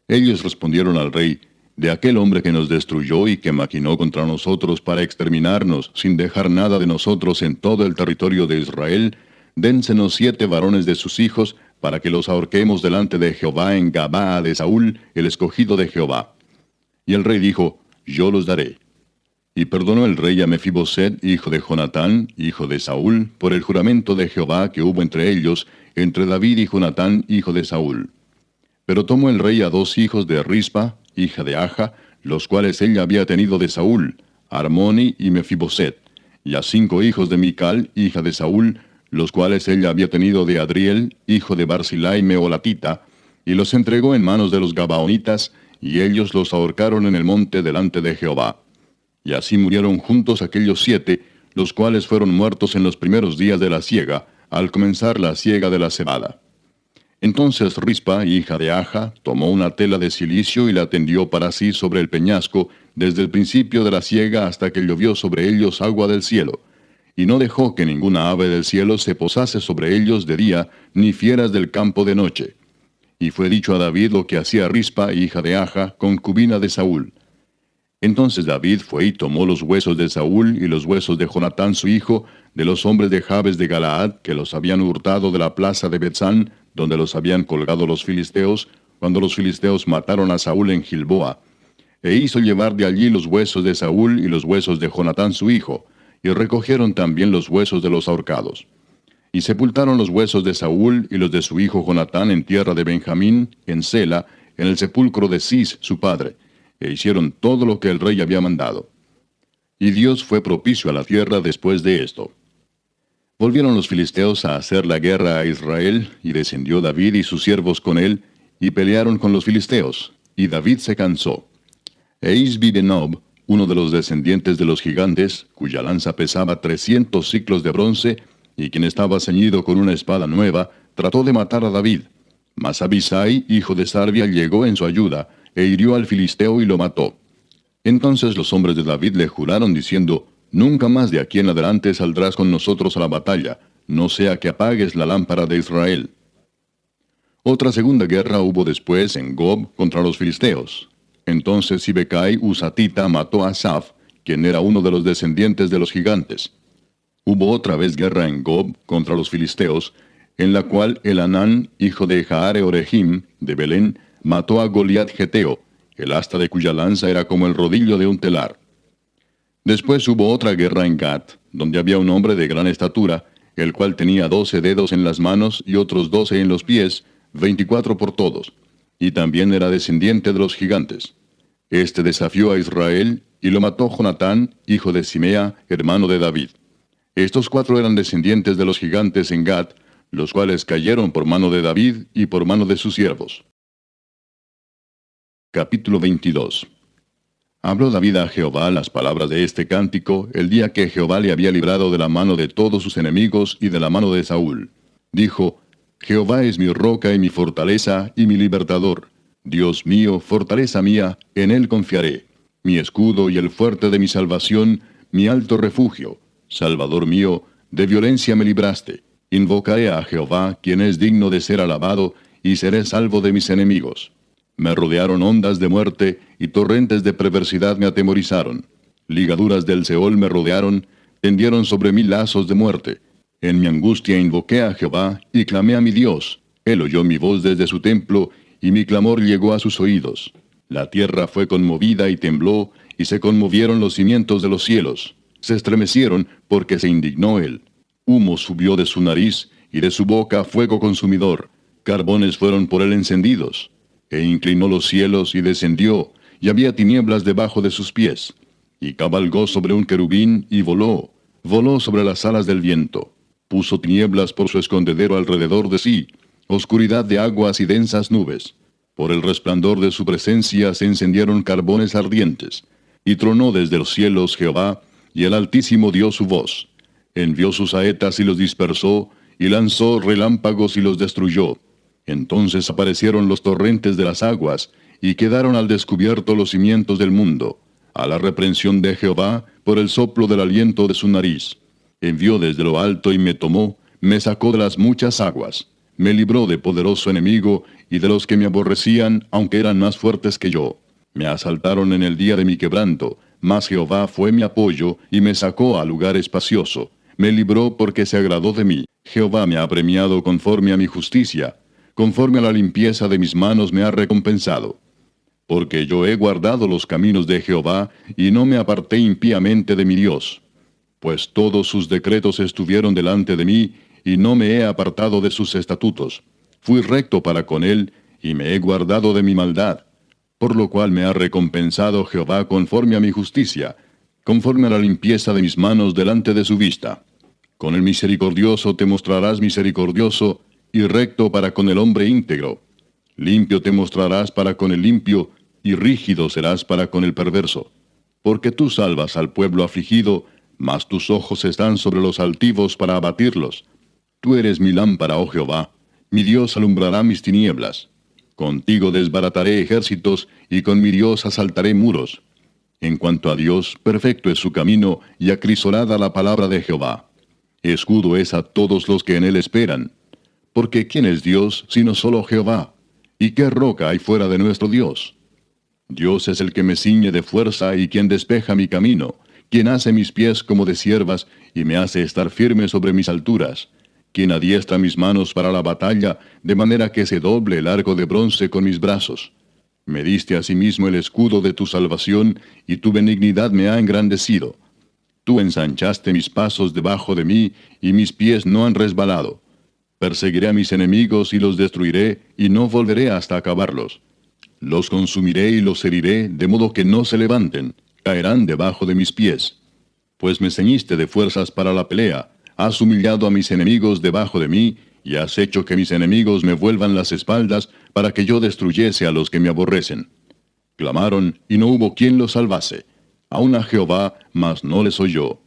Ellos respondieron al rey: de aquel hombre que nos destruyó y que maquinó contra nosotros para exterminarnos, sin dejar nada de nosotros en todo el territorio de Israel, dénsenos 7 varones de sus hijos, para que los ahorquemos delante de Jehová en Gabaa de Saúl, el escogido de Jehová. Y el rey dijo: yo los daré. Y perdonó el rey a Mefiboset, hijo de Jonatán, hijo de Saúl, por el juramento de Jehová que hubo entre ellos, entre David y Jonatán, hijo de Saúl. Pero tomó el rey a 2 hijos de Rispa, hija de Aja, los cuales él había tenido de Saúl, Armoni y Mefiboset, y a 5 hijos de Mical, hija de Saúl, los cuales él había tenido de Adriel, hijo de Barzillai Meolatita, y los entregó en manos de los Gabaonitas, y ellos los ahorcaron en el monte delante de Jehová. Y así murieron juntos aquellos 7, los cuales fueron muertos en los primeros días de la siega, al comenzar la siega de la cebada. Entonces Rispa, hija de Aja, tomó una tela de cilicio y la tendió para sí sobre el peñasco, desde el principio de la siega hasta que llovió sobre ellos agua del cielo. Y no dejó que ninguna ave del cielo se posase sobre ellos de día, ni fieras del campo de noche. Y fue dicho a David lo que hacía Rispa, hija de Aja, concubina de Saúl. Entonces David fue y tomó los huesos de Saúl y los huesos de Jonatán su hijo, de los hombres de Jabes de Galaad, que los habían hurtado de la plaza de Betzán, donde los habían colgado los filisteos, cuando los filisteos mataron a Saúl en Gilboa. E hizo llevar de allí los huesos de Saúl y los huesos de Jonatán su hijo, y recogieron también los huesos de los ahorcados. Y sepultaron los huesos de Saúl y los de su hijo Jonatán en tierra de Benjamín, en Sela, en el sepulcro de Cis su padre, e hicieron todo lo que el rey había mandado. Y Dios fue propicio a la tierra después de esto. Volvieron los filisteos a hacer la guerra a Israel, y descendió David y sus siervos con él, y pelearon con los filisteos, y David se cansó. E Isbi-Benob, uno de los descendientes de los gigantes, cuya lanza pesaba 300 siclos de bronce, y quien estaba ceñido con una espada nueva, trató de matar a David. Mas Abisai, hijo de Sarbia, llegó en su ayuda, e hirió al filisteo y lo mató. Entonces los hombres de David le juraron diciendo: Nunca más de aquí en adelante saldrás con nosotros a la batalla, no sea que apagues la lámpara de Israel. Otra segunda guerra hubo después en Gob contra los filisteos. Entonces Sibecai Husatita mató a Asaph, quien era uno de los descendientes de los gigantes. Hubo otra vez guerra en Gob contra los filisteos, en la cual Elhanán, hijo de Jaare Orehim, de Belén, mató a Goliat Geteo, el asta de cuya lanza era como el rodillo de un telar. Después hubo otra guerra en Gat, donde había un hombre de gran estatura, el cual tenía 12 dedos en las manos y otros 12 en los pies, 24 por todos, y también era descendiente de los gigantes. Este desafió a Israel, y lo mató Jonatán, hijo de Simea, hermano de David. Estos 4 eran descendientes de los gigantes en Gat, los cuales cayeron por mano de David y por mano de sus siervos. Capítulo 22. Habló David a Jehová las palabras de este cántico el día que Jehová le había librado de la mano de todos sus enemigos y de la mano de Saúl. Dijo: Jehová es mi roca y mi fortaleza y mi libertador. Dios mío, fortaleza mía, en él confiaré. Mi escudo y el fuerte de mi salvación, mi alto refugio. Salvador mío, de violencia me libraste. Invocaré a Jehová, quien es digno de ser alabado, y seré salvo de mis enemigos. Me rodearon ondas de muerte, y torrentes de perversidad me atemorizaron. Ligaduras del Seol me rodearon, tendieron sobre mí lazos de muerte. En mi angustia invoqué a Jehová, y clamé a mi Dios. Él oyó mi voz desde su templo, y mi clamor llegó a sus oídos. La tierra fue conmovida y tembló, y se conmovieron los cimientos de los cielos. Se estremecieron, porque se indignó él. Humo subió de su nariz, y de su boca fuego consumidor. Carbones fueron por él encendidos. E inclinó los cielos y descendió, y había tinieblas debajo de sus pies. Y cabalgó sobre un querubín y voló sobre las alas del viento. Puso tinieblas por su escondedero alrededor de sí, oscuridad de aguas y densas nubes. Por el resplandor de su presencia se encendieron carbones ardientes. Y tronó desde los cielos Jehová, y el Altísimo dio su voz. Envió sus saetas y los dispersó, y lanzó relámpagos y los destruyó. Entonces aparecieron los torrentes de las aguas, y quedaron al descubierto los cimientos del mundo, a la reprensión de Jehová, por el soplo del aliento de su nariz. Envió desde lo alto y me tomó, me sacó de las muchas aguas, me libró de poderoso enemigo, y de los que me aborrecían, aunque eran más fuertes que yo. Me asaltaron en el día de mi quebranto, mas Jehová fue mi apoyo, y me sacó a lugar espacioso. Me libró porque se agradó de mí. Jehová me ha premiado conforme a mi justicia. Conforme a la limpieza de mis manos me ha recompensado. Porque yo he guardado los caminos de Jehová, y no me aparté impíamente de mi Dios. Pues todos sus decretos estuvieron delante de mí, y no me he apartado de sus estatutos. Fui recto para con él, y me he guardado de mi maldad. Por lo cual me ha recompensado Jehová conforme a mi justicia, conforme a la limpieza de mis manos delante de su vista. Con el misericordioso te mostrarás misericordioso, y recto para con el hombre íntegro. Limpio te mostrarás para con el limpio, y rígido serás para con el perverso. Porque tú salvas al pueblo afligido, mas tus ojos están sobre los altivos para abatirlos. Tú eres mi lámpara, oh Jehová, mi Dios alumbrará mis tinieblas. Contigo desbarataré ejércitos, y con mi Dios asaltaré muros. En cuanto a Dios, perfecto es su camino, y acrisolada la palabra de Jehová. Escudo es a todos los que en él esperan. Porque ¿quién es Dios, sino solo Jehová? ¿Y qué roca hay fuera de nuestro Dios? Dios es el que me ciñe de fuerza, y quien despeja mi camino, quien hace mis pies como de ciervas, y me hace estar firme sobre mis alturas, quien adiestra mis manos para la batalla, de manera que se doble el arco de bronce con mis brazos. Me diste asimismo el escudo de tu salvación, y tu benignidad me ha engrandecido. Tú ensanchaste mis pasos debajo de mí, y mis pies no han resbalado. Perseguiré a mis enemigos y los destruiré, y no volveré hasta acabarlos. Los consumiré y los heriré, de modo que no se levanten, caerán debajo de mis pies. Pues me ceñiste de fuerzas para la pelea, has humillado a mis enemigos debajo de mí, y has hecho que mis enemigos me vuelvan las espaldas, para que yo destruyese a los que me aborrecen. Clamaron, y no hubo quien los salvase. Aun a Jehová, mas no les oyó.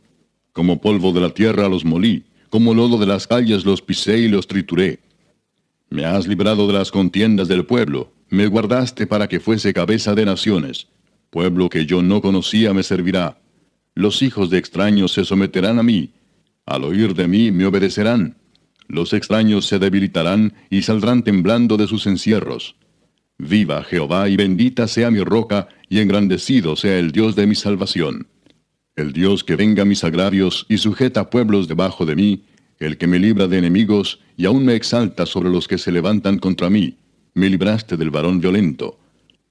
Como polvo de la tierra los molí, como lodo de las calles los pisé y los trituré. Me has librado de las contiendas del pueblo, me guardaste para que fuese cabeza de naciones. Pueblo que yo no conocía me servirá. Los hijos de extraños se someterán a mí. Al oír de mí me obedecerán. Los extraños se debilitarán y saldrán temblando de sus encierros. Viva Jehová y bendita sea mi roca, y engrandecido sea el Dios de mi salvación. El Dios que venga mis agravios y sujeta pueblos debajo de mí, el que me libra de enemigos y aún me exalta sobre los que se levantan contra mí. Me libraste del varón violento.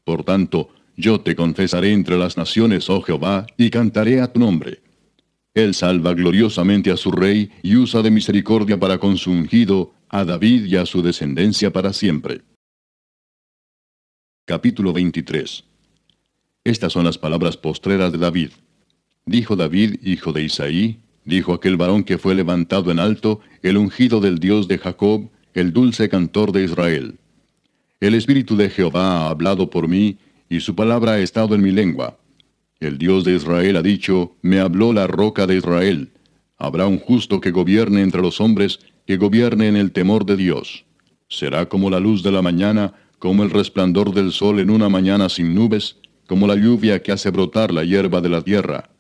Por tanto, yo te confesaré entre las naciones, oh Jehová, y cantaré a tu nombre. Él salva gloriosamente a su rey, y usa de misericordia para con su ungido, a David y a su descendencia para siempre. Capítulo 23. Estas son las palabras postreras de David. Dijo David, hijo de Isaí, dijo aquel varón que fue levantado en alto, el ungido del Dios de Jacob, el dulce cantor de Israel. El Espíritu de Jehová ha hablado por mí, y su palabra ha estado en mi lengua. El Dios de Israel ha dicho, me habló la roca de Israel. Habrá un justo que gobierne entre los hombres, que gobierne en el temor de Dios. Será como la luz de la mañana, como el resplandor del sol en una mañana sin nubes, como la lluvia que hace brotar la hierba de la tierra.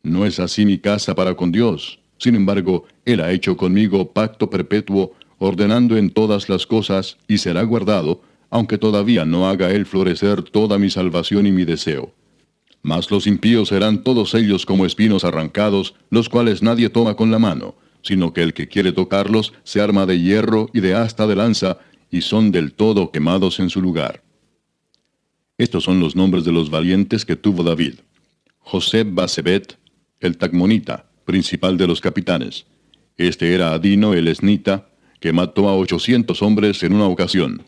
No es así mi casa para con Dios. Sin embargo, Él ha hecho conmigo pacto perpetuo, ordenando en todas las cosas, y será guardado, aunque todavía no haga Él florecer toda mi salvación y mi deseo. Mas los impíos serán todos ellos como espinos arrancados, los cuales nadie toma con la mano, sino que el que quiere tocarlos se arma de hierro y de asta de lanza, y son del todo quemados en su lugar. Estos son los nombres de los valientes que tuvo David. Joseb Basebet, el Tacmonita, principal de los capitanes. Este era Adino el Esnita, que mató a 800 hombres en una ocasión.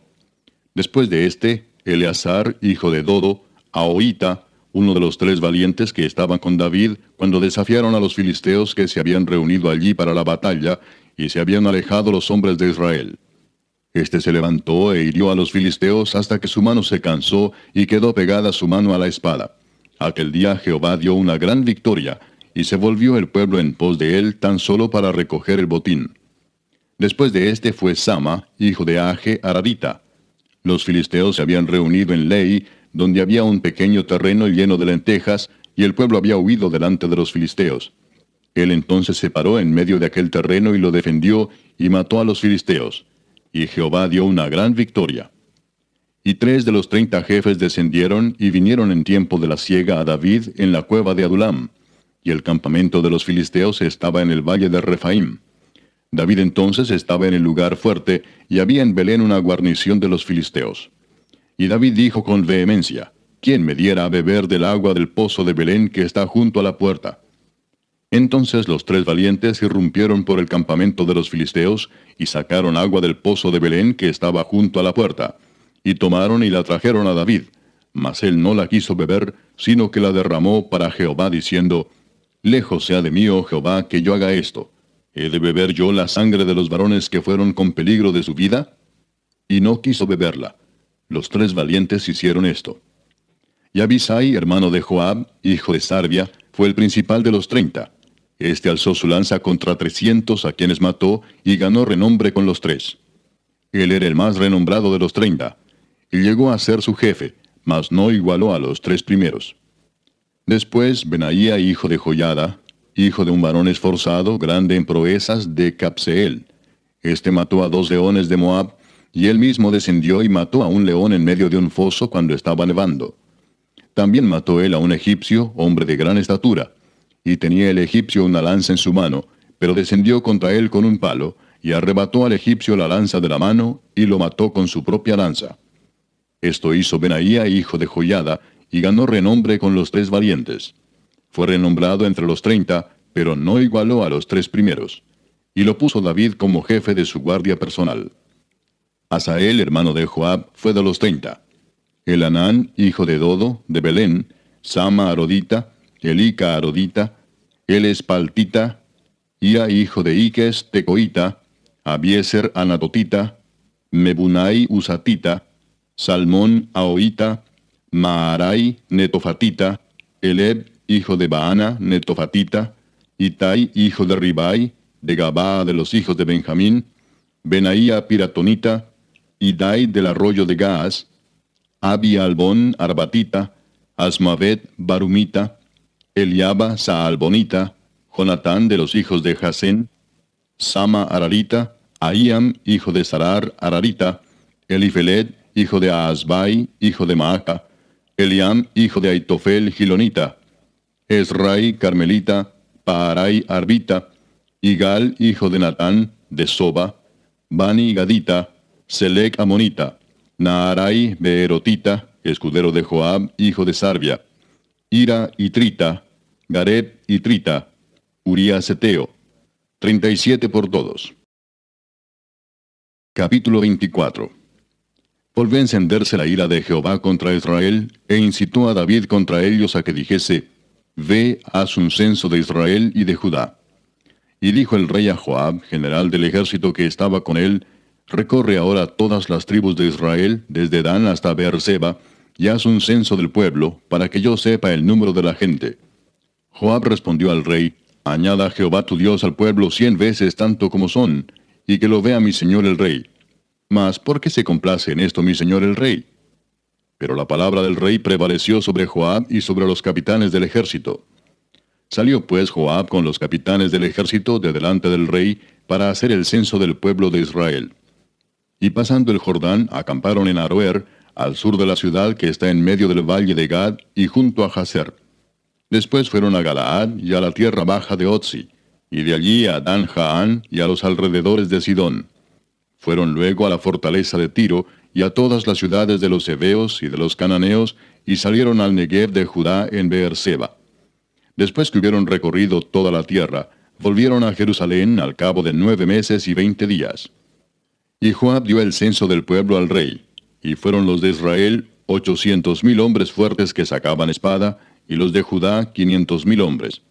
Después de este, Eleazar, hijo de Dodo, Ahoita, uno de los 3 valientes que estaban con David cuando desafiaron a los filisteos que se habían reunido allí para la batalla, y se habían alejado los hombres de Israel. Este se levantó e hirió a los filisteos hasta que su mano se cansó y quedó pegada su mano a la espada. Aquel día Jehová dio una gran victoria, y se volvió el pueblo en pos de él tan solo para recoger el botín. Después de este fue Sama, hijo de Age Aradita. Los filisteos se habían reunido en Lei, donde había un pequeño terreno lleno de lentejas, y el pueblo había huido delante de los filisteos. Él entonces se paró en medio de aquel terreno y lo defendió, y mató a los filisteos. Y Jehová dio una gran victoria. Y 3 de los 30 jefes descendieron y vinieron en tiempo de la siega a David en la cueva de Adulam, y el campamento de los filisteos estaba en el valle de Refaim. David entonces estaba en el lugar fuerte, y había en Belén una guarnición de los filisteos. Y David dijo con vehemencia, ¿quién me diera a beber del agua del pozo de Belén que está junto a la puerta? Entonces los 3 valientes irrumpieron por el campamento de los filisteos, y sacaron agua del pozo de Belén que estaba junto a la puerta, y tomaron y la trajeron a David. Mas él no la quiso beber, sino que la derramó para Jehová, diciendo, Lejos sea de mí, oh Jehová, que yo haga esto. ¿He de beber yo la sangre de los varones que fueron con peligro de su vida? Y no quiso beberla. Los 3 valientes hicieron esto. Y Abisai, hermano de Joab, hijo de Sarvia, fue el principal de los 30. Este alzó su lanza contra 300, a quienes mató, y ganó renombre con los 3. Él era el más renombrado de los 30, y llegó a ser su jefe, mas no igualó a los 3 primeros. Después Benaía, hijo de Joiada, hijo de un varón esforzado, grande en proezas, de Capseel. Este mató a 2 leones de Moab, y él mismo descendió y mató a un león en medio de un foso cuando estaba nevando. También mató él a un egipcio, hombre de gran estatura, y tenía el egipcio una lanza en su mano, pero descendió contra él con un palo, y arrebató al egipcio la lanza de la mano, y lo mató con su propia lanza. Esto hizo Benaía, hijo de Joiada, y ganó renombre con los 3 valientes. Fue renombrado entre los 30, pero no igualó a los 3 primeros. Y lo puso David como jefe de su guardia personal. Asael, hermano de Joab, fue de los 30. Elanán, hijo de Dodo, de Belén, Sama arodita, Elica arodita, Elespaltita, Ia, hijo de Iques, tecoita, Abieser anatotita, Mebunai usatita, Salmón aoita, Maarai netofatita, Eleb, hijo de Baana, netofatita, Itai, hijo de Ribai, de Gabaa de los hijos de Benjamín, Benaía piratonita, Idai del arroyo de Gaas, Abi albón arbatita, Asmavet barumita, Eliaba saalbonita, Jonatán de los hijos de Jasén, Sama ararita, Ahiam, hijo de Sarar ararita, Elifelet, hijo de Aasbai, hijo de Maaca, Eliam, hijo de Aitofel gilonita, Esrai carmelita, Paarai arbita, Igal, hijo de Natán, de Soba, Bani gadita, Selec amonita, Naarai beerotita, escudero de Joab, hijo de Sarvia, Ira y Trita, Gareb y Trita, Urías eteo, 37 por todos. Capítulo 24. Volvió a encenderse la ira de Jehová contra Israel, e incitó a David contra ellos a que dijese, Ve, haz un censo de Israel y de Judá. Y dijo el rey a Joab, general del ejército que estaba con él, Recorre ahora todas las tribus de Israel, desde Dan hasta Beerseba, y haz un censo del pueblo, para que yo sepa el número de la gente. Joab respondió al rey, Añada Jehová tu Dios al pueblo 100 veces tanto como son, y que lo vea mi señor el rey. Mas, ¿por qué se complace en esto mi señor el rey? Pero la palabra del rey prevaleció sobre Joab y sobre los capitanes del ejército. Salió pues Joab con los capitanes del ejército de delante del rey, para hacer el censo del pueblo de Israel. Y pasando el Jordán, acamparon en Aroer, al sur de la ciudad que está en medio del valle de Gad, y junto a Jazer. Después fueron a Galaad y a la tierra baja de Otzi, y de allí a Dan Jaán y a los alrededores de Sidón. Fueron luego a la fortaleza de Tiro, y a todas las ciudades de los heveos y de los cananeos, y salieron al Negev de Judá en Beerseba. Después que hubieron recorrido toda la tierra, volvieron a Jerusalén al cabo de 9 meses y 20 días. Y Joab dio el censo del pueblo al rey, y fueron los de Israel 800,000 hombres fuertes que sacaban espada, y los de Judá 500,000 hombres.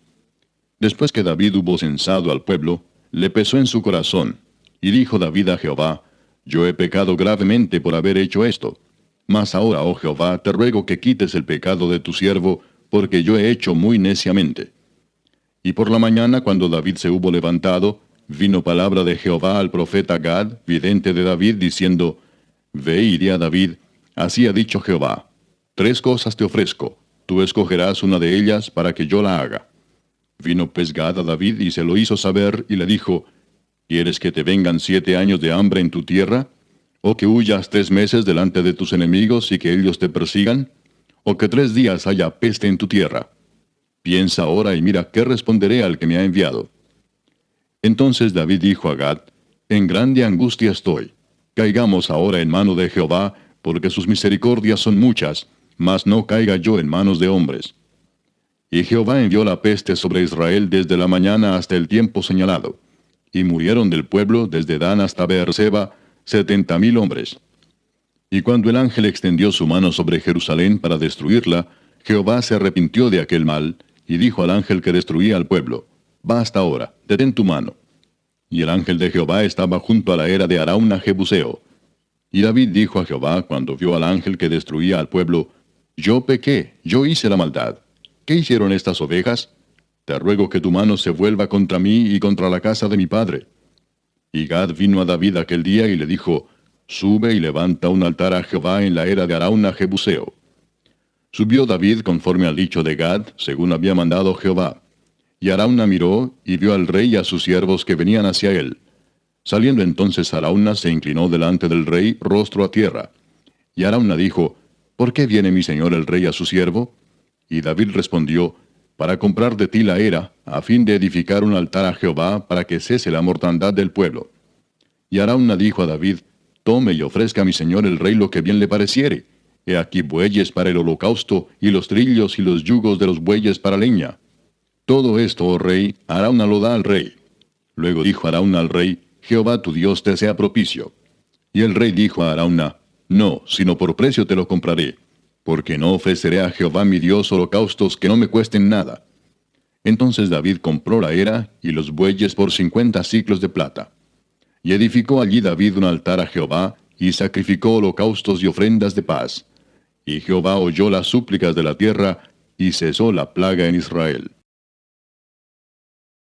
Después que David hubo censado al pueblo, le pesó en su corazón, y dijo David a Jehová, Yo he pecado gravemente por haber hecho esto. Mas ahora, oh Jehová, te ruego que quites el pecado de tu siervo, porque yo he hecho muy neciamente. Y por la mañana, cuando David se hubo levantado, vino palabra de Jehová al profeta Gad, vidente de David, diciendo, Ve y di a David, así ha dicho Jehová, 3 cosas te ofrezco, tú escogerás una de ellas para que yo la haga. Vino pues Gad a David y se lo hizo saber, y le dijo, ¿Quieres que te vengan 7 años de hambre en tu tierra? ¿O que huyas 3 meses delante de tus enemigos y que ellos te persigan? ¿O que 3 días haya peste en tu tierra? Piensa ahora y mira qué responderé al que me ha enviado. Entonces David dijo a Gad, En grande angustia estoy. Caigamos ahora en mano de Jehová, porque sus misericordias son muchas, mas no caiga yo en manos de hombres. Y Jehová envió la peste sobre Israel desde la mañana hasta el tiempo señalado, y murieron del pueblo desde Dan hasta Beerseba 70,000 hombres. Y cuando el ángel extendió su mano sobre Jerusalén para destruirla, Jehová se arrepintió de aquel mal, y dijo al ángel que destruía al pueblo: Basta ahora, detén tu mano. Y el ángel de Jehová estaba junto a la era de Arauna Jebuseo. Y David dijo a Jehová cuando vio al ángel que destruía al pueblo: Yo pequé, yo hice la maldad. ¿Qué hicieron estas ovejas? Te ruego que tu mano se vuelva contra mí y contra la casa de mi padre. Y Gad vino a David aquel día y le dijo: Sube y levanta un altar a Jehová en la era de Arauna Jebuseo. Subió David conforme al dicho de Gad, según había mandado Jehová. Y Arauna miró, y vio al rey y a sus siervos que venían hacia él. Saliendo entonces Arauna se inclinó delante del rey, rostro a tierra. Y Arauna dijo: ¿Por qué viene mi señor el rey a su siervo? Y David respondió: Para comprar de ti la era, a fin de edificar un altar a Jehová, para que cese la mortandad del pueblo. Y Arauna dijo a David: Tome y ofrezca a mi señor el rey lo que bien le pareciere. He aquí bueyes para el holocausto, y los trillos y los yugos de los bueyes para leña. Todo esto, oh rey, Arauna lo da al rey. Luego dijo Arauna al rey: Jehová tu Dios te sea propicio. Y el rey dijo a Arauna: No, sino por precio te lo compraré, porque no ofreceré a Jehová mi Dios holocaustos que no me cuesten nada. Entonces David compró la era y los bueyes por 50 siclos de plata. Y edificó allí David un altar a Jehová, y sacrificó holocaustos y ofrendas de paz. Y Jehová oyó las súplicas de la tierra, y cesó la plaga en Israel.